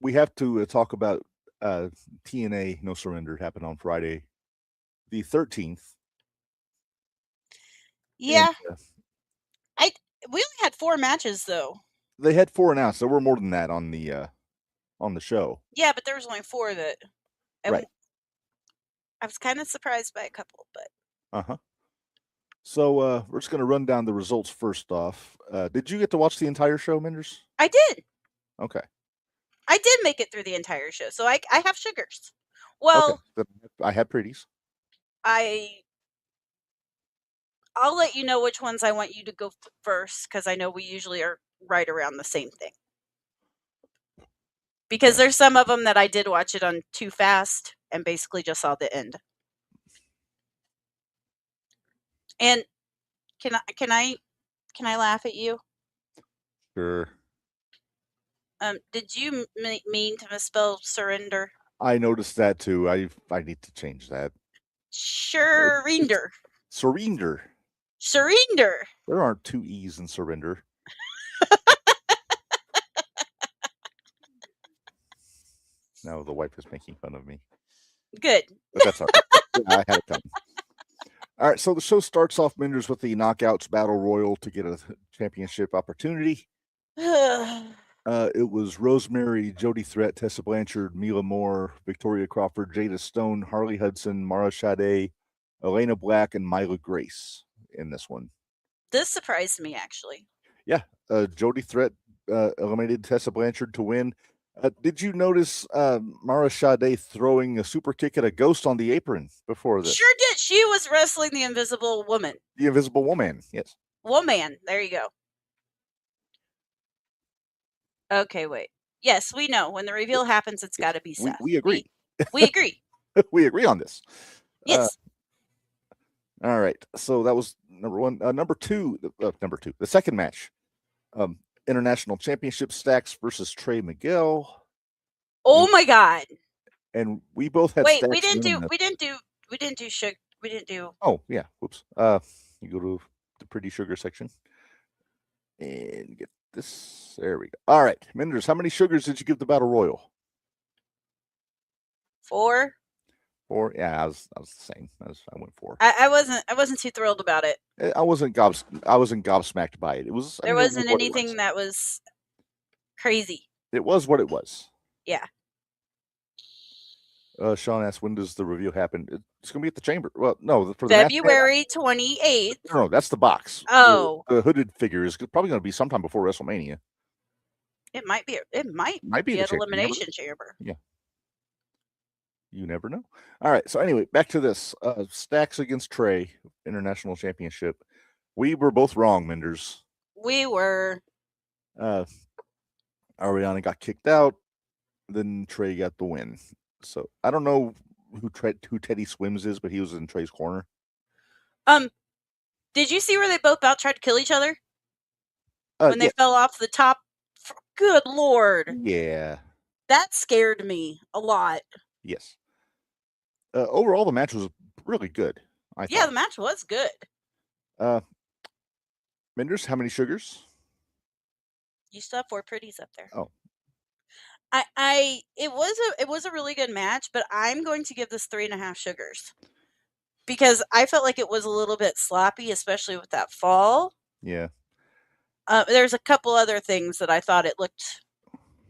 we have to talk about TNA No Surrender. It happened on Friday, the 13th. Yeah. And, we only had 4 matches though. they had 4 announced. There were more than that on the show. Yeah, but there was only 4 that. Right. I was kind of surprised by a couple, but. So we're just going to run down the results first off. Did you get to watch the entire show, Minderz? I did. Okay. I did make it through the entire show, so I have sugars. Well, okay. I have pretties. I'll let you know which ones I want you to go first, because I know we usually are right around the same thing. Because there's some of them that I did watch it on too fast and basically just saw the end. And can I laugh at you? Sure. Did you mean to misspell surrender? I noticed that too. I need to change that. Sureender. Sureender. Sureender. There aren't 2 E's in surrender. Now the wife is making fun of me. Good. But that's all right. I had it coming. All right, so the show starts off, Minderz, with the Knockouts Battle Royal to get a championship opportunity. It was Rosemary, Jody Threat, Tessa Blanchard, Mila Moore, Victoria Crawford, Jada Stone, Harley Hudson, Mara Sade, Elena Black, and Myla Grace in this one. This surprised me, actually. Yeah, Jody Threat eliminated Tessa Blanchard to win. Did you notice Mara Sade throwing a super kick at a ghost on the apron before this? Sure did. She was wrestling the Invisible Woman. The Invisible Woman, yes. Woman. There you go. Okay, wait. Yes, we know. When the reveal happens, it's got to be Seth. We agree. We agree. We agree on this. Yes. All right. So that was number 1. Number two, the second match. International Championship Stacks versus Trey Miguel. Oh my God. And we both had Wait, Stacks we didn't winning do. Oh, yeah. Whoops. You go to the pretty sugar section and get this. There we go. All right. Minderz, how many sugars did you give the Battle Royal? 4. 4? Yeah, I was the same. I went 4. I wasn't too thrilled about it. I wasn't gobsmacked by it. It was. There wasn't anything that was crazy. It was what it was. Yeah. Sean asked, when does the review happen? It's going to be at the Chamber. Well, no, for the February 28th. No, that's the box. Oh, the hooded figure is probably going to be sometime before WrestleMania. it might be. It might be at Elimination Chamber. Yeah. You never know. All right. So anyway, back to this. Stacks against Trey, International Championship. We were both wrong, Minderz. We were. Ariana got kicked out. Then Trey got the win. So I don't know who Teddy Swims is, but he was in Trey's corner. Did you see where they both about tried to kill each other? When they fell off the top? Good Lord. Yeah. That scared me a lot. Yes. Overall, the match was really good. I thought. The match was good. Minderz, how many sugars? You still have 4 pretties up there. Oh. It was a really good match, but I'm going to give this 3.5 sugars because I felt like it was a little bit sloppy, especially with that fall. Yeah. There's a couple other things that I thought it looked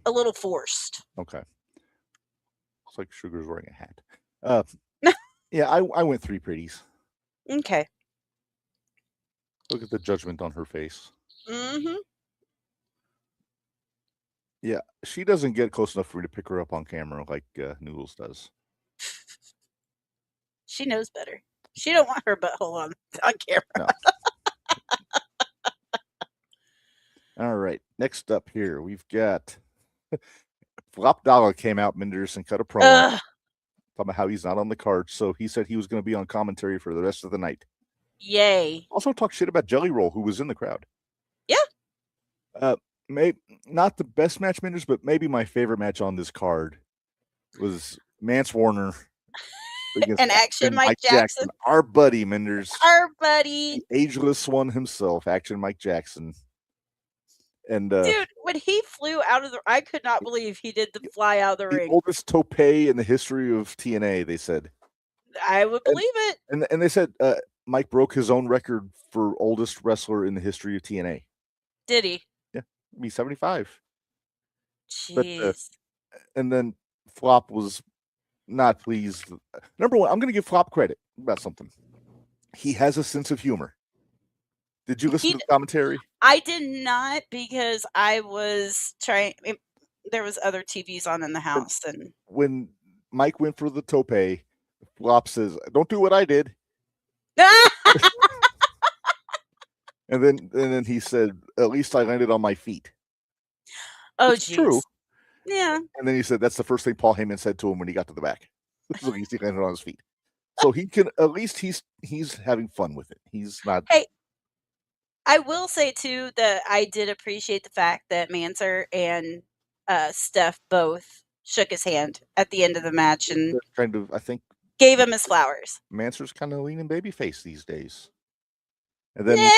a little forced. Okay. Looks like Sugar's wearing a hat. Yeah, I went 3 pretties. Okay. Look at the judgment on her face. Mm-hmm. Yeah, she doesn't get close enough for me to pick her up on camera like Noodles does. She knows better. She don't want her butthole on camera. No. All right, next up here, we've got Flop Dollar came out, Minderz, and cut a promo talking about how he's not on the card. So he said he was going to be on commentary for the rest of the night. Yay. Also talk shit about Jelly Roll, who was in the crowd. Yeah. Maybe not the best match, Minderz, but maybe my favorite match on this card was Mance Warner against and Action Mike Jackson. Our buddy, Minderz. Our buddy. The ageless one himself, Action Mike Jackson. And Dude, when he flew out of I could not believe he did the fly out of the the ring. oldest tope in the history of TNA, they said. I would believe it. And they said Mike broke his own record for oldest wrestler in the history of TNA. Did he? Yeah, he's 75. Jeez. But, and then Flop was not pleased. Number one, I'm going to give Flop credit about something. He has a sense of humor. Did you listen to the commentary? I did not, because I was trying. There was other TVs on in the house, and when Mike went for the tope, Flop says, "Don't do what I did." and then he said, "At least I landed on my feet." Oh, geez. True. Yeah. And then he said that's the first thing Paul Heyman said to him when he got to the back. So he landed on his feet. So he can, at least he's having fun with it. He's not. Hey, I will say too that I did appreciate the fact that Manser and Steph both shook his hand at the end of the match and kind of, I think, gave him his flowers. Manser's kind of leaning babyface these days. And then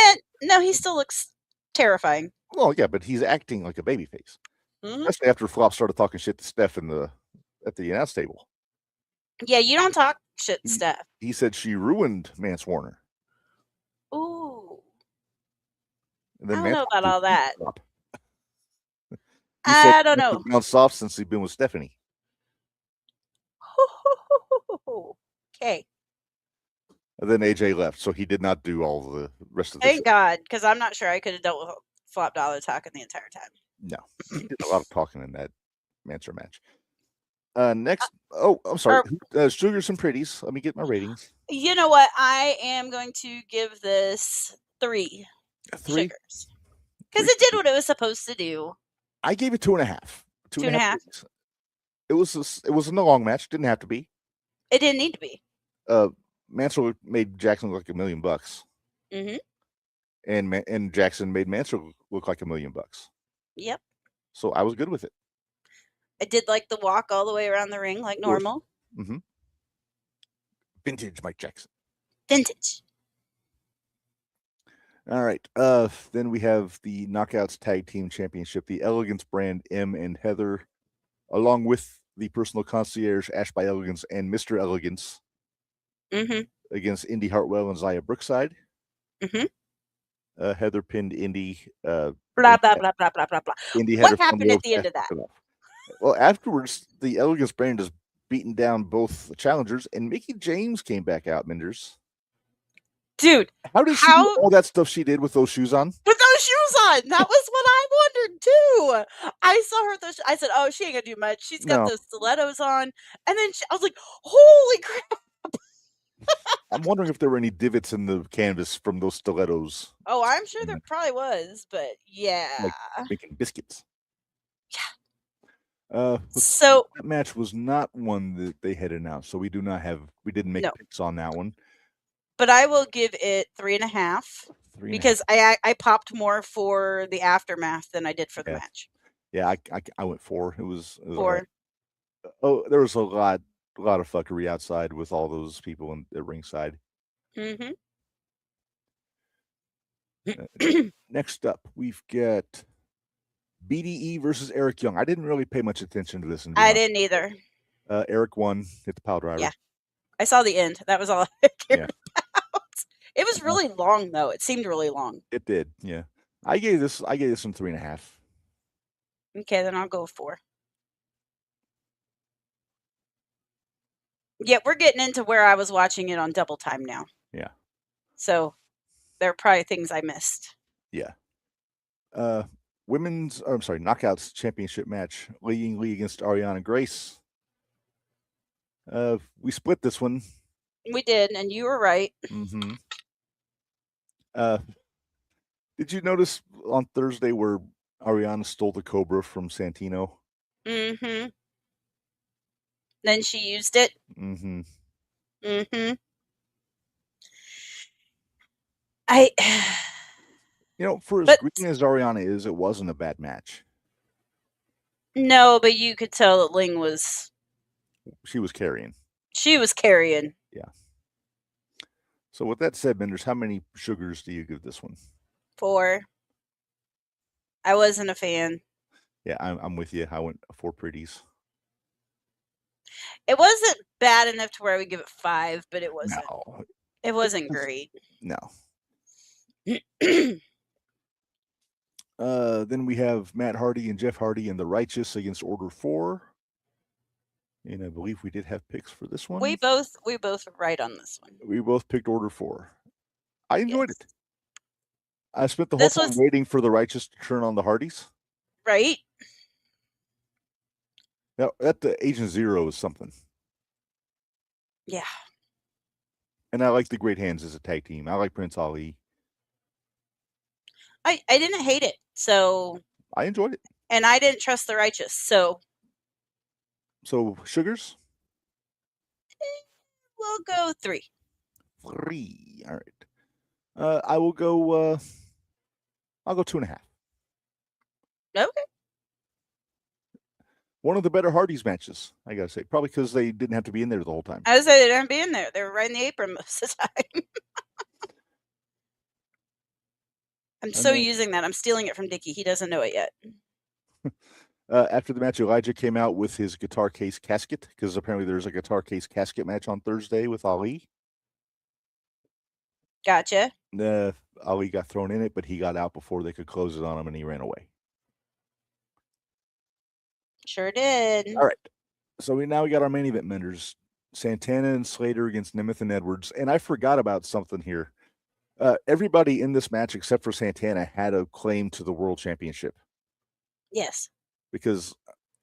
no, he still looks terrifying. Well, yeah, but he's acting like a babyface. Mm-hmm. Especially after Flop started talking shit to Steph at the announce table. Yeah, you don't talk shit, Steph. He said she ruined Mance Warner. Ooh. And then I don't know about all that. I don't know. He's been soft since he's been with Stephanie. Okay. And then AJ left, so he did not do all the rest of the Thank God, because I'm not sure I could have dealt with Flop Dollar talking the entire time. No. He did a lot of talking in that Manser match. Next, I'm sorry. Sugars and Pretties. Let me get my ratings. You know what? I am going to give this 3 sugars. Because it did what it was supposed to do. I gave it 2.5. 2.5. It was in a long match. Didn't have to be. It didn't need to be. Manser made Jackson look like $1 million. Mm-hmm. And Jackson made Manser look like $1 million. Yep. So I was good with it. I did like the walk all the way around the ring like normal. Mm-hmm. Vintage Mike Jackson. Vintage. All right. Then we have the Knockouts Tag Team Championship. The Elegance brand, M and Heather, along with the personal concierge, Ash by Elegance, and Mr. Elegance, against Indy Hartwell and Zaya Brookside. Heather pinned Indy. Blah, blah, blah, blah, blah, blah, blah. Indy what happened at the end of that? Well, afterwards, the Elegance brand is beating down both the challengers, and Mickie James came back out, Minderz. Dude, how did she do all that stuff she did with those shoes on? With those shoes on, that was what I wondered too. I saw her. I said, "Oh, she ain't gonna do much. She's got those stilettos on," and then I was like, "Holy crap!" I'm wondering if there were any divots in the canvas from those stilettos. Oh, I'm sure there probably was, but yeah, like making biscuits. Yeah. So that match was not one that they had announced, so we didn't make picks on that one. But I will give it 3.5 because I popped more for the aftermath than I did for the match. Yeah, I went 4. It was 4. Right. Oh, there was a lot of fuckery outside with all those people at ringside. Mm-hmm. Next up, we've got BDE versus Eric Young. I didn't really pay much attention to this. I didn't either. Eric won, hit the pile driver. Yeah, I saw the end. That was all I cared about. It was really long, though. It seemed really long. It did, yeah. I gave this some 3.5. Okay, then I'll go 4. Yeah, we're getting into where I was watching it on double time now. Yeah. So there are probably things I missed. Yeah. Knockouts championship match. Li Ying Lee against Ariana Grace. We split this one. We did, and you were right. Mm-hmm. Did you notice on Thursday where Ariana stole the Cobra from Santino? Mm-hmm. Then she used it. Mm-hmm. Mm-hmm. For as green as Ariana is, it wasn't a bad match. No, but you could tell that Ling was... She was carrying. She was carrying. Yeah. So with that said, Minderz, how many sugars do you give this one? 4. I wasn't a fan. Yeah, I'm with you. I went 4 pretties. It wasn't bad enough to where I would give it 5, but it wasn't. No. It wasn't great. No. Then we have Matt Hardy and Jeff Hardy and the Righteous against Order 4. And I believe we did have picks for this one. We both were right on this one. We both picked Order 4. I enjoyed Yes. it. I spent the whole time waiting for the Righteous to turn on the Hardys. Right? Now, at the Agent Zero is something. Yeah. And I like the Great Hands as a tag team. I like Prince Ali. I didn't hate it, so... I enjoyed it. And I didn't trust the Righteous, so... So, Sugars? We'll go 3. 3. All right. I will go... I'll go 2.5. Okay. One of the better Hardys matches, I gotta say. Probably because they didn't have to be in there the whole time. I was saying they didn't be in there. They were right in the apron most of the time. I'm so using that. I'm stealing it from Dickie. He doesn't know it yet. After the match, Elijah came out with his guitar case casket, because apparently there's a guitar case casket match on Thursday with Ali. Gotcha. Ali got thrown in it, but he got out before they could close it on him, and he ran away. Sure did. All right. So we got our main event Minderz. Santana and Slater against Nemeth and Edwards. And I forgot about something here. Everybody in this match, except for Santana, had a claim to the World Championship. Yes. Because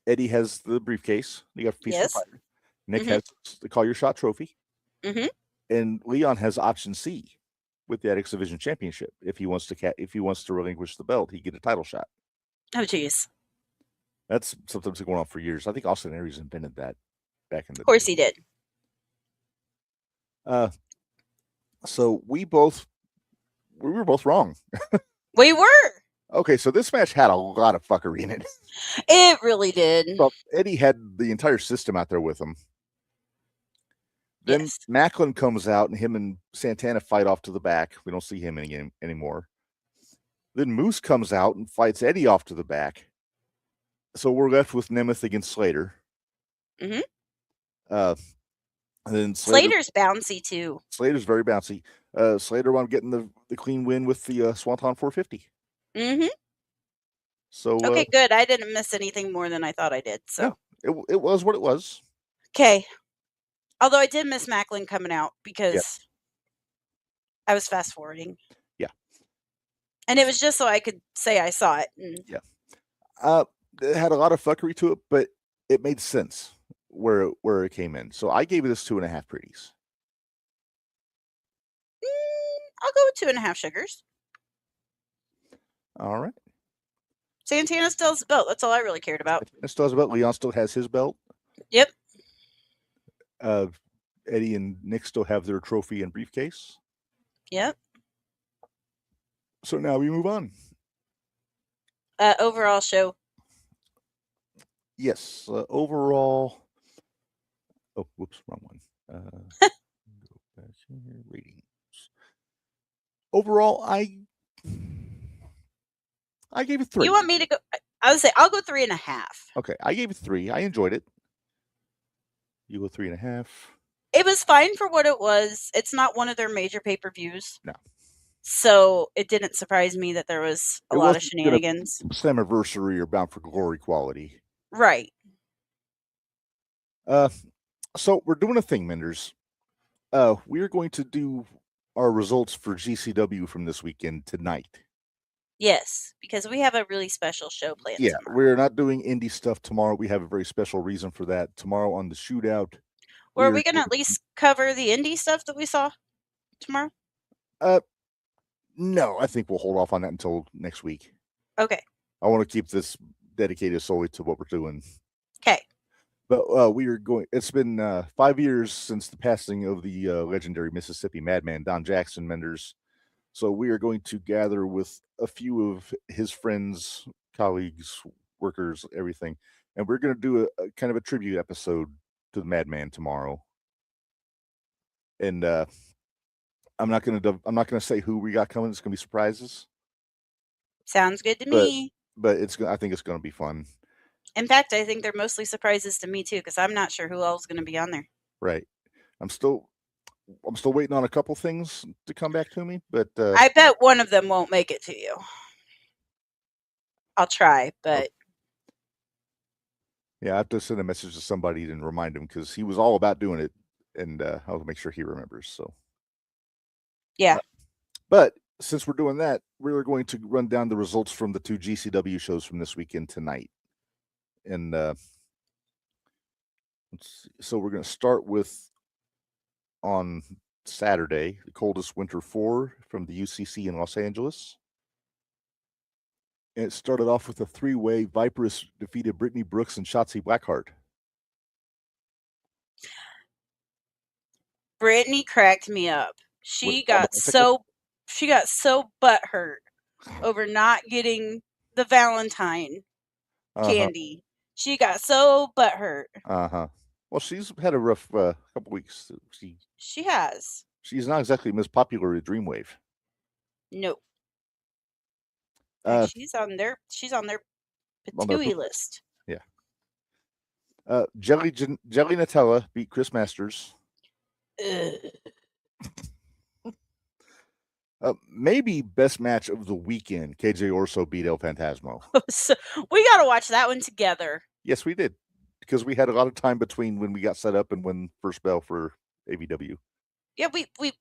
Eddie has the briefcase. You got Feast Yes. for Fire. Nick has the Call Your Shot trophy. Mm-hmm. And Leon has option C with the X Division Championship. If he wants to relinquish the belt, he get a title shot. Oh, jeez. That's something that's been going on for years. I think Austin Aries invented that back in the day. Of course he did. So we were both wrong. We were. Okay, so this match had a lot of fuckery in it. It really did. Well, Eddie had the entire system out there with him. Then Macklin comes out, and him and Santana fight off to the back. We don't see him anymore. Then Moose comes out and fights Eddie off to the back. So we're left with Nemeth against Slater. Mm-hmm. And then Slater's bouncy too. Slater's very bouncy. Slater wound up getting the clean win with the Swanton 450. Mm-hmm. So okay, good. I didn't miss anything more than I thought I did. So it was what it was. Okay. Although I did miss Macklin coming out because I was fast forwarding. Yeah. And it was just so I could say I saw it. Yeah. It had a lot of fuckery to it, but it made sense where it came in. So I gave this 2.5 pretties. I'll go with 2.5 sugars. All right. Santana still has the belt. That's all I really cared about. Santana still has a belt. Leon still has his belt. Yep. Eddie and Nick still have their trophy and briefcase. Yep. So now we move on. Overall show. Yes. Overall. Oh, whoops, wrong one. Go back here. Ratings. Overall, I gave it 3. You want me to go? I would say I'll go 3.5. Okay, I gave it 3. I enjoyed it. You go 3.5. It was fine for what it was. It's not one of their major pay-per-views. No. So it didn't surprise me that there was a lot of shenanigans. Slammiversary or Bound for Glory quality. Right. So we're doing a thing, Minderz. We're going to do our results for GCW from this weekend tonight. Yes, because we have a really special show planned. Yeah, tomorrow. we're not doing indie stuff tomorrow. We have a very special reason for that. Tomorrow on the Shootout. Were we going to at least cover the indie stuff that we saw tomorrow? No, I think we'll hold off on that until next week. Okay. I want to keep this dedicated solely to what we're doing. Okay. But we are going. It's been 5 years since the passing of the legendary Mississippi Madman Don Jackson Minderz. So we are going to gather with a few of his friends, colleagues, workers, everything, and we're going to do a kind of a tribute episode to the Madman tomorrow. And I'm not going to say who we got coming. It's going to be surprises. Sounds good to me. but I think it's going to be fun. In fact, I think they're mostly surprises to me too, because I'm not sure who else is going to be on there. Right. I'm still waiting on a couple things to come back to me, but I bet one of them won't make it to you. I'll try, but yeah, I have to send a message to somebody and remind him because he was all about doing it, and I'll make sure he remembers. So yeah. But since we're doing that, we're going to run down the results from the 2 GCW shows from this weekend tonight. And let's see. So we're going to start with on Saturday, the Coldest Winter 4 from the UCC in Los Angeles. And it started off with a 3-way. Viperous defeated Brittany Brooks and Shotzi Blackheart. Brittany cracked me up. She got so butthurt over not getting the Valentine candy. She got so butthurt. Well, she's had a rough couple weeks. She has. She's not exactly Miss Popular at Dreamwave. No. She's on their patooey list. Yeah. Jelly Nutella beat Chris Masters. Maybe best match of the weekend. KJ Orso beat El Fantasmo. So we got to watch that one together. Yes, we did, because we had a lot of time between when we got set up and when first bell for AVW. Yeah,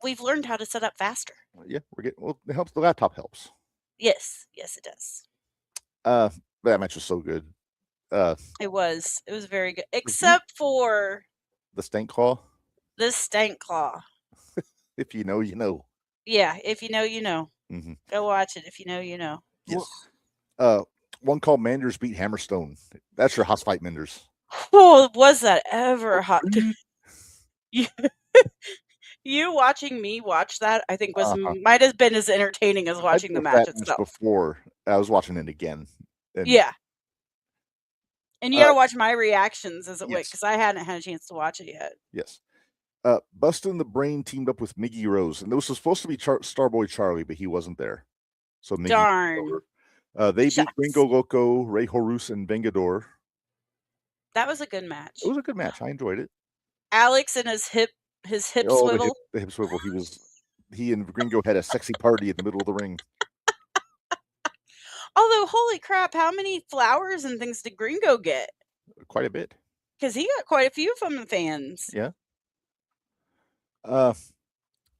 we've learned how to set up faster. Yeah, it helps. The laptop helps. Yes, it does. That match was so good. It was very good, except for the Stank Claw. The Stank Claw. If you know, you know. Yeah, if you know, you know. Mm-hmm. Go watch it. If you know, you know. Yes. One called Minderz beat Hammerstone. That's your hot fight, Minderz. Oh, was that ever hot? You watching me watch that, I think might have been as entertaining as watching the match itself. Before I was watching it again. Yeah. And you got to watch my reactions as it went, because I hadn't had a chance to watch it yet. Yes. Bustin' the Brain teamed up with Miggy Rose, and this was supposed to be Starboy Charlie, but he wasn't there. So Miggy darn. They beat Gringo Loco, Ray Horus, and Vengador. That was a good match. It was a good match. I enjoyed it. Alex and his hip swivel. The hip swivel. He and Gringo had a sexy party in the middle of the ring. Although, holy crap, how many flowers and things did Gringo get? Quite a bit. Because he got quite a few from the fans. Yeah.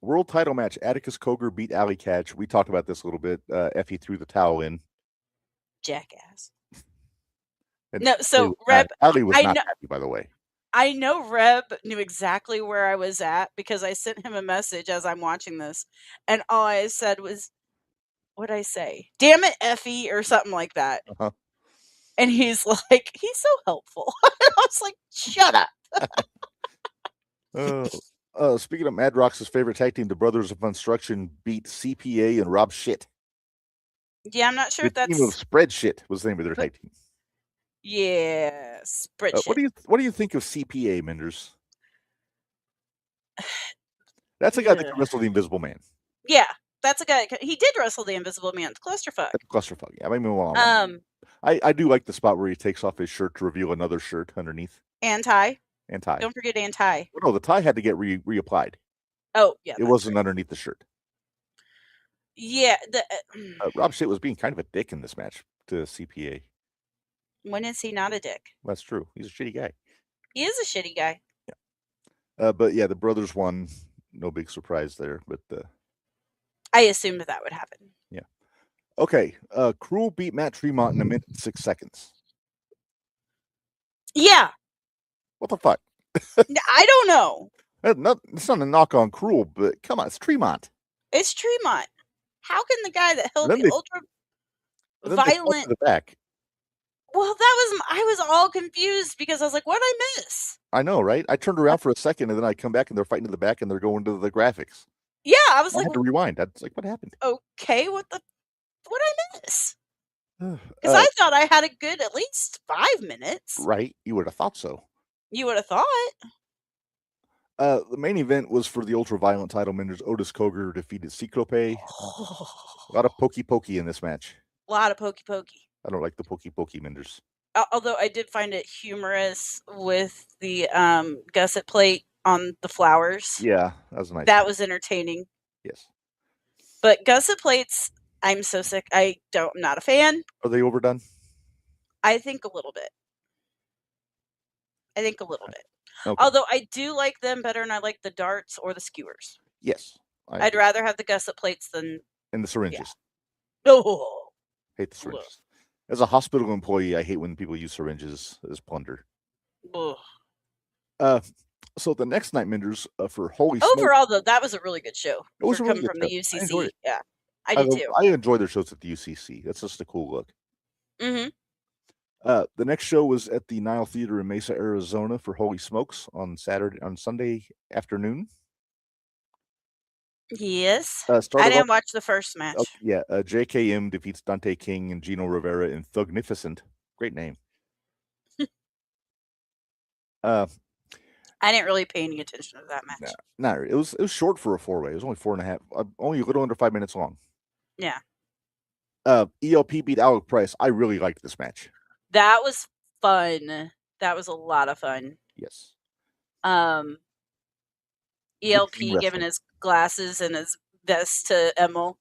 World title match. Atticus Cogar beat Alley Catch. We talked about this a little bit. Effie threw the towel in. Jackass. No, so Reb, Alley was not happy, by the way. I know Reb knew exactly where I was at because I sent him a message as I'm watching this, and all I said was, what'd I say? Damn it, Effie, or something like that. And he's like, he's so helpful. I was like, shut up. Speaking of Mad Rox's favorite tag team, the Brothers of Construction beat CPA and Rob Shit. Yeah, I'm not sure if that's... The team of Spread Shit was the name of their tag team. Yeah, Spread Shit. What do you think of CPA, Minderz? That's a guy that can wrestle the Invisible Man. Yeah, that's a guy. He did wrestle the Invisible Man. Clusterfuck. Clusterfuck. Yeah, I mean, I do like the spot where he takes off his shirt to reveal another shirt underneath. And tie. Anti. Don't forget anti. No, the tie had to get reapplied. Oh, yeah. It wasn't underneath the shirt. Yeah. Rob Shit was being kind of a dick in this match to CPA. When is he not a dick? That's true. He's a shitty guy. He is a shitty guy. Yeah. But yeah, the brothers won. No big surprise there. But I assumed that would happen. Yeah. Okay. Cruel beat Matt Tremont in 1 minute and 6 seconds. Yeah. What the fuck? I don't know. It's not a knock on Cruel, but come on, it's Tremont. It's Tremont. How can the guy that held the ultra violent the back? Well, I was all confused because I was like, what did I miss? I know, right? I turned around for a second and then I come back and they're fighting in the back and they're going to the graphics. Yeah, I was like, had to rewind. I was like, what happened? Okay, what did I miss? Because I thought I had a good at least 5 minutes. Right, you would have thought so. You would have thought. The main event was for the ultra-violent title. Minderz Otis Cogar defeated Ciclope. A lot of pokey in this match. A lot of pokey. I don't like the pokey Minders. Although I did find it humorous with the gusset plate on the flowers. Yeah, that was nice. That was entertaining. Yes. But gusset plates, I'm so sick. I'm not a fan. Are they overdone? I think a little bit. Okay. Although I do like them better than I like the darts or the skewers. Yes. I'd rather have the gusset plates than... And the syringes. Oh. Hate the syringes. As a hospital employee, I hate when people use syringes as plunder. Ugh. So the next night, Minders, for Holy Smoke. Overall, though, that was a really good show. It was coming really from good the show. UCC. Yeah, I did too. I enjoy their shows at the UCC. That's just a cool look. Mm-hmm. The next show was at the Nile Theater in Mesa, Arizona for Holy Smokes on Sunday afternoon. Yes. I didn't watch the first match. JKM defeats Dante King and Gino Rivera in Thugnificent. Great name. I didn't really pay any attention to that match. No, it was short for a 4-way. It was only 4.5, only a little under 5 minutes long. Yeah. ELP beat Alec Price. I really liked this match. That was fun. That was a lot of fun. Yes. ELP giving his glasses and his vest to Emil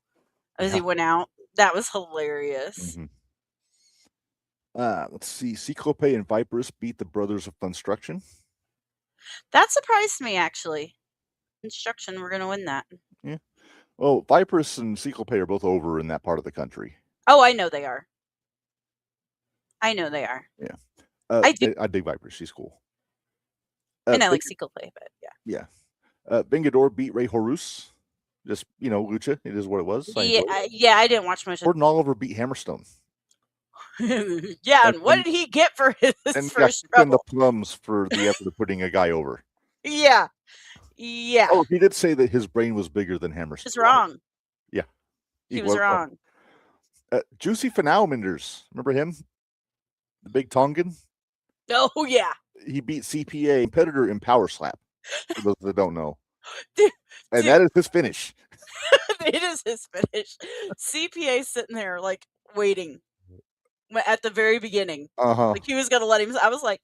as he went out. That was hilarious. Mm-hmm. Let's see. Ciclope and Viperous beat the Brothers of Construction. That surprised me, actually. Construction, we're going to win that. Yeah. Well, Viperous and Ciclope are both over in that part of the country. Oh, I know they are. Yeah. I do. I dig Viperous. She's cool. And I like Ciclope, but yeah. Yeah. Vengador beat Rey Horus. Just, lucha. It is what it was. I didn't watch much of Gordon Oliver beat Hammerstone. Yeah, and what did he get for his first trouble? And the plums for the effort of putting a guy over. Yeah. Oh, he did say that his brain was bigger than Hammerstone. He's wrong. Yeah. He was wrong. Juicy Finau Minders. Remember him? The big Tongan? Oh, yeah. He beat CPA competitor in Power Slap. For those that don't know. Dude. That is his finish. It is his finish. CPA sitting there, like, waiting at the very beginning. Like, he was going to let him. I was like,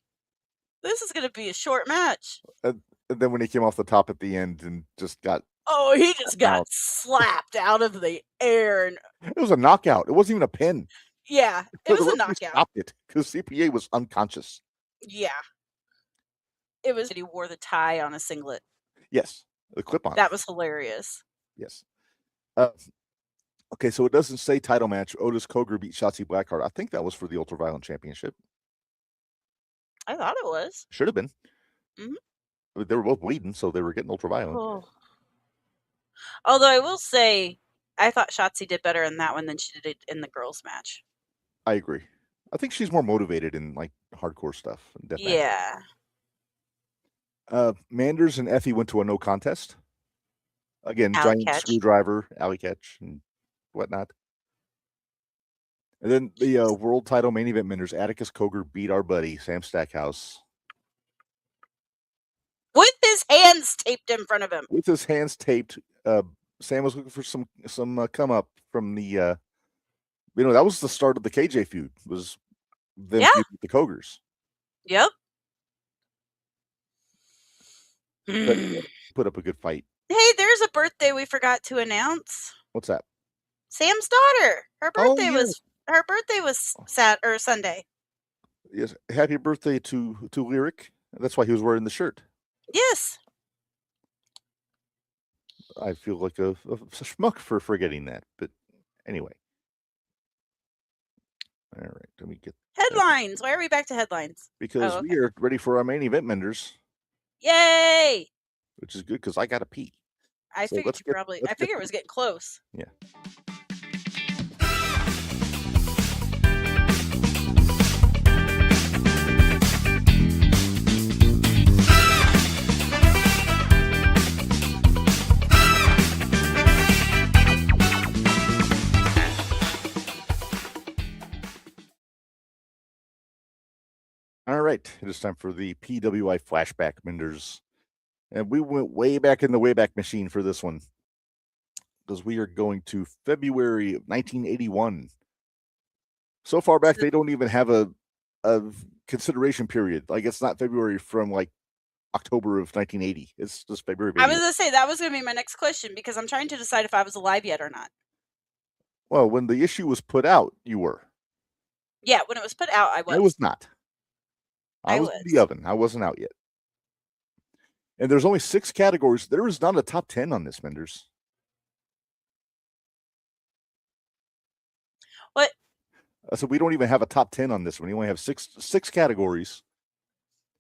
this is going to be a short match. And then when he came off the top at the end and just got... Oh, he just got slapped out of the air. And it was a knockout. It wasn't even a pin. Yeah, it was a knockout. Stopped it because CPA was unconscious. Yeah. It was... He wore the tie on a singlet. Yes, the clip-on. That was hilarious. Yes. Okay, so it doesn't say title match. Otis Cogar beat Shotzi Blackheart. I think that was for the Ultraviolent Championship. I thought it was. Should have been. Mm-hmm. They were both bleeding, so they were getting Ultraviolent. Oh. Although I will say, I thought Shotzi did better in that one than she did in the girls' match. I agree. I think she's more motivated in like hardcore stuff. Yeah. Manders and Effie went to a no contest. Again, Alley giant catch. screwdriver, alley catch, and whatnot. And then the world title main event Minders, Atticus Cogar beat our buddy Sam Stackhouse. With his hands taped in front of him. With his hands taped, Sam was looking for some come up from the that was the start of the KJ feud, was them feuding with the Cogars. Yep. But put up a good fight. Hey, there's a birthday we forgot to announce. What's that? Sam's daughter. Her birthday yeah. was Sunday. Yes. Happy birthday to Lyric. That's why he was wearing the shirt. Yes. I feel like a schmuck for forgetting that, but anyway. All right, let me get headlines. Why are we back to headlines? Because we are ready for our main event, Minders. Yay! Which is good because I got to pee. I figured it was getting close. Yeah. All right, it is time for the PWI flashback, Minders. And we went way back in the Wayback Machine for this one. Because we are going to February of 1981. So far back, they don't even have a consideration period. Like it's not February from like October of 1980. It's just February. I was going to say that was going to be my next question because I'm trying to decide if I was alive yet or not. Well, when the issue was put out, you were. Yeah, when it was put out, I was. I was not. I was in the oven. I wasn't out yet. And there's only 6 categories. There is not a top 10 on this, Minderz. What? So we don't even have a top 10 on this one. We only have six categories.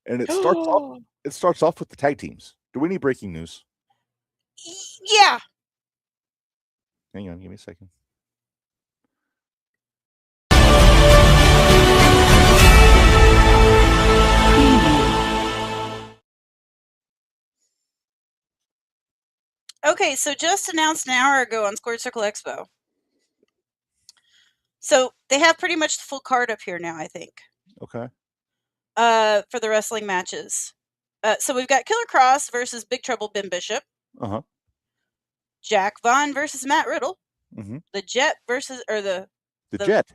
And it starts off with the tag teams. Do we need breaking news? Yeah. Hang on, give me a second. Okay, so just announced an hour ago on Squared Circle Expo. So they have pretty much the full card up here now, I think. Okay. For the wrestling matches. So we've got Killer Cross versus Big Trouble Ben Bishop. Uh-huh. Jack Vaughn versus Matt Riddle. Mm-hmm. The Jet versus, or the Jet.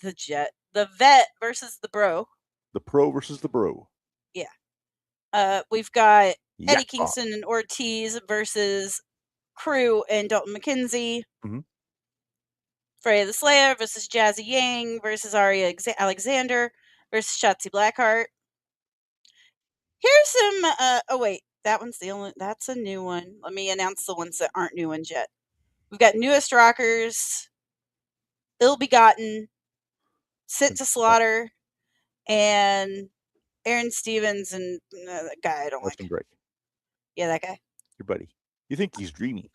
The Jet. The Vet versus the Bro. The Pro versus the Bro. Yeah. We've got Eddie Kingston and Ortiz versus Crew and Dalton McKenzie. Mm-hmm. Freya the Slayer versus Jazzy Yang versus Aria Alexander versus Shotzi Blackheart. Here's some. Oh wait, that's a new one. Let me announce the ones that aren't new ones yet. We've got Newest Rockers, Ill Begotten, Sent to Slaughter, and Aaron Stevens and that guy I don't like. Break. Yeah, that guy. Your buddy. You think he's dreamy?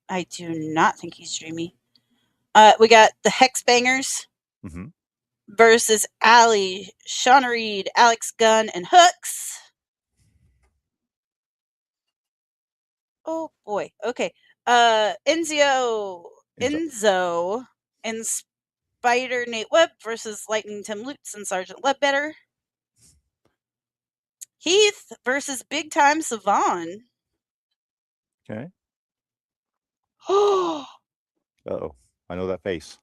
I do not think he's dreamy. We got the Hex Bangers versus Allie, Shauna Reed, Alex Gunn, and Hooks. Oh boy. Okay. Enzo and Spider Nate Webb versus Lightning Tim Lutz and Sergeant Ledbetter. Heath versus Big Time Savon. Okay. Uh-oh. I know that face.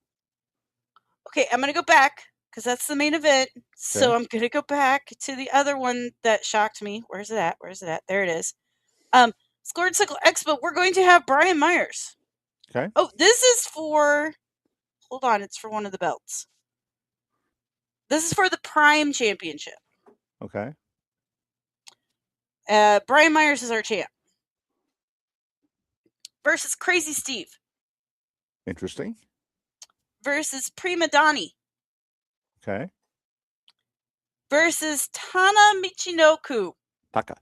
Okay, I'm going to go back because that's the main event. Okay. So I'm going to go back to the other one that shocked me. Where's it at? There it is. Squared Circle Expo, we're going to have Brian Myers. Okay. Oh, this is for... Hold on, it's for one of the belts. This is for the Prime Championship. Okay. Brian Myers is our champ. Versus Crazy Steve. Interesting. Versus Prima Donnie. Okay. Versus Tana Michinoku. Taka.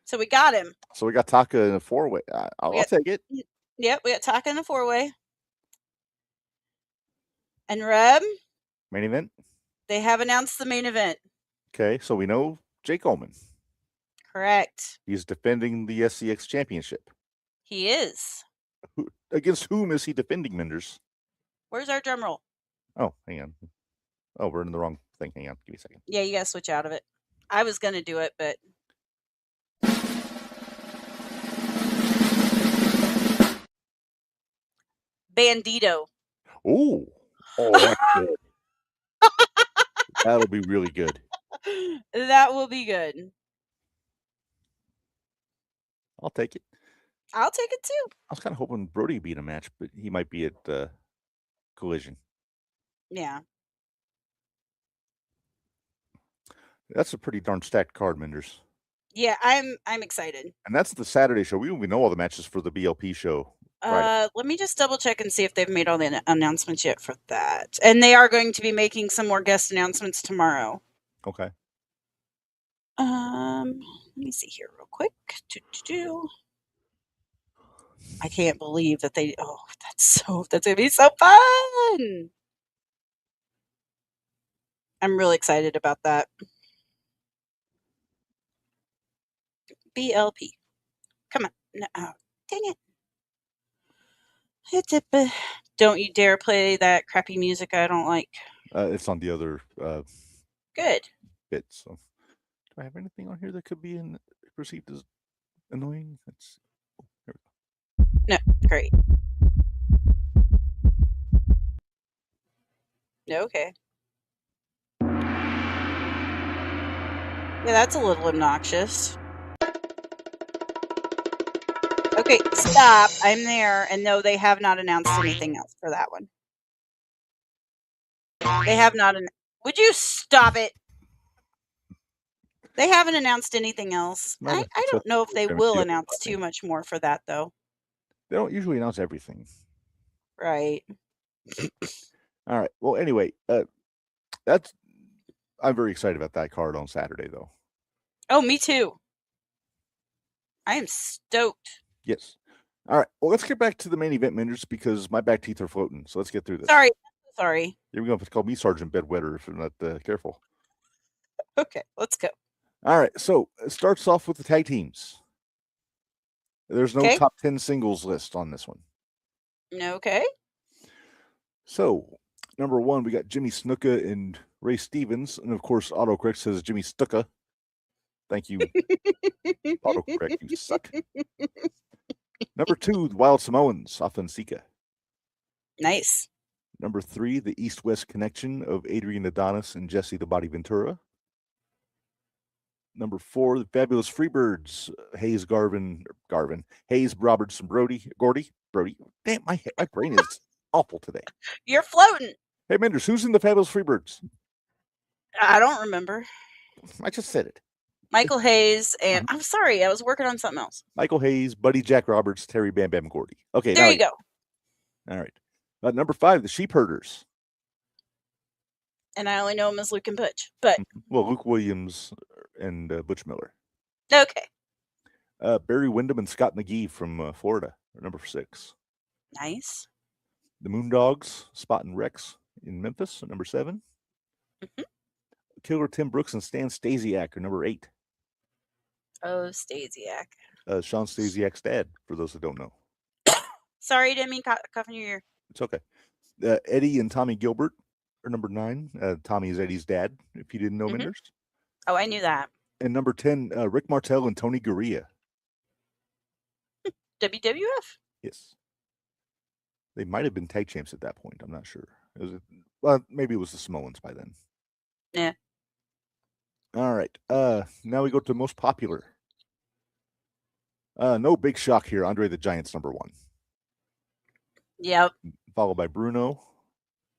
So we got him. So we got Taka in a 4-way. I'll take it. Yep, we got Taka in a 4-way. And Reb. Main event? They have announced the main event. Okay, so we know Jake Ullman. Correct. He's defending the SCX championship. He is. Against whom is he defending, Minderz? Where's our drum roll? Oh, hang on. Oh, we're in the wrong thing. Hang on. Give me a second. Yeah, you got to switch out of it. I was going to do it, but... Bandito. Ooh. Oh, that's good. That'll be really good. That will be good. I'll take it. I'll take it too. I was kind of hoping Brody would be in a match, but he might be at Collision. Yeah. That's a pretty darn stacked card, Minderz. Yeah, I'm excited. And that's the Saturday show. We don't even know all the matches for the BLP show. Let me just double check and see if they've made all the announcements yet for that. And they are going to be making some more guest announcements tomorrow. Okay. Let me see here real quick. I can't believe that they. Oh, that's gonna be so fun. I'm really excited about that. BLP. Come on. No, oh, dang it. Don't you dare play that crappy music I don't like. It's on the other Good bit. So, do I have anything on here that could be perceived as annoying? No, great. Okay. Yeah, that's a little obnoxious. Okay, stop. I'm there. And no, they have not announced anything else for that one. They have not. Would you stop it? They haven't announced anything else. I don't know if they will announce too much more for that, though. They don't usually announce everything. Right. All right. Well, anyway, I'm very excited about that card on Saturday, though. Oh, me too. I am stoked. Yes. All right. Well, let's get back to the main event, Minderz, because my back teeth are floating. So let's get through this. Sorry. You're going to call me Sergeant Bedwetter if I'm not careful. Okay, let's go. All right. So it starts off with the tag teams. There's no top 10 singles list on this one. Okay. So, number 1, we got Jimmy Snuka and Ray Stevens. And, of course, autocorrect says Jimmy Stuka. Thank you. Autocorrect, you suck. Number 2, the Wild Samoans, Authentica. Nice. Number 3, the East-West connection of Adrian Adonis and Jesse the Body Ventura. Number 4, the Fabulous Freebirds, Hayes Garvin, Hayes Robertson Brody. Damn, my brain is awful today. You're floating. Hey, Minderz, who's in the Fabulous Freebirds? I don't remember. I just said it. Michael Hayes and I'm sorry, I was working on something else. Michael Hayes, Buddy Jack Roberts, Terry Bam Bam Gordy. Okay, there you go. All right. Number 5, the Sheep Herders. And I only know him as Luke and Butch, but Luke Williams and Butch Miller. Okay. Barry Windham and Scott McGee from Florida, number 6. Nice. The Moondogs, Spot and Rex in Memphis, number 7. Mm-hmm. Killer Tim Brooks and Stan Stasiak are number 8. Oh, Stasiak. Sean Stasiak's dad, for those that don't know. Sorry, didn't mean cough in your ear. It's okay. Eddie and Tommy Gilbert are number 9. Tommy is Eddie's dad, if you didn't know, Minderz. Oh, I knew that. And number 10, Rick Martel and Tony Gurria. WWF? Yes. They might have been tag champs at that point. I'm not sure. Maybe it was the Samoans by then. Yeah. All right. Now we go to most popular. No big shock here. Andre the Giant's number 1. Yep. Followed by Bruno.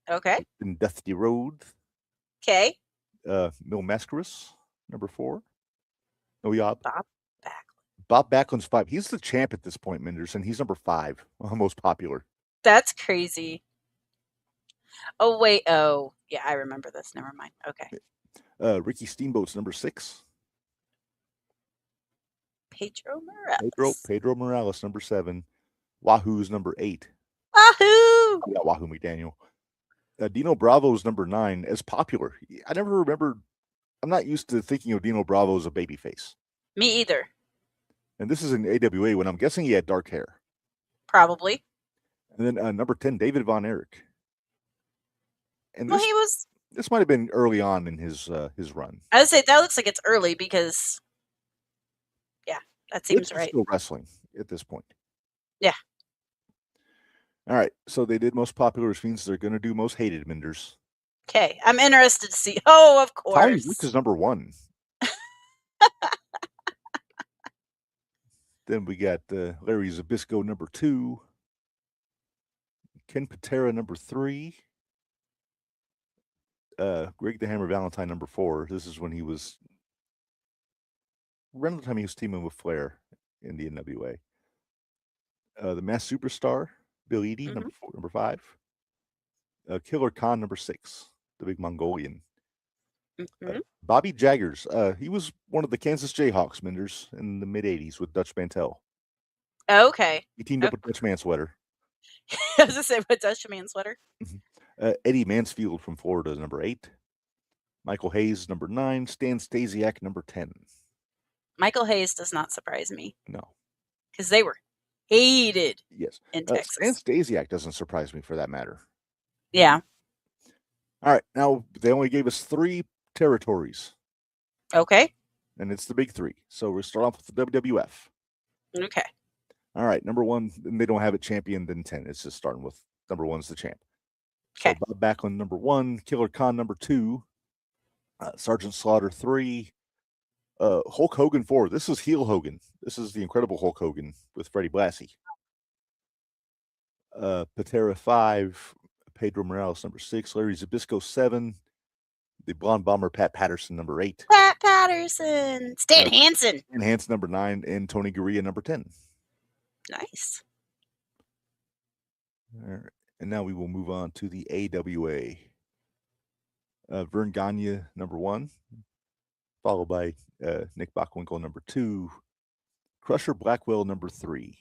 Okay. And Dusty Rhodes. Okay. Mil Mascaras, number 4. Oh, yeah. Bob Backlund's 5. He's the champ at this point, Minderz, and he's number 5, most popular. That's crazy. Oh, wait. Oh, yeah, I remember this. Never mind. Okay. Ricky Steamboat's number 6. Pedro Morales. Pedro Morales, number 7. Wahoo's number 8. Wahoo! Yeah, Wahoo McDaniel. Dino Bravo's number 9 as popular. I never remember. I'm not used to thinking of Dino Bravo as a babyface. Me either. And this is in AWA when I'm guessing he had dark hair. Probably. And then number 10, David Von Erich. And he was. This might have been early on in his run. I would say that looks like it's early because, yeah, that seems right. Still wrestling at this point. Yeah. All right. So they did most popular, which means they're going to do most hated, Minderz. Okay. I'm interested to see. Oh, of course. Tommy Luke is number 1. Then we got Larry Zbyszko, number 2. Ken Patera, number 3. Greg the Hammer Valentine, number 4. This is when he was around the time he was teaming with Flair in the NWA. The Masked Superstar, Bill Eadie, number 5. Killer Khan, number 6, the big Mongolian. Bobby Jaggers, he was one of the Kansas Jayhawks, Minderz, in the mid-'80s with Dutch Mantel. Okay. He teamed up with Dutch Mansweater. I was going to say, with Dutch Mansweater. Eddie Mansfield from Florida is number 8. Michael Hayes, number 9. Stan Stasiak, number 10. Michael Hayes does not surprise me. No. Because they were hated in Texas. Stan Stasiak doesn't surprise me for that matter. Yeah. All right. Now, they only gave us 3 territories. Okay. And it's the big 3. So we'll start off with the WWF. Okay. All right. Number 1, and they don't have it championed in 10. It's just starting with number 1's the champ. So Okay. Bob Backlund number 1, Killer Khan number 2, Sergeant Slaughter 3, Hulk Hogan 4. This is heel Hogan. This is the Incredible Hulk Hogan with Freddie Blassie. Patera 5, Pedro Morales number 6, Larry Zbyszko 7, the Blonde Bomber Pat Patterson number 8, Pat Patterson, Stan Hansen. and Hansen number 9, and Tony Gurria number 10. Nice. All right. And now we will move on to the AWA. Vern Gagne number 1, followed by Nick Bockwinkel number 2, Crusher Blackwell number 3.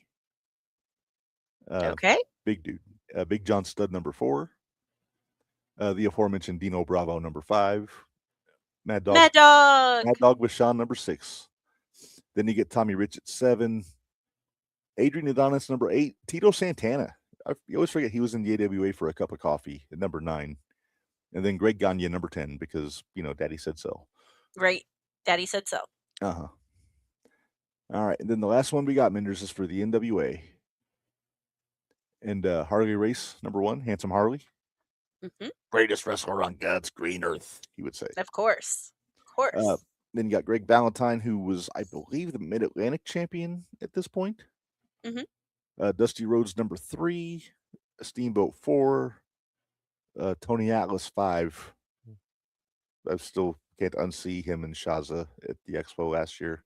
Okay. Big dude. Big John Studd number 4. The aforementioned Dino Bravo number 5. Mad Dog. Mad Dog. Mad Dog Vachon number 6. Then you get Tommy Rich at 7. Adrian Adonis number 8. Tito Santana. You always forget he was in the AWA for a cup of coffee at number 9. And then Greg Gagne number 10 because, Daddy said so. Right. Daddy said so. Uh-huh. All right. And then the last one we got, Minderz, is for the NWA. And Harley Race number 1, Handsome Harley. Mm-hmm. Greatest wrestler on God's green earth, he would say. Of course. Of course. Then you got Greg Valentine, who was, I believe, the Mid-Atlantic champion at this point. Mm-hmm. Dusty Rhodes number 3, Steamboat 4, Tony Atlas 5. I still can't unsee him and Shaza at the Expo last year.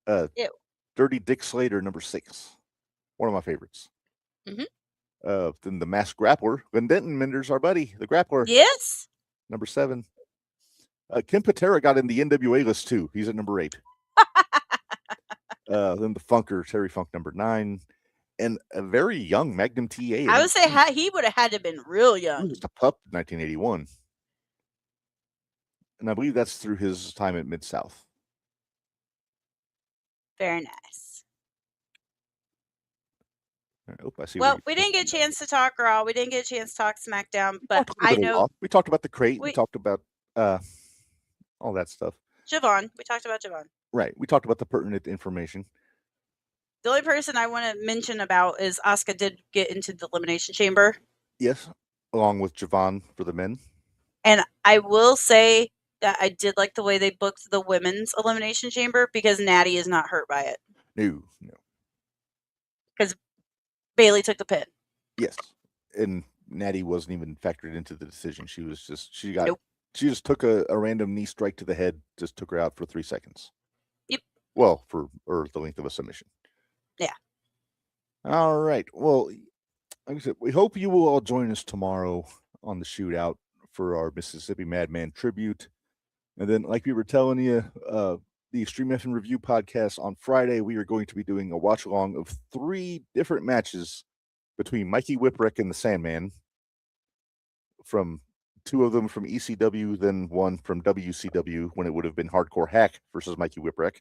Ew. Dirty Dick Slater number 6, one of my favorites. Mm-hmm. Then the Masked Grappler, Glenn Denton, Minderz, our buddy, the Grappler. Yes. Number 7. Ken Patera got in the NWA list too. He's at number 8. Then the Funker, Terry Funk, number 9. And a very young Magnum TA. I would say he would have had to have been real He young. was a pup in 1981. And I believe that's through his time at Mid-South. Very nice. I see. Well, we didn't get a chance to talk Raw. We didn't get a chance to talk SmackDown, but I know we talked about the crate. We talked about all that stuff. Javon. We talked about Javon. Right. We talked about the pertinent information. The only person I want to mention about is Asuka did get into the Elimination Chamber. Yes, along with Javon for the men. And I will say that I did like the way they booked the women's Elimination Chamber because Natty is not hurt by it. No. Because Bailey took the pin. Yes. And Natty wasn't even factored into the decision. She Nope. She just took a random knee strike to the head, just took her out for 3 seconds. Yep. Well, or the length of a submission. Yeah. All right. Well, like I said, we hope you will all join us tomorrow on the Shootout for our Mississippi Madman tribute. And then, like we were telling you, the Extreme F and Review podcast on Friday, we are going to be doing a watch along of 3 different matches between Mikey Whipwreck and the Sandman. From 2 of them from ECW, then 1 from WCW when it would have been Hardcore Hack versus Mikey Whipwreck.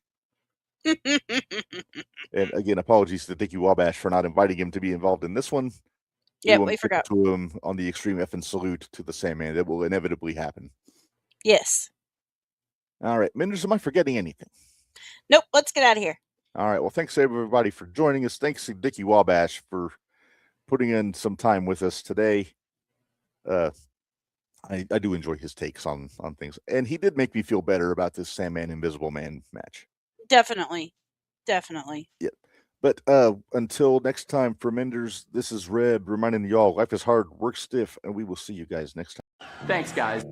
And again, apologies to Dickie Wabash for not inviting him to be involved in this one. Yeah, we forgot to him on the Extreme F and salute to the Sandman. That will inevitably happen. Yes. All right, Minderz, am I forgetting anything? Nope. Let's get out of here. All right. Well, thanks everybody for joining us. Thanks to Dickie Wabash for putting in some time with us today. I do enjoy his takes on things, and he did make me feel better about this Sandman Invisible Man match. Definitely. Yeah. But until next time, for Minderz, this is Reb reminding y'all life is hard, work stiff, and we will see you guys next time. Thanks, guys.